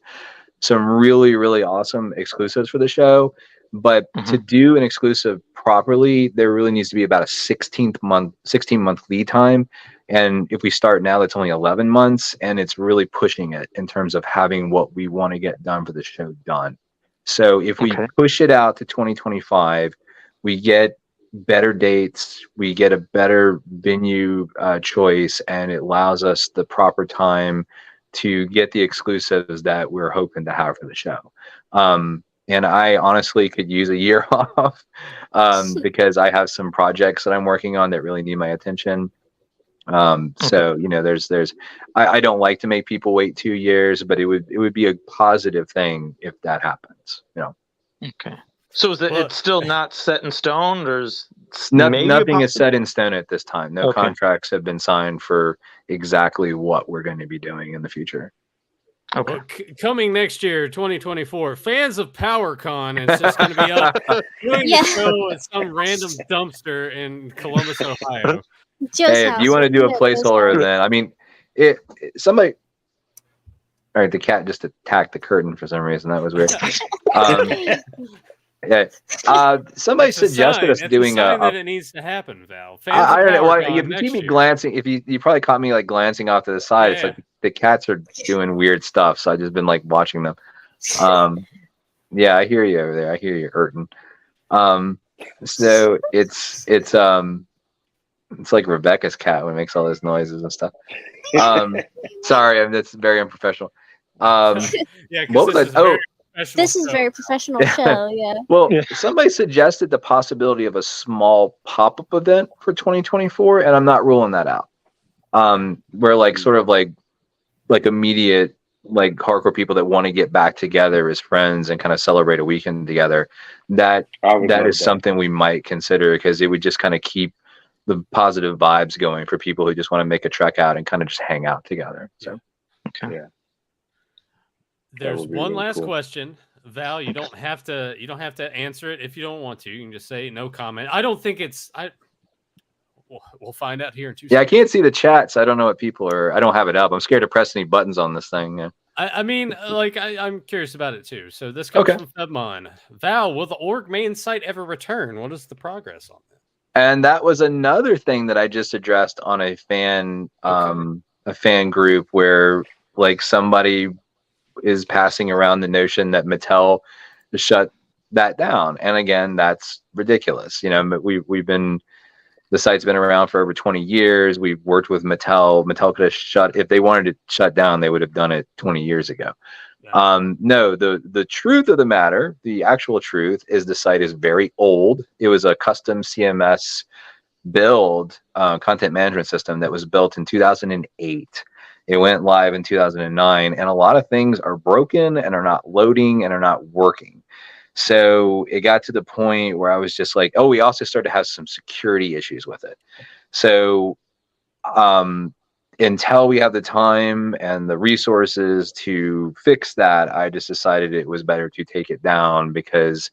some really, really awesome exclusives for the show. But to do an exclusive properly, there really needs to be about a 16 month lead time. And if we start now, that's only 11 months, and it's really pushing it in terms of having what we want to get done for the show done. So if we push it out to 2025, we get better dates, we get a better venue choice, and it allows us the proper time to get the exclusives that we're hoping to have for the show. And I honestly could use a year off because I have some projects that I'm working on that really need my attention. So, you know, I don't like to make people wait 2 years, but it would be a positive thing if that happens, you know? Okay. So it's still not set in stone, or nothing is set in stone at this time. No contracts have been signed for exactly what we're going to be doing in the future. Okay. Well, coming next year, 2024, fans of PowerCon, it's just going to be up doing the show at some random dumpster in Columbus, Ohio. Hey, if you want to do a placeholder, then I mean, somebody. All right, the cat just attacked the curtain for some reason. That was weird. Yeah. Somebody suggested us doing that it needs to happen, Val. I don't know. Well, if you keep me glancing, if you probably caught me like glancing off to the side, it's like the cats are doing weird stuff. So I just been like watching them. Yeah, I hear you over there. I hear you, Urton. So it's like Rebecca's cat when it makes all those noises and stuff. Sorry, that's very unprofessional. Yeah, what was I? This is a very professional show, yeah. Well, somebody suggested the possibility of a small pop-up event for 2024, and I'm not ruling that out. Where like sort of like immediate like hardcore people that want to get back together as friends and kind of celebrate a weekend together. That is something we might consider, because it would just kind of keep the positive vibes going for people who just want to make a trek out and kind of just hang out together. So, yeah. There's one last question, Val. You don't have to answer it if you don't want to. You can just say no comment. I don't think it's. We'll find out here in 2 seconds. Yeah, I can't see the chat, so I don't know what people are. I don't have it up. I'm scared to press any buttons on this thing. Yeah. I mean, like I'm curious about it too. So this comes from Febmon. Val, will the org main site ever return? What is the progress on that? And that was another thing that I just addressed on a fan group where like somebody is passing around the notion that Mattel shut that down. And again, that's ridiculous. You know, the site's been around for over 20 years. We've worked with Mattel. Mattel could have if they wanted to shut down, they would have done it 20 years ago. Yeah. No, the truth of the matter, the actual truth is the site is very old. It was a custom CMS build content management system that was built in 2008. It went live in 2009, and a lot of things are broken and are not loading and are not working. So it got to the point where I was just like, oh, we also started to have some security issues with it. So until we have the time and the resources to fix that, I just decided it was better to take it down because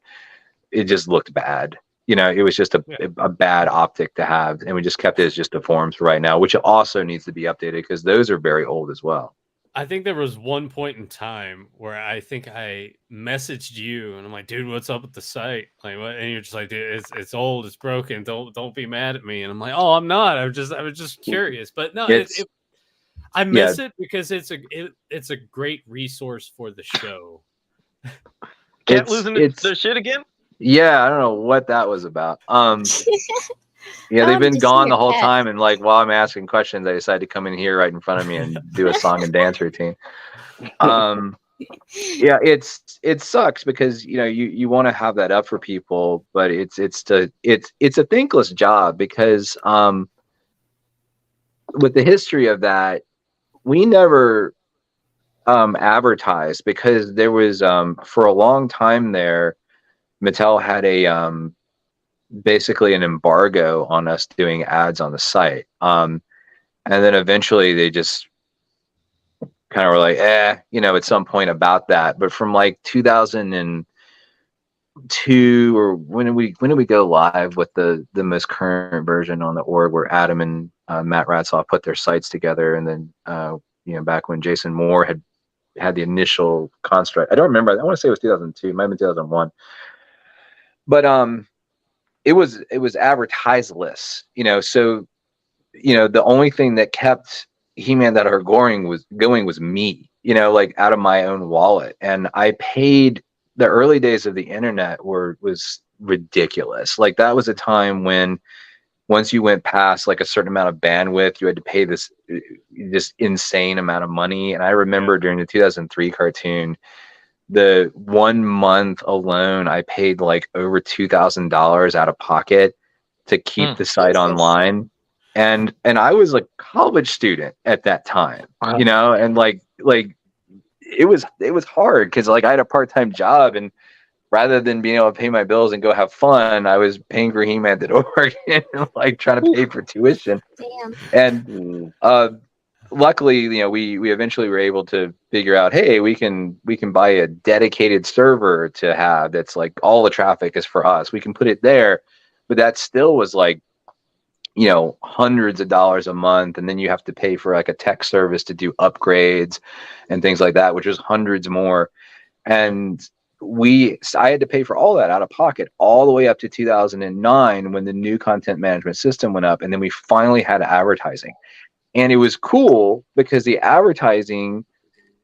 it just looked bad. You know, it was just a bad optic to have, and we just kept it as just the forums for right now, which also needs to be updated because those are very old as well. I think there was one point in time where I think I messaged you and I'm like, dude, what's up with the site? Like, what? And you're just like, dude, it's old, it's broken. Don't be mad at me. And I'm like, oh, I'm not. I was just curious. But no, I miss it because it's a great resource for the show. Cat losing their shit again? Yeah, I don't know what that was about. Yeah, they've been gone the whole time, and like while I'm asking questions, I decided to come in here right in front of me and do a song and dance routine. Yeah, it sucks because you want to have that up for people, but it's a thankless job because with the history of that, we never advertised because there was for a long time there, Mattel had a basically an embargo on us doing ads on the site. And then eventually they just kind of were like, at some point about that. But from like 2002 or when did we go live with the most current version on the org where Adam and Matt Ratzoff put their sites together. And then, back when Jason Moore had the initial construct, I don't remember. I want to say it was 2002, might have been 2001. But, it was advertiseless, so, the only thing that kept He-Man.org going was me, like out of my own wallet. And I paid, the early days of the internet was ridiculous. Like that was a time when once you went past like a certain amount of bandwidth, you had to pay this insane amount of money. And I remember during the 2003 cartoon, the 1 month alone, I paid like over $2,000 out of pocket to keep the site online. And I was a college student at that time, and like it was hard because like I had a part-time job, and rather than being able to pay my bills and go have fun, I was paying for He-Man.org and like trying to pay for tuition. Damn. And luckily, we eventually were able to figure out, hey, we can buy a dedicated server to have that's like all the traffic is for us. We can put it there, but that still was like, hundreds of dollars a month, and then you have to pay for like a tech service to do upgrades and things like that, which was hundreds more. And I had to pay for all that out of pocket all the way up to 2009 when the new content management system went up, and then we finally had advertising. And it was cool because the advertising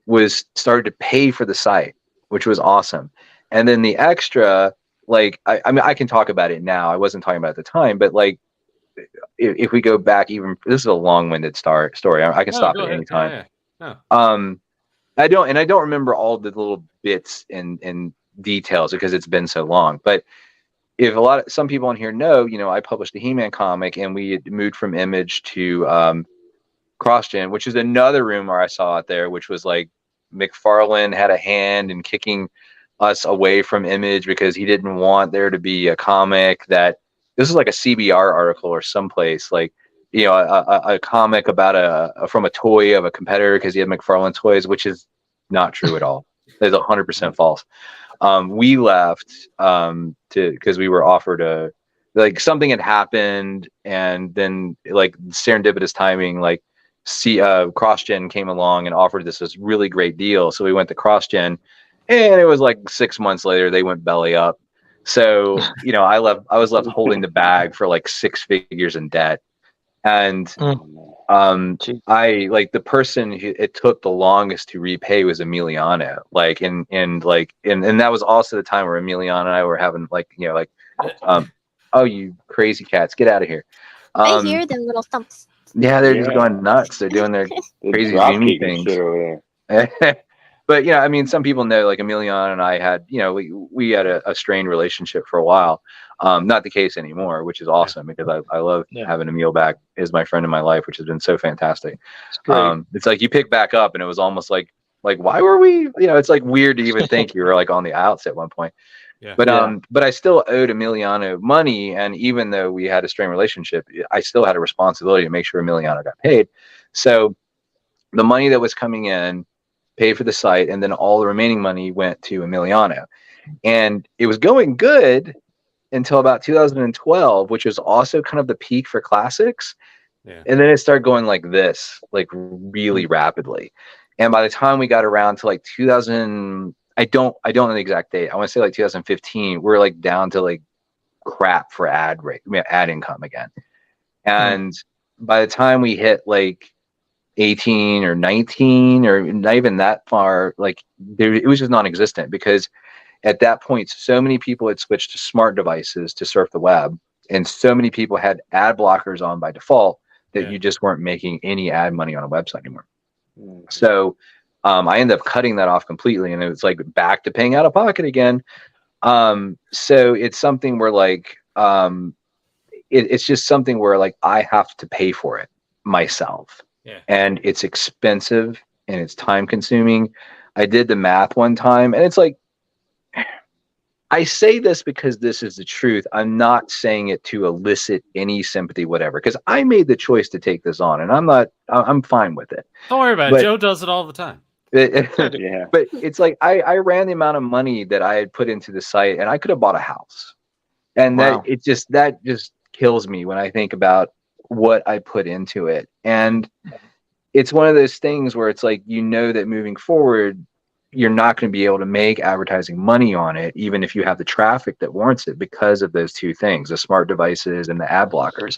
was started to pay for the site, which was awesome. And then the extra, like, I mean, I can talk about it now. I wasn't talking about it at the time, but like, if we go back even, this is a long-winded story. I can stop at any time. Yeah. I don't remember all the little bits and details because it's been so long. But if some people on here know, I published a He-Man comic, and we had moved from Image to CrossGen, which is another rumor I saw out there, which was like McFarlane had a hand in kicking us away from Image because he didn't want there to be a comic that. This is like a CBR article or someplace, like, a comic about from a toy of a competitor because he had McFarlane toys, which is not true at all. It's 100% false. We left because we were offered something had happened, and then like serendipitous timing, like CrossGen came along and offered this really great deal. So we went to CrossGen, and it was like 6 months later they went belly up. So, I was left holding the bag for like 6 figures in debt. And I like the person who it took the longest to repay was Emiliano. Like, and that was also the time where Emiliano and I were having oh, you crazy cats, get out of here. I hear them little thumps. Yeah, they're just going nuts. They're doing their crazy Jimmy things. But But yeah, I mean, some people know, like Emiliano and I had, we had a strained relationship for a while. Not the case anymore, which is awesome because I love having Emil back as my friend in my life, which has been so fantastic. It's great. It's like you pick back up and it was almost like why were we, it's like weird to even think you were like on the outs at one point. Yeah. But I still owed Emiliano money, and even though we had a strained relationship, I still had a responsibility to make sure Emiliano got paid. So the money that was coming in paid for the site, and then all the remaining money went to Emiliano. And it was going good until about 2012, which was also kind of the peak for classics. Yeah. And then it started going like this, like really rapidly. And by the time we got around to like 2000, I don't know the exact date. I want to say like 2015, we're like down to like crap for ad income again. And by the time we hit like 18 or 19 or not even that far, like it was just non-existent, because at that point so many people had switched to smart devices to surf the web, and so many people had ad blockers on by default that you just weren't making any ad money on a website anymore. So I ended up cutting that off completely, and it was like back to paying out of pocket again. So it's something where like it's just something where like I have to pay for it myself. Yeah. And it's expensive and it's time consuming. I did the math one time, and it's like, I say this because this is the truth. I'm not saying it to elicit any sympathy, whatever, because I made the choice to take this on, and I'm fine with it. Don't worry about it. Joe does it all the time. Yeah. But it's like I ran the amount of money that I had put into the site, and I could have bought a house. And that just kills me when I think about what I put into it. And it's one of those things where it's like, that moving forward, you're not going to be able to make advertising money on it, even if you have the traffic that warrants it, because of those two things, the smart devices and the ad blockers.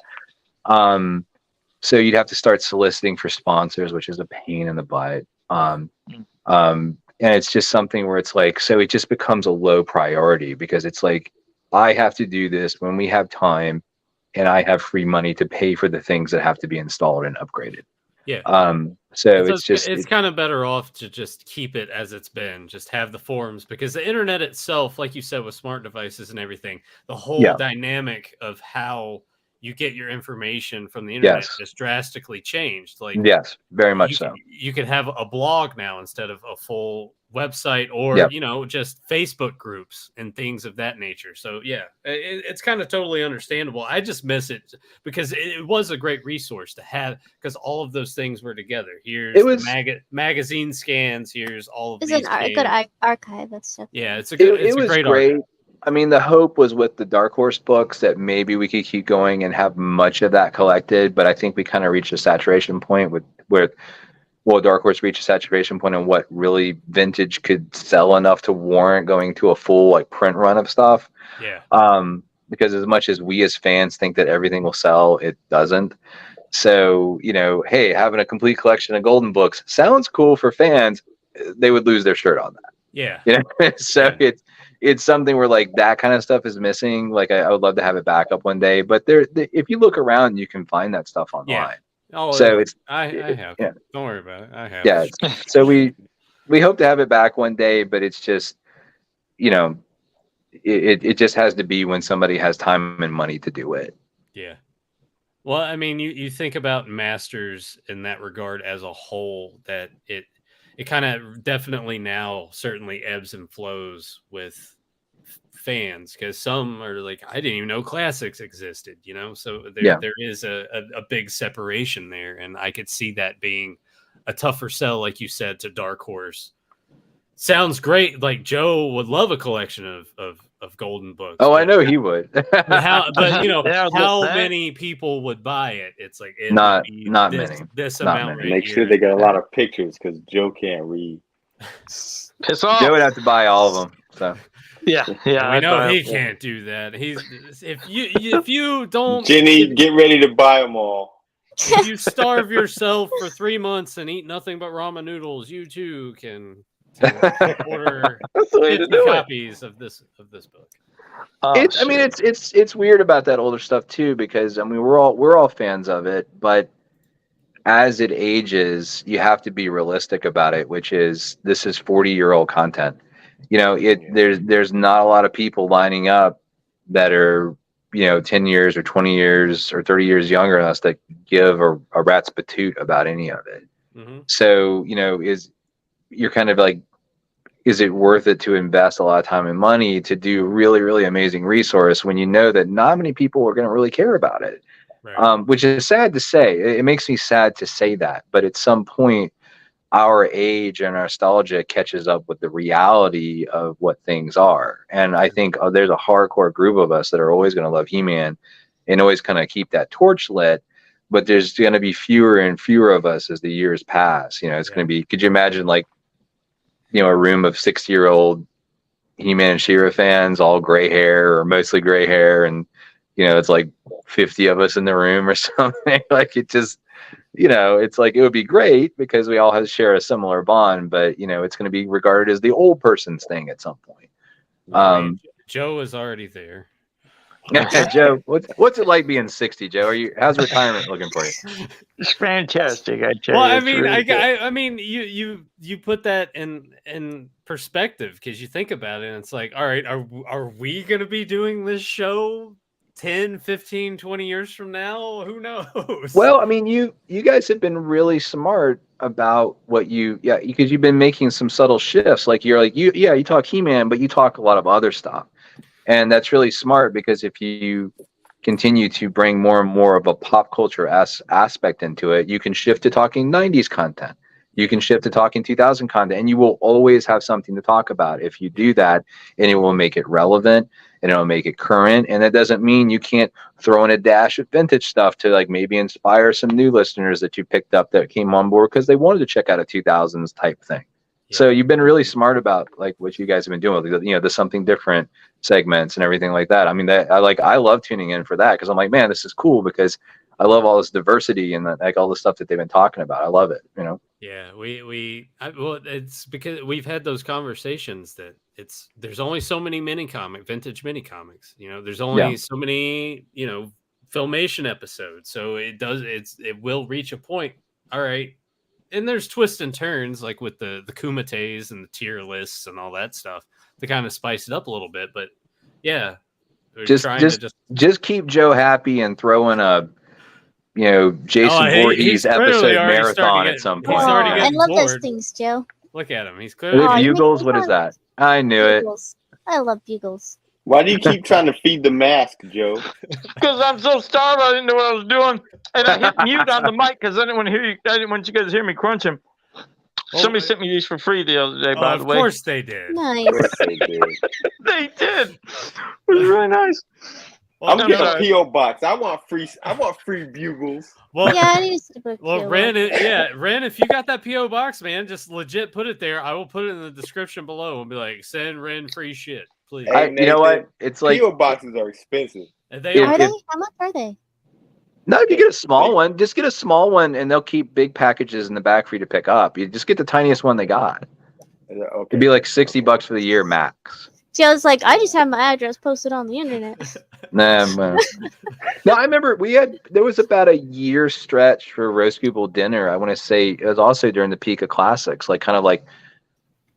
So you'd have to start soliciting for sponsors, which is a pain in the butt. And it's just something where it's like, so it just becomes a low priority, because it's like, I have to do this when we have time and I have free money to pay for the things that have to be installed and upgraded. Yeah. So it's kind of better off to just keep it as it's been, just have the forums, because the internet itself, like you said, with smart devices and everything, the whole dynamic of how you get your information from the internet just drastically changed. Like, yes, very much so. You could have a blog now instead of a full website, or just Facebook groups and things of that nature. So it's kind of totally understandable. I just miss it because it was a great resource to have, because all of those things were together. Here's the magazine scans. Here's all of these. It's a good archive of stuff. Yeah, it's a great archive. I mean, the hope was with the Dark Horse books that maybe we could keep going and have much of that collected, but I think we kind of reached a saturation point Dark Horse reached a saturation point on what really vintage could sell enough to warrant going to a full like print run of stuff. Yeah. Because as much as we as fans think that everything will sell, it doesn't. So, hey, having a complete collection of Golden books sounds cool for fans. They would lose their shirt on that. Yeah. So it's something where like that kind of stuff is missing. Like I would love to have it back up one day, but if you look around, you can find that stuff online. Yeah. Oh, so I have. Yeah. Don't worry about it. I have. Yeah. So we hope to have it back one day, but it's just, it just has to be when somebody has time and money to do it. Yeah. Well, I mean, you think about Masters in that regard as a whole, that it kind of definitely now certainly ebbs and flows with fans, because some are like, I didn't even know classics existed, so there is a big separation there, and I could see that being a tougher sell, like you said, to Dark Horse. Sounds great. Like Joe would love a collection of Golden books. Oh, I know he would. how many people would buy it? It's like not many. This not amount. Many. Make sure they get a lot of pictures, because Joe can't read. Piss off. Joe would have to buy all of them. So. Yeah. I know he can't do that. If you don't, Jenny, get ready to buy them all. If you starve yourself for 3 months and eat nothing but ramen noodles, you too can order 50 copies of this book. It's weird about that older stuff too, because I mean we're all fans of it, but as it ages, you have to be realistic about it, which is this is 40-year-old content. You know, there's not a lot of people lining up that are, 10 years or 20 years or 30 years younger than us that give a rat's patoot about any of it. Mm-hmm. So, you're kind of like, is it worth it to invest a lot of time and money to do really, really amazing resource when you know that not many people are going to really care about it? Right. Which is sad to say. It makes me sad to say that, but at some point, our age and our nostalgia catches up with the reality of what things are. And I think there's a hardcore group of us that are always going to love He-Man and always kind of keep that torch lit. But there's going to be fewer and fewer of us as the years pass. It's going to be, could you imagine like, a room of 60-year-old He-Man and She-Ra fans, all gray hair or mostly gray hair. And, it's like 50 of us in the room or something. Like it just, it's like, it would be great because we all share a similar bond, but it's going to be regarded as the old person's thing at some point. Joe is already there. Joe, what's it like being 60, Joe? How's retirement looking for you? It's fantastic. I tell Well, you, I it's mean, really good. I mean, you put that in perspective because you think about it, and it's like, all right, are we going to be doing this show 10, 15, 20 years from now? Who knows? Well, I mean, you guys have been really smart about what because you've been making some subtle shifts. Like you talk He-Man, but you talk a lot of other stuff. And that's really smart because if you continue to bring more and more of a pop culture aspect into it, you can shift to talking 90s content. You can shift to talking 2000 content, and you will always have something to talk about if you do that, and it will make it relevant and it'll make it current. And that doesn't mean you can't throw in a dash of vintage stuff to like maybe inspire some new listeners that you picked up that came on board because they wanted to check out a 2000s type thing. Yeah. So you've been really smart about like what you guys have been doing with, the something different segments and everything like that. I mean, I love tuning in for that because I'm like, man, this is cool because I love all this diversity and like all the stuff that they've been talking about. I love it, Yeah, well, it's because we've had those conversations that there's only so many vintage mini comics. There's only so many, Filmation episodes. So it will reach a point. All right. And there's twists and turns like with the kumites and the tier lists and all that stuff to kind of spice it up a little bit. But yeah, just keep Joe happy and throw in a Jason Voorhees episode marathon at some point. I love those things, Joe. Look at him. He's clearly Bugles. What is that? I knew Bugles. I love Bugles. Why do you keep trying to feed the mask, Joe? Because I'm so starved, I didn't know what I was doing, and I hit mute on the mic because I didn't want to hear you. I didn't want you guys to hear me crunching. Somebody sent me these for free the other day. By the way, of course they did. Nice. They did. It was really nice. I'm getting a PO box. I want free Bugles. Well, yeah, I need to book. Well, Ren, if you got that PO box, man, just legit put it there. I will put it in the description below and be like, send Ren free shit, please. Hey, you know what? It's like PO boxes are expensive. Are they? How much are they? No, if you get a small one, just get a small one, and they'll keep big packages in the back for you to pick up. You just get the tiniest one they got. Okay. It'd be like $60 for the year max. Joe's like, I just have my address posted on the internet. No, I remember there was about a year stretch for Roast People Dinner. I want to say it was also during the peak of classics, like kind of like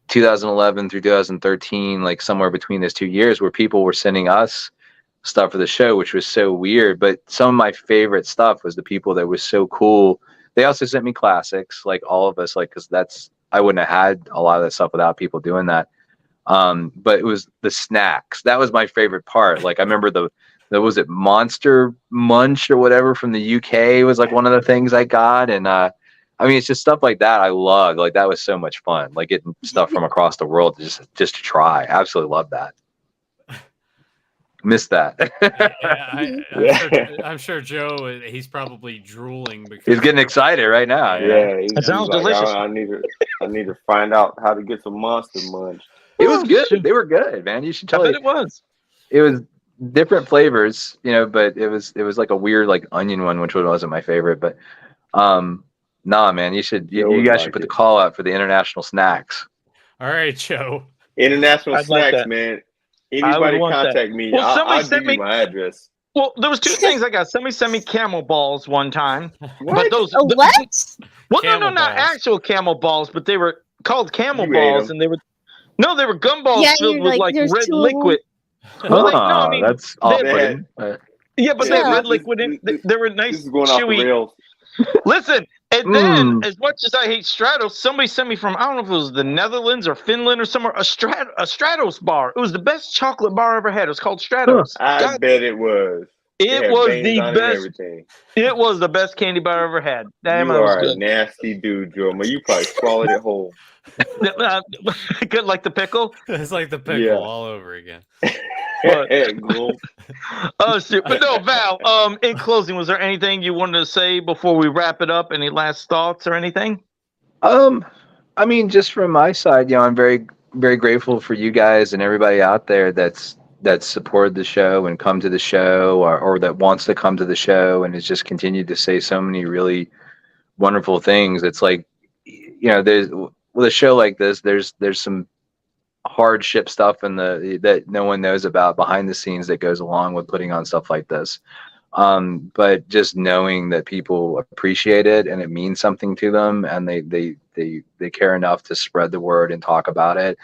2011 through 2013, like somewhere between those 2 years where people were sending us stuff for the show, which was so weird. But some of my favorite stuff was the people that was so cool. They also sent me classics, like all of us, like, because I wouldn't have had a lot of that stuff without people doing that. But it was the snacks. That was my favorite part. Like I remember was it Monster Munch or whatever from the UK was like one of the things I got. And I mean, it's just stuff like that I love. Like that was so much fun. Like getting stuff from across the world just to try. Absolutely love that. Missed that. I'm sure Joe, he's probably drooling because he's getting excited right now. Yeah, it sounds delicious. I need to find out how to get some Monster Munch. It was good. They were good, man. You should tell me. It was. It was different flavors, but it was like a weird like onion one, which wasn't my favorite. But nah, man, you guys should put the call out for the international snacks. All right, Joe. International snacks, man. Anybody contact me. Well, I'll give you my address. Well, there was two things I got. Somebody sent me camel balls one time. What? But those Oh, what? well, Camel no, not balls. actual camel balls, but they were called camel You ate balls, 'em. and they were gumballs Yeah, filled you're with like, like there's red 2 of 'em. liquid. Well, no, I mean, that's they- off-putting. Yeah, but they Yeah. had red liquid in. They were This nice, is going off the chewy. rails. Listen, and then Mm. as much as I hate Stratos, somebody sent me from I don't know if it was the Netherlands or Finland or somewhere a Stratos bar. It was the best chocolate bar I ever had. It was called Stratos. I God, bet it was. it was veins the on it and best. everything. It was the best candy bar I ever had. Damn, You it was are a good. nasty dude, Joe. Man, you probably swallowed it whole. Good like the pickle. It's like the pickle Yeah. all over again. Gloom. Oh shit! But no, Val. In closing, was there anything you wanted to say before we wrap it up? Any last thoughts or anything? I mean, just from my side, I'm very, very grateful for you guys and everybody out there that's supported the show and come to the show, or that wants to come to the show and has just continued to say so many really wonderful things. It's like, there's with a show like this, there's some hardship stuff that no one knows about behind the scenes that goes along with putting on stuff like this. But just knowing that people appreciate it and it means something to them, and they care enough to spread the word and talk about it,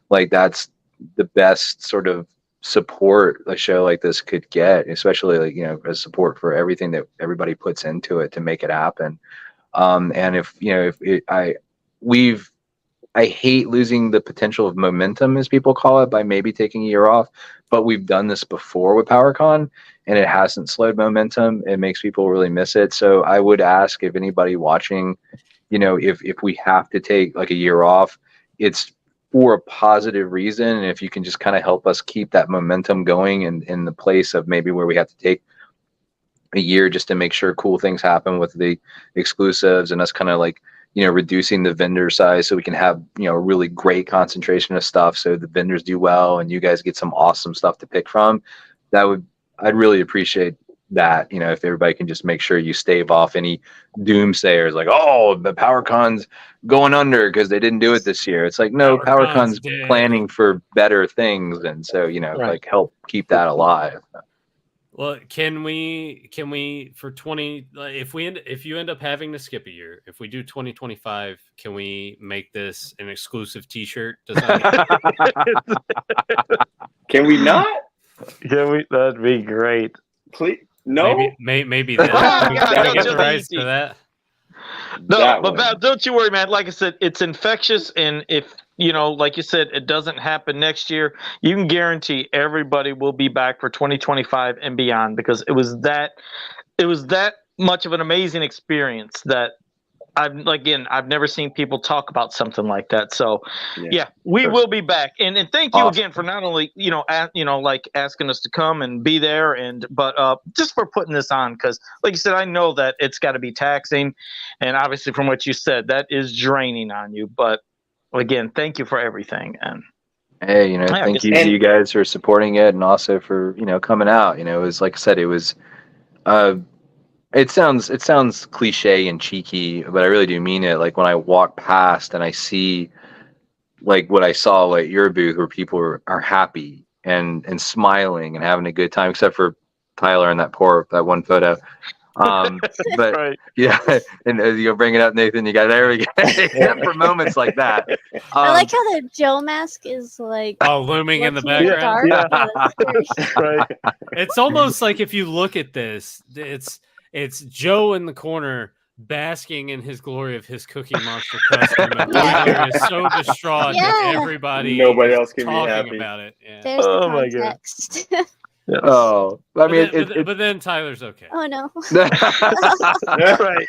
like that's the best sort of support a show like this could get, especially like as support for everything that everybody puts into it to make it happen. And I hate losing the potential of momentum, as people call it, by maybe taking a year off, but we've done this before with PowerCon and it hasn't slowed momentum. It makes people really miss it. So I would ask if anybody watching, if we have to take like a year off, it's for a positive reason. And if you can just kind of help us keep that momentum going in the place of maybe where we have to take a year just to make sure cool things happen with the exclusives and us kind of like, reducing the vendor size so we can have, a really great concentration of stuff so the vendors do well and you guys get some awesome stuff to pick from. I'd really appreciate that, if everybody can just make sure you stave off any doomsayers like, oh, the PowerCon's going under because they didn't do it this year. It's like, no, PowerCon's dead. planning for better things. And so, like help keep that alive. Well, can we for 20, if you end up having to skip a year, if we do 2025, can we make this an exclusive t-shirt design? Can we not? Yeah, that'd be great. Please, no. Maybe then. Yeah, Can we get just the rights easy. to that? No, That but one. Val, don't you worry, man. Like I said, it's infectious, and if like you said, it doesn't happen next year, you can guarantee everybody will be back for 2025 and beyond, because it was that much of an amazing experience that I've never seen people talk about something like that. So yeah, we will be back, and thank you again for not only like asking us to come and be there, but just for putting this on, because like you said, I know that it's got to be taxing, and obviously from what you said, that is draining on you. But again, thank you for everything. And hey, thank you to you guys for supporting it, and also for coming out. It was, like I said, it was it sounds cliche and cheeky, but I really do mean it. Like when I walk past and I see like what I saw at your booth, where people are happy and smiling and having a good time, except for Tyler and that one photo. But right. Yeah, and you'll bring it up, Nathan. You got there we go. For moments like that. I like how the Joe mask is like Looming in the looking background. dark. Yeah. That's very- Right. It's almost like if you look at this, it's Joe in the corner basking in his glory of his Cookie Monster custom, and Tyler is so distraught that everybody Nobody else can be talking happy about it. Yeah. There's Oh the my God. context. Yes. Oh, I mean, But then Tyler's okay. Oh no. Right.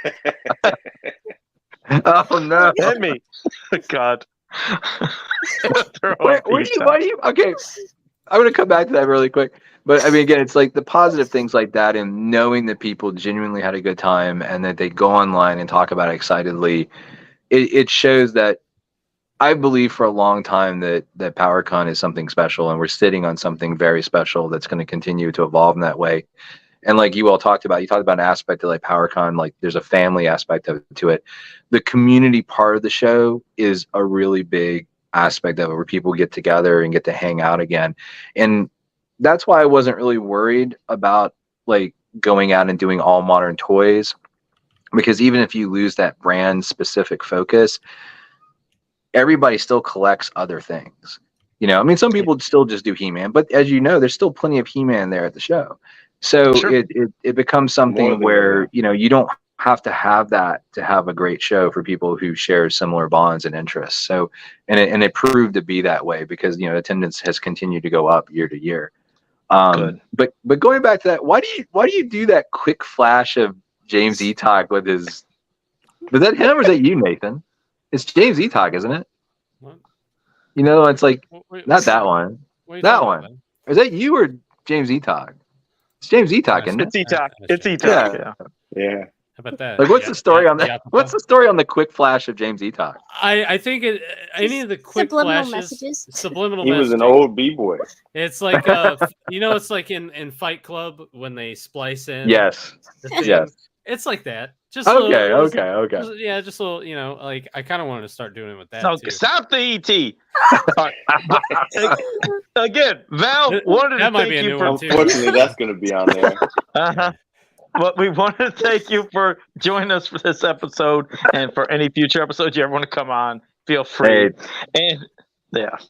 Oh no. Hit me. God. Why do you? Okay, I'm gonna come back to that really quick. But I mean, again, it's like the positive things like that, and knowing that people genuinely had a good time and that they go online and talk about it excitedly. It shows that I believe for a long time that PowerCon is something special, and we're sitting on something very special that's going to continue to evolve in that way. And like you all talked about, an aspect of like PowerCon, like there's a family aspect to it. The community part of the show is a really big aspect of it, where people get together and get to hang out again. And that's why I wasn't really worried about like going out and doing all modern toys, because even if you lose that brand specific focus, everybody still collects other things. You know, I mean, some people still just do He-Man, but as you know, there's still plenty of He-Man there at the show. So Sure. it becomes something where, you know, you don't have to have that to have a great show for people who share similar bonds and interests. So, and it proved to be that way because, you know, attendance has continued to go up year to year. Good. But going back to that, why do you do that quick flash of James Eatock with his? Was that him or is that you, Nathan? It's James Eatock, isn't it? What? You know, it's like Wait, not that one. what are you That talking one. about, man? Is that you or James Eatock? It's James Eatock, isn't It's it? Eatock. It's Yeah. Eatock. Yeah. Yeah. Yeah. How about that? Like, what's Yeah, the story yeah, on that? yeah. What's the story on the quick flash of James Eatock? I think any of the quick Subliminal flashes, messages. subliminal He was an messaging. old b-boy. It's like you know, it's like in Fight Club when they splice in. Yes. the thing. Yes. It's like that. Just a little- Okay. just- yeah, just a little. You know, like I kind of wanted to start doing it with that No, too. stop the ET. All right. Again, Val wanted to That might thank be a you new for one, too. Unfortunately, that's going to be on there. Uh-huh. But we want to thank you for joining us for this episode, and for any future episodes you ever want to come on, feel free. And yeah, and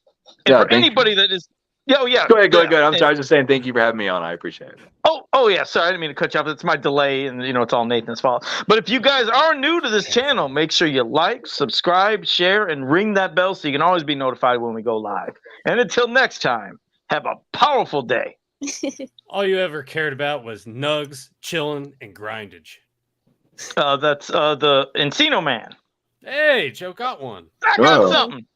Yeah, for thank you. anybody that is, yeah. Go ahead. yeah. I'm sorry. I was just saying thank you for having me on. I appreciate it. Oh yeah. Sorry, I didn't mean to cut you off. It's my delay, and you know it's all Nathan's fault. But if you guys are new to this channel, make sure you like, subscribe, share, and ring that bell so you can always be notified when we go live. And until next time, have a powerful day. All you ever cared about was nugs, chilling, and grindage. That's the Encino Man. Hey, Joe got one. I got Whoa. something.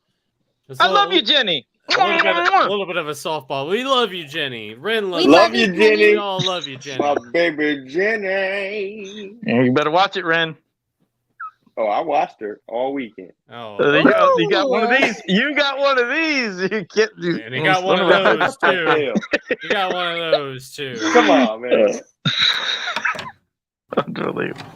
It's I a love little- you, Jenny. A little bit of a softball. We love you, Jenny. Ren loves We Love you, you, Jenny. We Jenny. all love you, Jenny. My baby Jenny. Yeah, you better watch it, Ren. Oh, I watched her all weekend. Oh, You got one of these. You got one of these. You get. and he got one of those too. He got one of those too. Come on, man. Unbelievable.